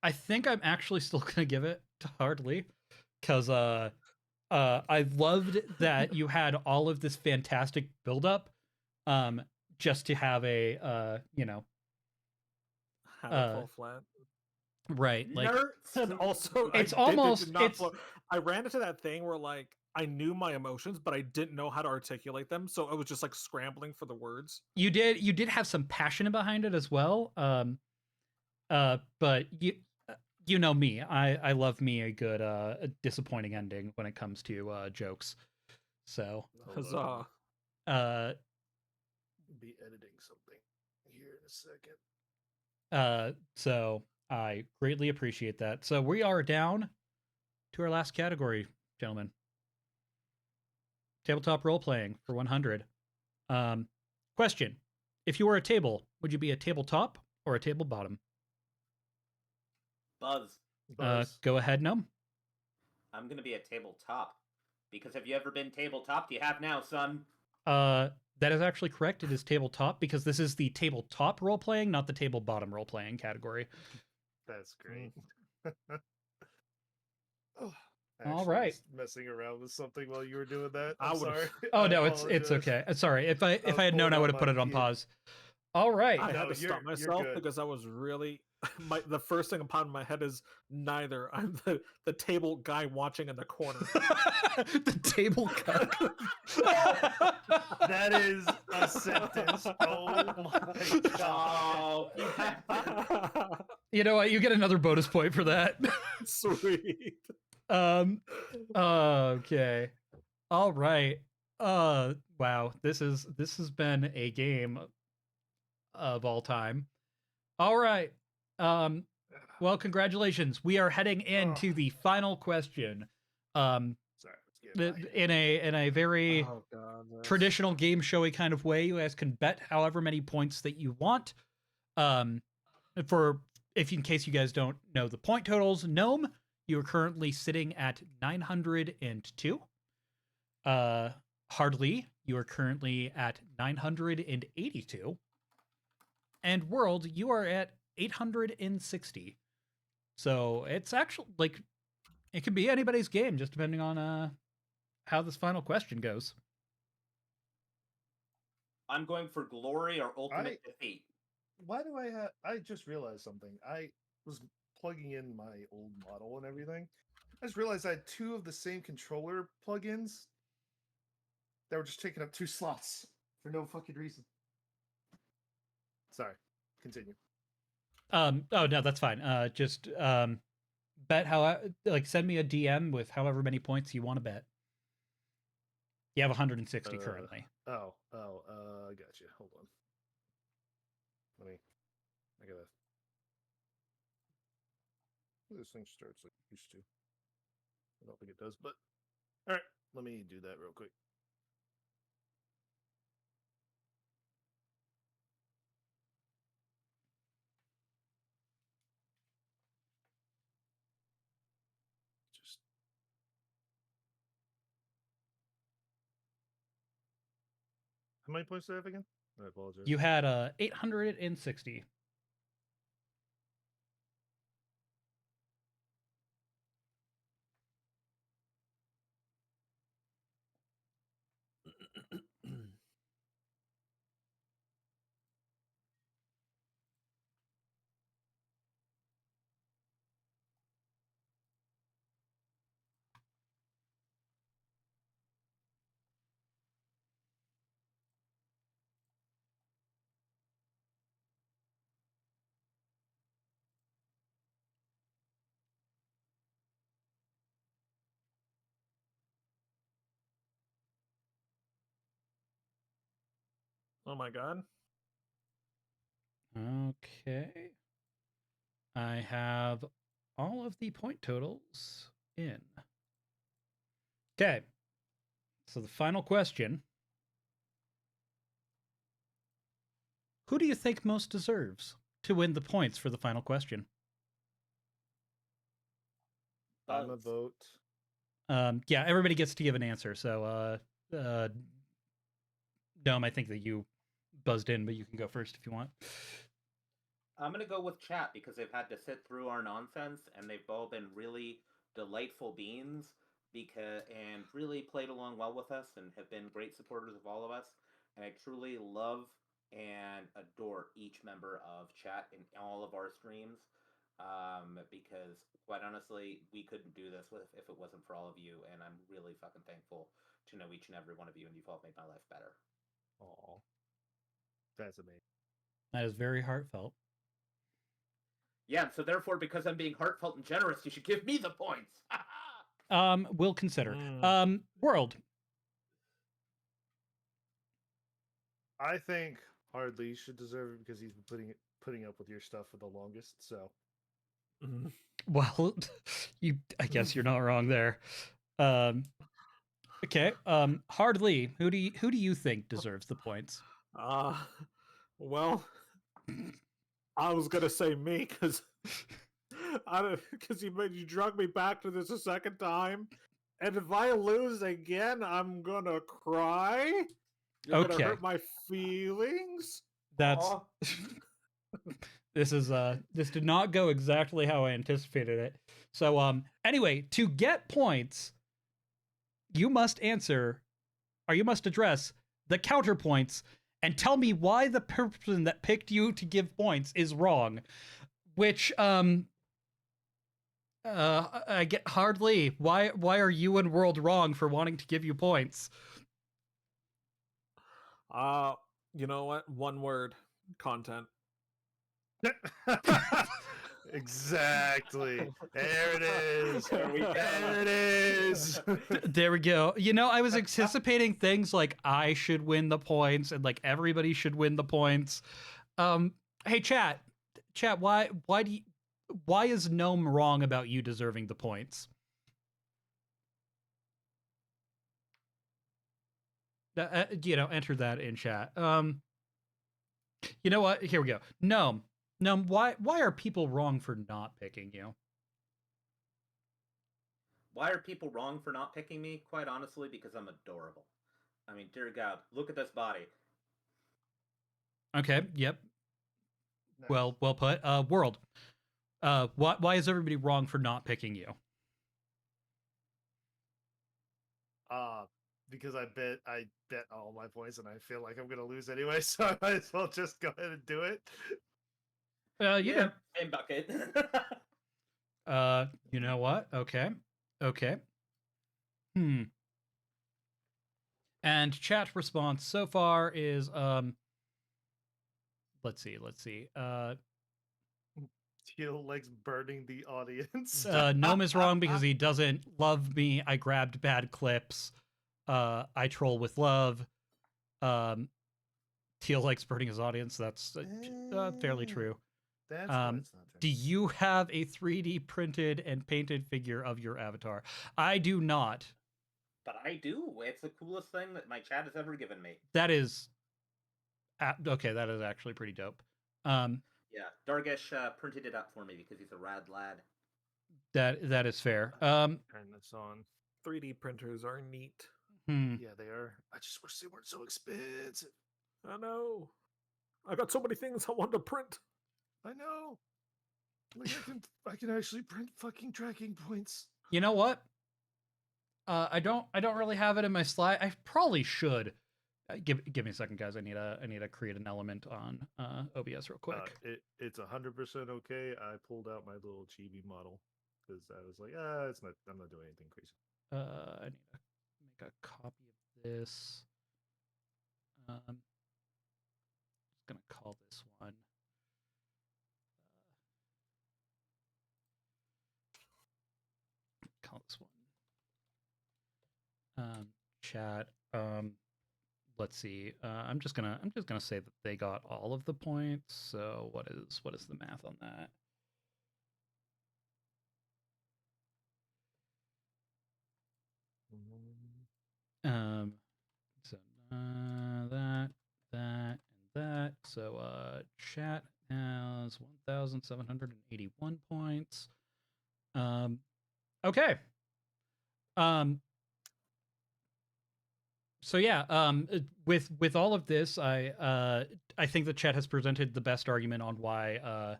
I think I'm actually still gonna give it to Hardly, because I loved that you had all of this fantastic buildup, just to have a Have it fall flat. Right. Like, and also, it's it almost did not flow. I ran into that thing where like I knew my emotions, but I didn't know how to articulate them, so I was just like scrambling for the words. You did have some passion behind it as well. But you know me, I love me a good a disappointing ending when it comes to jokes. So Huzzah! Be editing something here in a second. So I greatly appreciate that. So we are down to our last category, gentlemen. Tabletop role playing for 100. Question: if you were a table, would you be a tabletop or a table bottom? Buzz. Go ahead, Gnome. I'm gonna be a tabletop because have you ever been tabletop? You have now, son. That is actually correct. It is tabletop because this is the tabletop role playing, not the table bottom role playing category. That's great. All right. Messing around with something while you were doing that. I'm sorry. Oh no, it's okay. Sorry. If I had known, I would have put it on pause. All right. I had to stop myself because I was really the first thing upon my head is neither. I'm the table guy watching in the corner. The table cuck. That is a sentence. Oh my god. You know what? You get another bonus point for that. Sweet. Okay. All right. Wow. This has been a game of all time. All right. Well, congratulations. We are heading into the final question. Sorry, in a very traditional game showy kind of way. You guys can bet however many points that you want. For in case you guys don't know the point totals, Gnome, you are currently sitting at 902. Hardly, you are currently at 982. And World, you are at 860. So it's actually like it could be anybody's game, just depending on how this final question goes. I'm going for glory or ultimate defeat. Why do I have? I just realized something. I was plugging in my old model and everything. I just realized I had two of the same controller plugins that were just taking up 2 slots for no fucking reason. Sorry. Continue. Oh no, that's fine. Just bet send me a DM with however many points you want to bet. You have 160 currently. I got you. Hold on. I gotta. This thing starts like it used to. I don't think it does, but all right. Let me do that real quick. How many points do I have again? I apologize. You had 860. Oh my god. Okay. I have all of the point totals in. Okay. So the final question. Who do you think most deserves to win the points for the final question? I'm a vote. Yeah, everybody gets to give an answer. So, Dome, I think that you buzzed in, but you can go first if you want. I'm going to go with chat because they've had to sit through our nonsense and they've all been really delightful beings and really played along well with us and have been great supporters of all of us. And I truly love and adore each member of chat in all of our streams. Because quite honestly, we couldn't do this if it wasn't for all of you, and I'm really fucking thankful to know each and every one of you, and you've all made my life better. Aw. That's amazing. That is very heartfelt. Yeah, so therefore, because I'm being heartfelt and generous, you should give me the points. We'll consider. World. I think Hardly should deserve it because he's been putting up with your stuff for the longest. So, well, I guess you're not wrong there. Okay. Hardly. Who do you think deserves the points? Well, I was gonna say me because you drug me back to this a second time, and if I lose again, I'm gonna cry. You're gonna hurt my feelings. That's this did not go exactly how I anticipated it. So anyway, to get points, you must address the counterpoints and tell me why the person that picked you to give points is wrong. Which I get Hardly. Why are you and World wrong for wanting to give you points? You know what? One word: content. Exactly. There it is. There it is. There we go. You know, I was anticipating things like I should win the points and like everybody should win the points. Hey, chat, why is Gnome wrong about you deserving the points? Enter that in chat. You know what? Here we go. Gnome, why are people wrong for not picking you? Why are people wrong for not picking me? Quite honestly, because I'm adorable. I mean, dear God, look at this body. Okay, yep. Nice. Well put. World, why is everybody wrong for not picking you? Because I bet all my points and I feel like I'm gonna lose anyway, so I might as well just go ahead and do it. Yeah, same bucket. You know what? Okay. And chat response so far is let's see. Teal likes burning the audience. Gnome is wrong because he doesn't love me. I grabbed bad clips. I troll with love. Teal likes burning his audience. That's fairly true. That's not true. Do you have a 3D printed and painted figure of your avatar? I do not. But I do. It's the coolest thing that my chat has ever given me. That is okay. That is actually pretty dope. Yeah, Dargesh printed it up for me because he's a rad lad. That is fair. Turn this on. 3D printers are neat. Yeah, they are. I just wish they weren't so expensive. I know. I got so many things I want to print. I know. Like I can actually print fucking tracking points. You know what? I don't really have it in my slide. I probably should. Give me a second, guys. I need to create an element on OBS real quick. It's 100% okay. I pulled out my little chibi model because I was like, I'm not doing anything crazy. I need to make a copy of this. I'm just gonna call this one. Call this one. Chat. Let's see. I'm just gonna say that they got all of the points. So what is the math on that? So that and that. So chat has 1,781 points. Okay. So yeah, with all of this, I think the chat has presented the best argument on why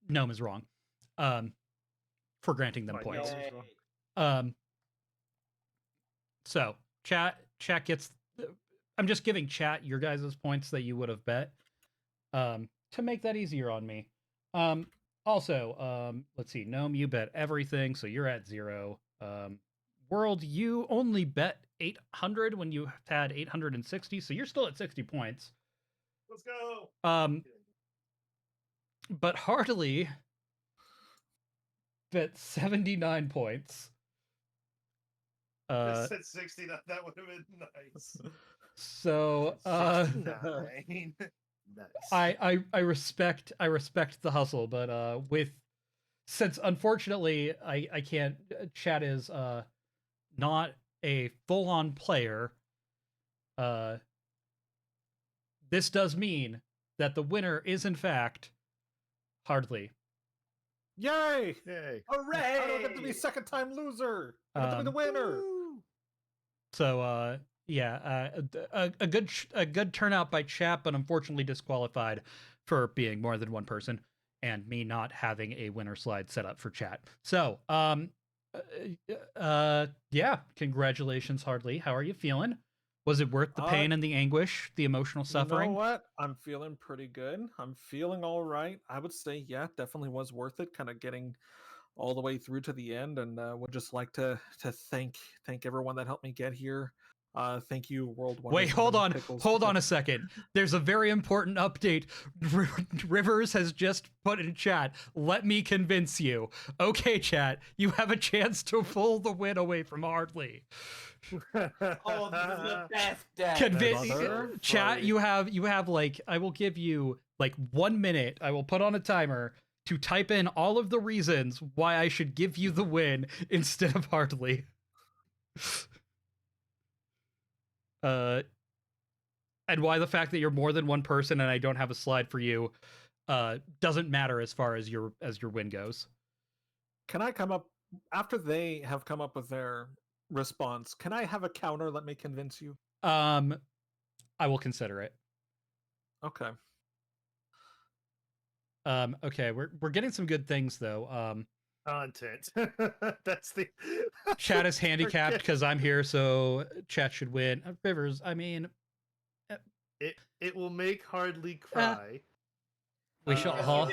Gnome is wrong, for granting them points. So chat gets I'm just giving chat your guys' points that you would have bet to make that easier on me. Also, let's see. Gnome, you bet everything, so you're at 0. World, you only bet 800 when you had 860, so you're still at 60 points. Let's go. But Hartley bet 79 points. I said 60. That would have been nice. So 69. Nice. I respect the hustle, but since unfortunately I can't. Chat is not a full-on player. This does mean that the winner is in fact Hartley. Yay! Yay! Hooray! I don't get to be second-time loser. I get to be the winner. So yeah, a good turnout by chat, but unfortunately disqualified for being more than one person and me not having a winner slide set up for chat. So yeah, congratulations, Hartley. How are you feeling? Was it worth the pain and the anguish, the emotional suffering? You know what? I'm feeling pretty good. I'm feeling all right. I would say, yeah, definitely was worth it. Kind of getting all the way through to the end, and would just like to thank everyone that helped me get here. Thank you, World Wonders. Wait, hold on a second. There's a very important update. Rivers has just put in chat, let me convince you. Okay, chat, you have a chance to pull the win away from Hartley. Oh, this is the best day. Chat, you have like, I will give you like 1 minute. I will put on a timer to type in all of the reasons why I should give you the win instead of Hartley. And why the fact that you're more than one person and I don't have a slide for you doesn't matter as far as your win goes. Can I come up after they have come up with their response? Can I have a counter? Let me convince you. I will consider it. Okay. Okay, we're getting some good things though. Content. That's the chat is handicapped because I'm here, so chat should win. Rivers, I mean, it will make Hardly cry. We shall all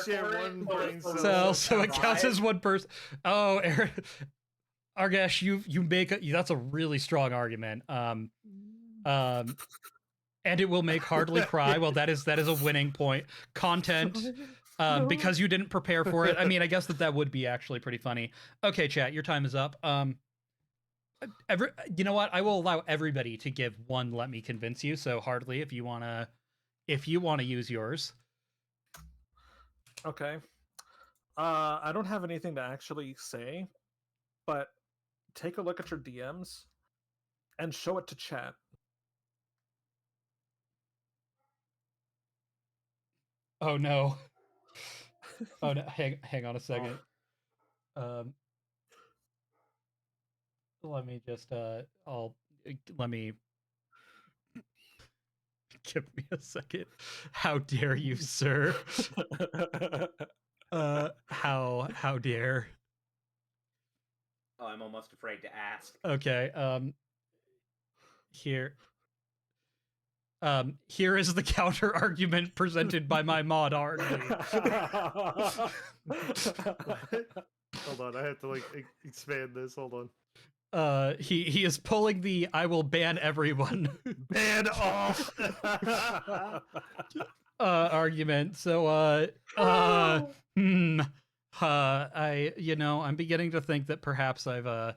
share one brain cell, so it counts as one person. Oh, Aaron, Argesh, you make that's a really strong argument. And it will make Hardly cry. Well, that is a winning point. Content. Because you didn't prepare for it. I mean, I guess that would be actually pretty funny. Okay, chat, your time is up. You know what? I will allow everybody to give one. Let me convince you. So, Hardly, if you wanna use yours. Okay. I don't have anything to actually say, but take a look at your DMs and show it to chat. Oh no. Oh no, hang on a second. Let me just let me give me a second. How dare you, sir? How dare? Oh, I'm almost afraid to ask. Okay, here is the counter argument presented by my mod Hartley. Hold on, I have to like expand this. Hold on. He is pulling the I will ban everyone. Ban off argument. So I'm beginning to think that perhaps I've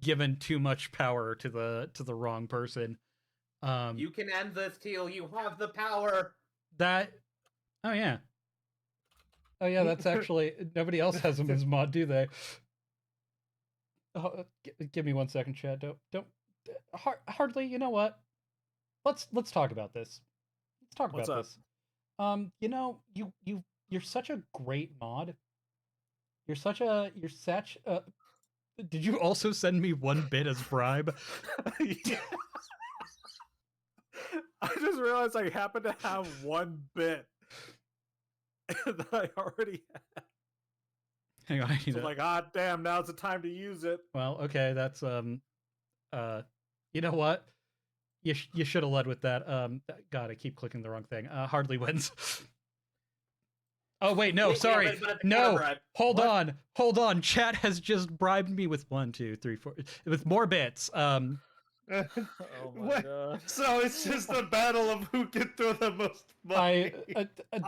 given too much power to the wrong person. You can end this, Teal. You have the power. Oh yeah, that's actually nobody else has him as mod, do they? Oh, give me 1 second, Chad. Don't Hardly. You know what? Let's talk about this. Let's talk about this. You're such a great mod. You're such did you also send me 1 bit as bribe? Yeah. I just realized I happen to have 1 bit that I already had. Hang on, I need like, damn, now's the time to use it. Well, okay, that's you know what? you should have led with that. God, I keep clicking the wrong thing. Hardly wins. Oh wait, no, sorry, no. Hold on. Chat has just bribed me with 1, 2, 3, 4, with more bits. Oh my What? god. So it's just a battle of who can throw the most money.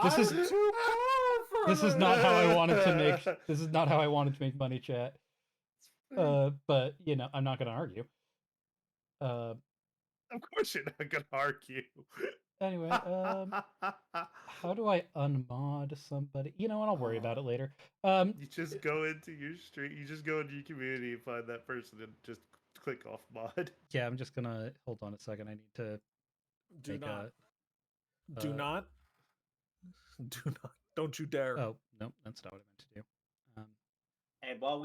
This is too poor for this is not how I wanted to make. This is not how I wanted to make money, chat. But you know, I'm not gonna argue. Of course you're not gonna argue. Anyway, how do I unmod somebody? You know what? I'll worry about it later. You just go into your stream. You just go into your community and find that person and just click off mod. Yeah, I'm just gonna hold on a second. I need to Do make not. a. Do not. Do not. Don't you dare. Oh no, that's not what I meant to do. And while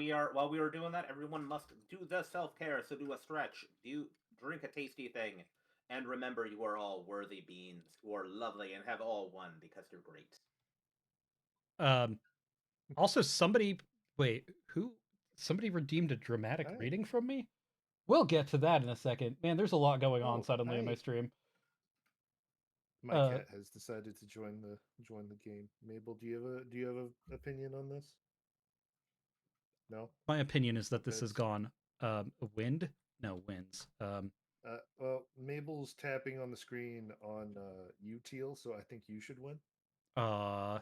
we were doing that, everyone must do the self-care. So do a stretch. Drink a tasty thing. And remember, you are all worthy beings who are lovely and have all won because you're great. Also, somebody redeemed a dramatic reading from me. We'll get to that in a second. Man, there's a lot going on suddenly in my stream. My cat has decided to join the game. Mabel, do you have an opinion on this? No. My opinion is that this has gone wins. Well, Mabel's tapping on the screen on you, Teal, so I think you should win. I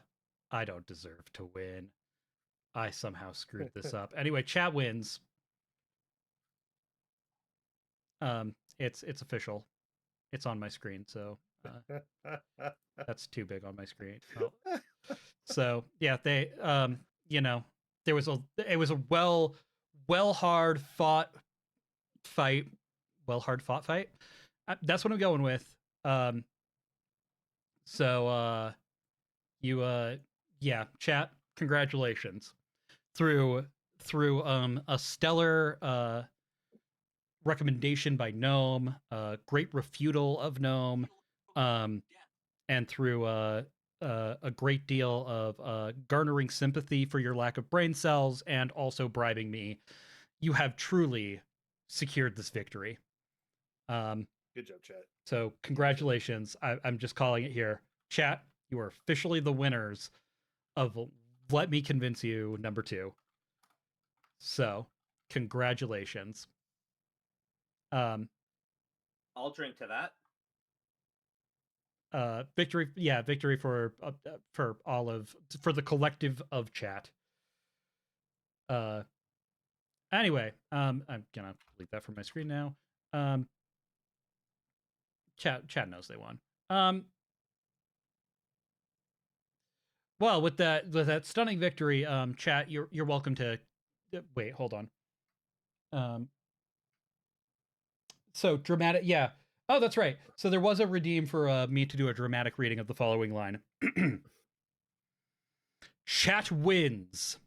don't deserve to win. I somehow screwed this up. Anyway, chat wins. It's official. It's on my screen, so that's too big on my screen. Oh. So yeah, they you know, it was a well hard fought fight. That's what I'm going with. Yeah, chat, congratulations. Through a stellar recommendation by Gnome, great refutal of Gnome, and through a great deal of garnering sympathy for your lack of brain cells and also bribing me, you have truly secured this victory. Good job, chat. So congratulations. I'm just calling it here. Chat, you are officially the winners of Let Me Convince You #2. So congratulations. I'll drink to that. Victory for the collective of chat. Anyway, I'm gonna delete that from my screen now. Chat knows they won. Well, with that stunning victory, chat, you're welcome to wait. Hold on. So dramatic, yeah. Oh, that's right. So there was a redeem for me to do a dramatic reading of the following line. Chat wins.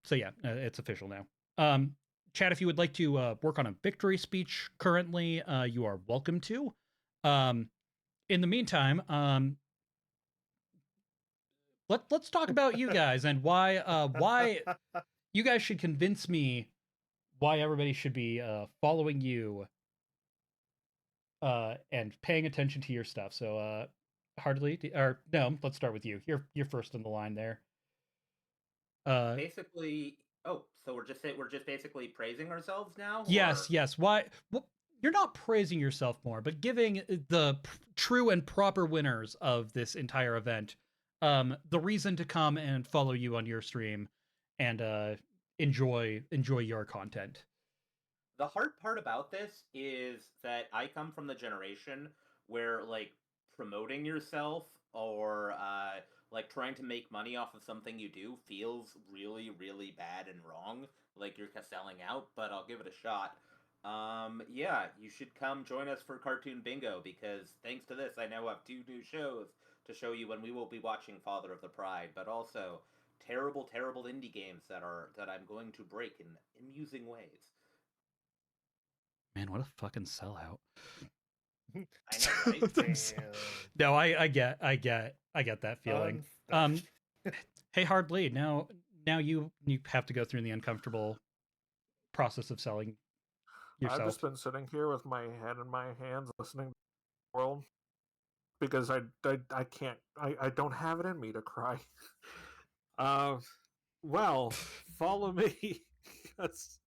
So yeah, it's official now. Chat, if you would like to work on a victory speech currently, you are welcome to. In the meantime, let's talk about you guys and why you guys should convince me why everybody should be following you and paying attention to your stuff. So Hardly, or no, let's start with you. You're first in the line there. Basically, so we're just basically praising ourselves now? Yes, yes. Why? Well, you're not praising yourself more, but giving the true and proper winners of this entire event the reason to come and follow you on your stream and enjoy your content. The hard part about this is that I come from the generation where like promoting yourself or like trying to make money off of something you do feels really, really bad and wrong. Like you're selling out, but I'll give it a shot. Yeah, you should come join us for Cartoon Bingo because thanks to this, I now have 2 new shows to show you when we will be watching Father of the Pride, but also terrible, terrible indie games that I'm going to break in amusing ways. Man, what a fucking sellout! I know, right? No, I get that feeling. Hey, Hard Bleed. Now you have to go through the uncomfortable process of selling yourself? I've just been sitting here with my head in my hands, listening to the world because I can't I don't have it in me to cry. uh, well, follow me. That's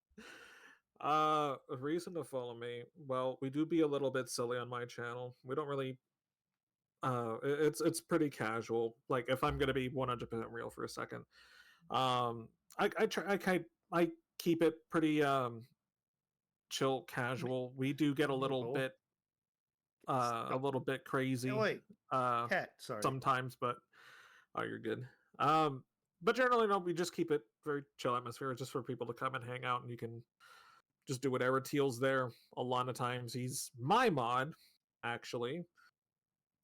a reason to follow me. Well, we do be a little bit silly on my channel. We don't really. It's pretty casual. Like if I'm gonna be 100% real for a second, I try I keep it pretty chill, casual. We do get a little bit crazy wait, cat. Sorry. sometimes, but oh, you're good. But generally, no, we just keep it very chill atmosphere, just for people to come and hang out, and you can just do whatever. Teal's there a lot of times. He's my mod, actually.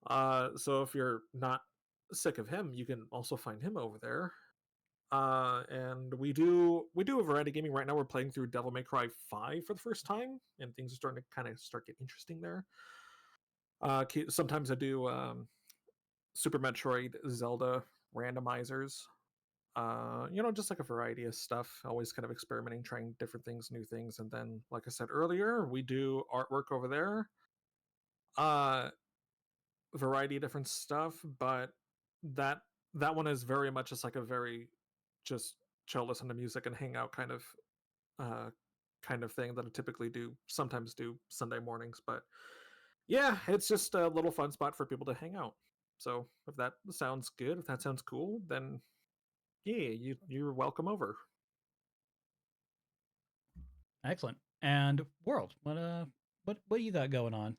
So if you're not sick of him, you can also find him over there. And we do a variety of gaming right now. We're playing through Devil May Cry 5 for the first time, and things are starting to kind of get interesting there. Sometimes I do Super Metroid, Zelda randomizers. Just like a variety of stuff. Always kind of experimenting, trying different things, new things, and then, like I said earlier, we do artwork over there. Variety of different stuff, but that one is very much just like a very just chill, listen to music, and hang out kind of thing that I typically sometimes do Sunday mornings. But yeah, it's just a little fun spot for people to hang out. So if that sounds good, if that sounds cool, then yeah, you're welcome over. Excellent. And World, what you got going on?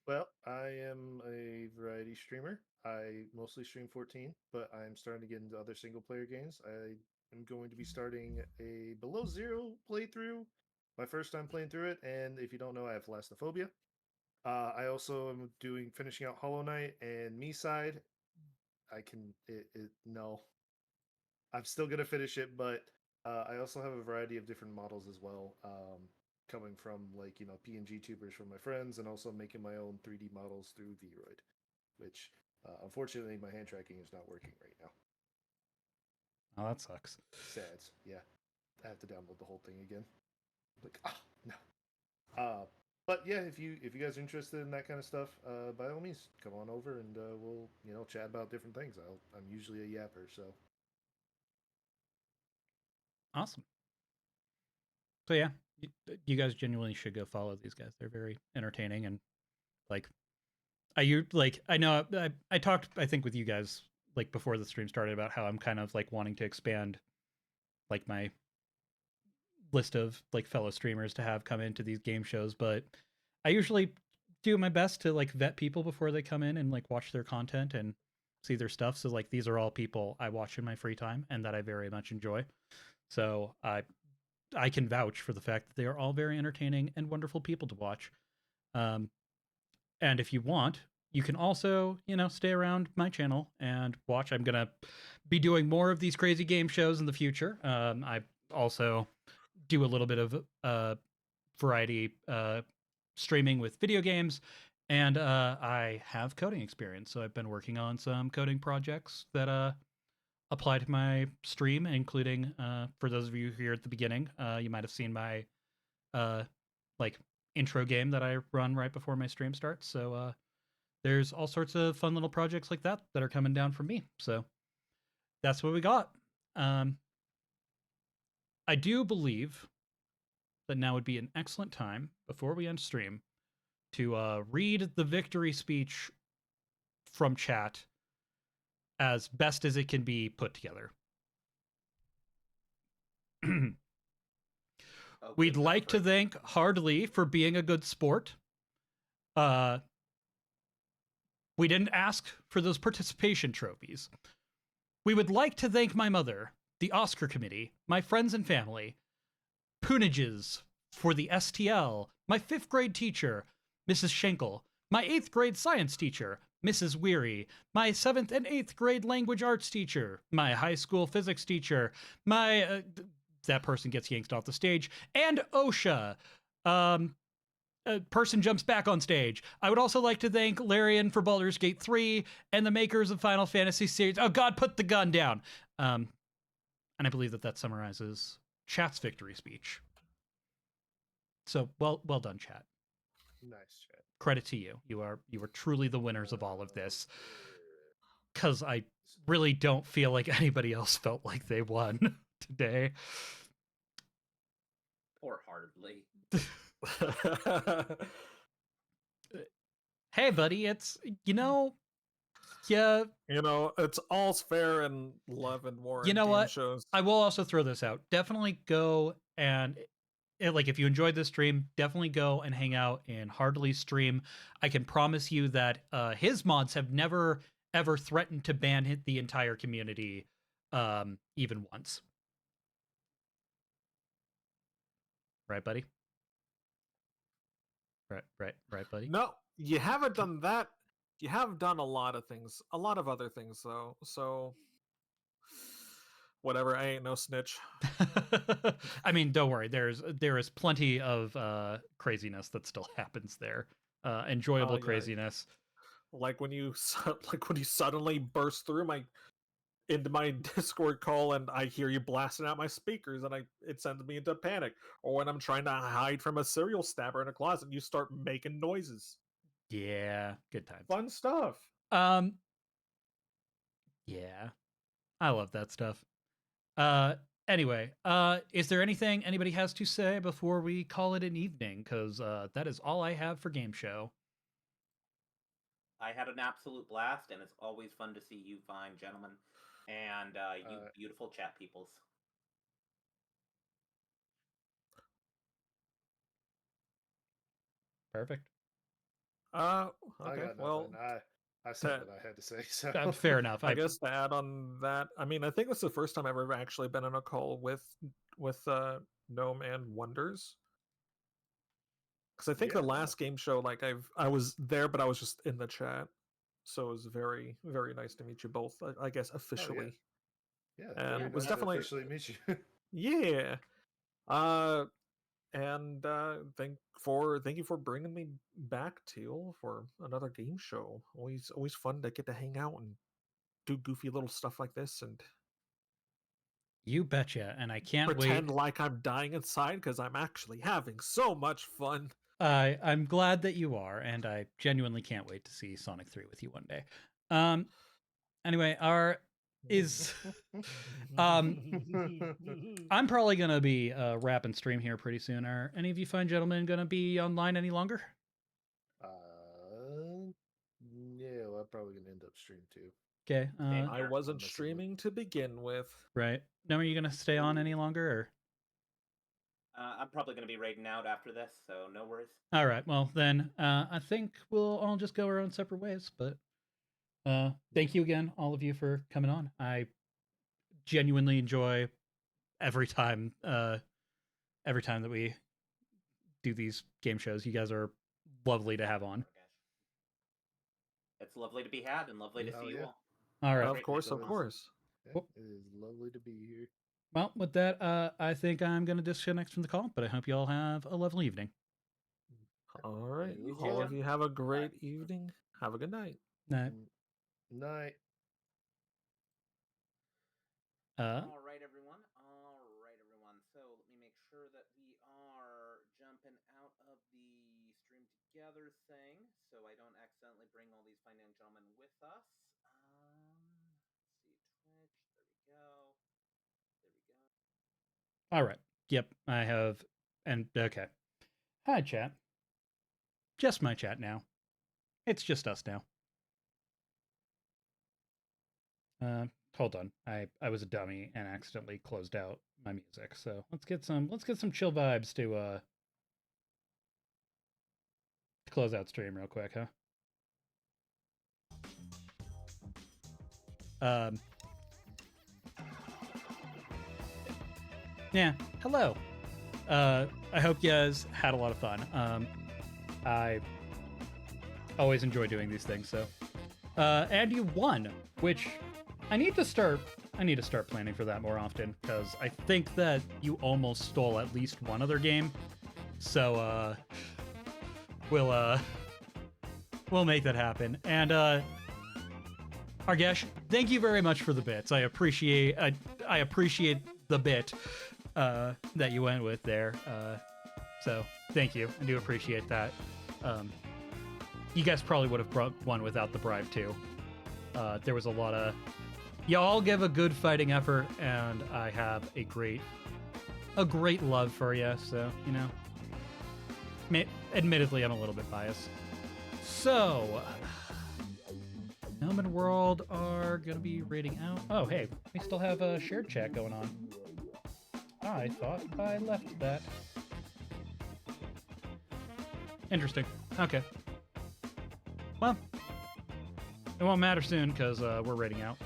Well, I am a variety streamer. I mostly stream 14, but I'm starting to get into other single player games. I am going to be starting a Below Zero playthrough, my first time playing through it. And if you don't know, I have thalassophobia. I also am finishing out Hollow Knight and Me Side. No, I'm still gonna finish it, but I also have a variety of different models as well. Coming from PNG tubers from my friends, and also making my own 3D models through Vroid, which unfortunately my hand tracking is not working right now. Oh, that sucks. Sad. Yeah, I have to download the whole thing again. Like, no. But yeah, if you guys are interested in that kind of stuff, by all means, come on over and we'll chat about different things. I'm usually a yapper, so. Awesome. So yeah, you guys genuinely should go follow these guys. They're very entertaining, and like I know I talked, I think, with you guys like before the stream started about how I'm kind of like wanting to expand like my list of like fellow streamers to have come into these game shows, but I usually do my best to like vet people before they come in and like watch their content and see their stuff. So like these are all people I watch in my free time and that I very much enjoy. So I can vouch for the fact that they are all very entertaining and wonderful people to watch. And if you want, you can also, stay around my channel and watch. I'm going to be doing more of these crazy game shows in the future. I also do a little bit of variety streaming with video games. And I have coding experience. So I've been working on some coding projects that apply to my stream, including, for those of you here at the beginning, you might have seen my like intro game that I run right before my stream starts. So there's all sorts of fun little projects like that are coming down from me. So that's what we got. I do believe that now would be an excellent time before we end stream to read the victory speech from chat as best as it can be put together. We'd like to thank Hardly for being a good sport. We didn't ask for those participation trophies. We would like to thank my mother, the Oscar committee, my friends and family, Poonages for the STL, my 5th grade teacher, Mrs. Schenkel, my 8th grade science teacher, Mrs. Weary, my 7th and 8th grade language arts teacher, my high school physics teacher, my that person gets yanked off the stage, and OSHA. A person jumps back on stage. I would also like to thank Larian for Baldur's Gate 3 and the makers of Final Fantasy series. Oh God, put the gun down. And I believe that summarizes chat's victory speech. So well done, chat. Nice chat. Credit to you. You are truly the winners of all of this. Because I really don't feel like anybody else felt like they won today. Or hardly. Hey, buddy, it's yeah. It's all's fair in love and war. You know game what? Shows. I will also throw this out. Definitely go and like if you enjoyed this stream, definitely go and hang out in Hardly's stream. I can promise you that his mods have never ever threatened to ban the entire community, even once. Right, buddy? Right, buddy? No, you haven't done that. You have done a lot of things, a lot of other things, though. So, whatever. I ain't no snitch. I mean, don't worry. There is plenty of craziness that still happens there. Enjoyable craziness. Like when you suddenly burst through into my Discord call and I hear you blasting out my speakers and it sends me into panic. Or when I'm trying to hide from a serial stabber in a closet and you start making noises. Yeah, good times. Fun stuff. Yeah. I love that stuff. Anyway, is there anything anybody has to say before we call it an evening? Because that is all I have for Game Show. I had an absolute blast, and it's always fun to see you fine gentlemen and you beautiful chat peoples. Perfect. Okay. Well, I said what I had to say. So fair enough. I guess to add on that, I mean, I think this is the first time I've ever actually been in a call with Gnome and Wonders. Because I think the last game show, like I was there, but I was just in the chat, so it was very, very nice to meet you both. I guess officially. Yeah, and it was nice definitely to officially meet you. Yeah. And thank you for bringing me back, Teal, for another game show. Always fun to get to hang out and do goofy little stuff like this and you betcha. And I can't pretend like I'm dying inside because I'm actually having so much fun. I'm glad that you are, and I genuinely can't wait to see Sonic 3 with you one day. Anyway, I'm probably gonna be wrapping stream here pretty soon. Are any of you fine gentlemen gonna be online any longer? Yeah, well, I'm probably gonna end up stream too. Okay. I wasn't streaming to begin with. Right. Now, are you gonna stay on any longer, or? I'm probably going to be raiding out after this, so no worries. All right. Well, then I think we'll all just go our own separate ways. But thank you again, all of you, for coming on. I genuinely enjoy every time that we do these game shows. You guys are lovely to have on. It's lovely to be had and lovely to see you all. All right. Of course. Yeah, it is lovely to be here. Well, with that, I think I'm going to disconnect from the call, but I hope you all have a lovely evening. All right. All of you have a great evening. Have a good night. Night. Night. All right, everyone. So let me make sure that we are jumping out of the stream together thing, so I don't accidentally bring all these fine young gentlemen with us. Let's see, Twitch. There we go. All right. Yep, I have. And okay. Hi, chat. Just my chat now. It's just us now. Hold on. I was a dummy and accidentally closed out my music. So let's get some chill vibes to close out stream real quick, huh? Yeah, hello. I hope you guys had a lot of fun. I always enjoy doing these things, so. And you won, which I need to start planning for that more often, because I think that you almost stole at least one other game. So, we'll make that happen. And, Argesh, thank you very much for the bits. I appreciate the bit that you went with there. So thank you. I do appreciate that. You guys probably would have won without the bribe too. There was a lot of... Y'all give a good fighting effort, and I have a great love for you, so, you know. Admittedly, I'm a little bit biased. So, Gnome and World are going to be raiding out. Oh, hey, we still have a shared chat going on. I thought I left that. Interesting. Okay. Well, it won't matter soon, because we're raiding out.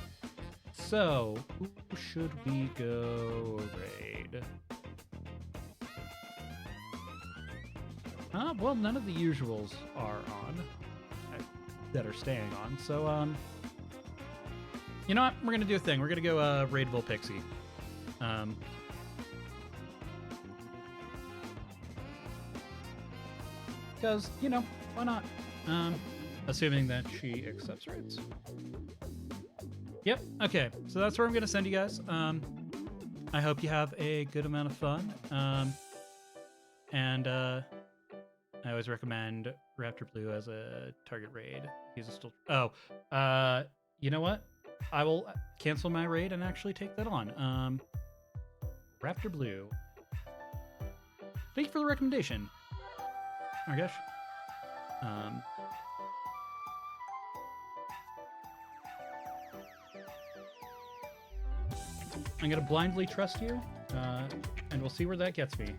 So, who should we go raid? Well, none of the usuals are on, that are staying on. So, you know what? We're gonna do a thing. We're gonna go Raidville Pixie. Because, you know, why not? Assuming that she accepts raids. Yep, okay. So that's where I'm gonna send you guys. I hope you have a good amount of fun. And I always recommend Raptor Blue as a target raid. He's still... Oh, you know what? I will cancel my raid and actually take that on. Raptor Blue. Thank you for the recommendation. Oh my gosh. I'm gonna blindly trust you, and we'll see where that gets me.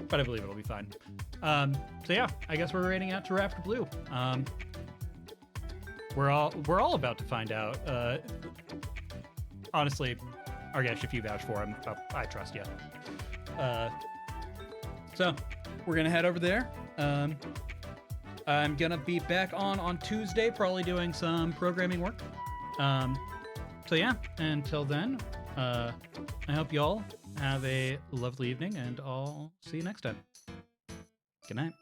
But I believe it'll be fine. So yeah, I guess we're raiding out to Raptor Blue. We're all about to find out. Honestly, Argesh, if you vouch for him, I trust you. So we're gonna head over there. I'm gonna be back on Tuesday, probably doing some programming work. So yeah, until then, I hope y'all have a lovely evening, and I'll see you next time. Good night.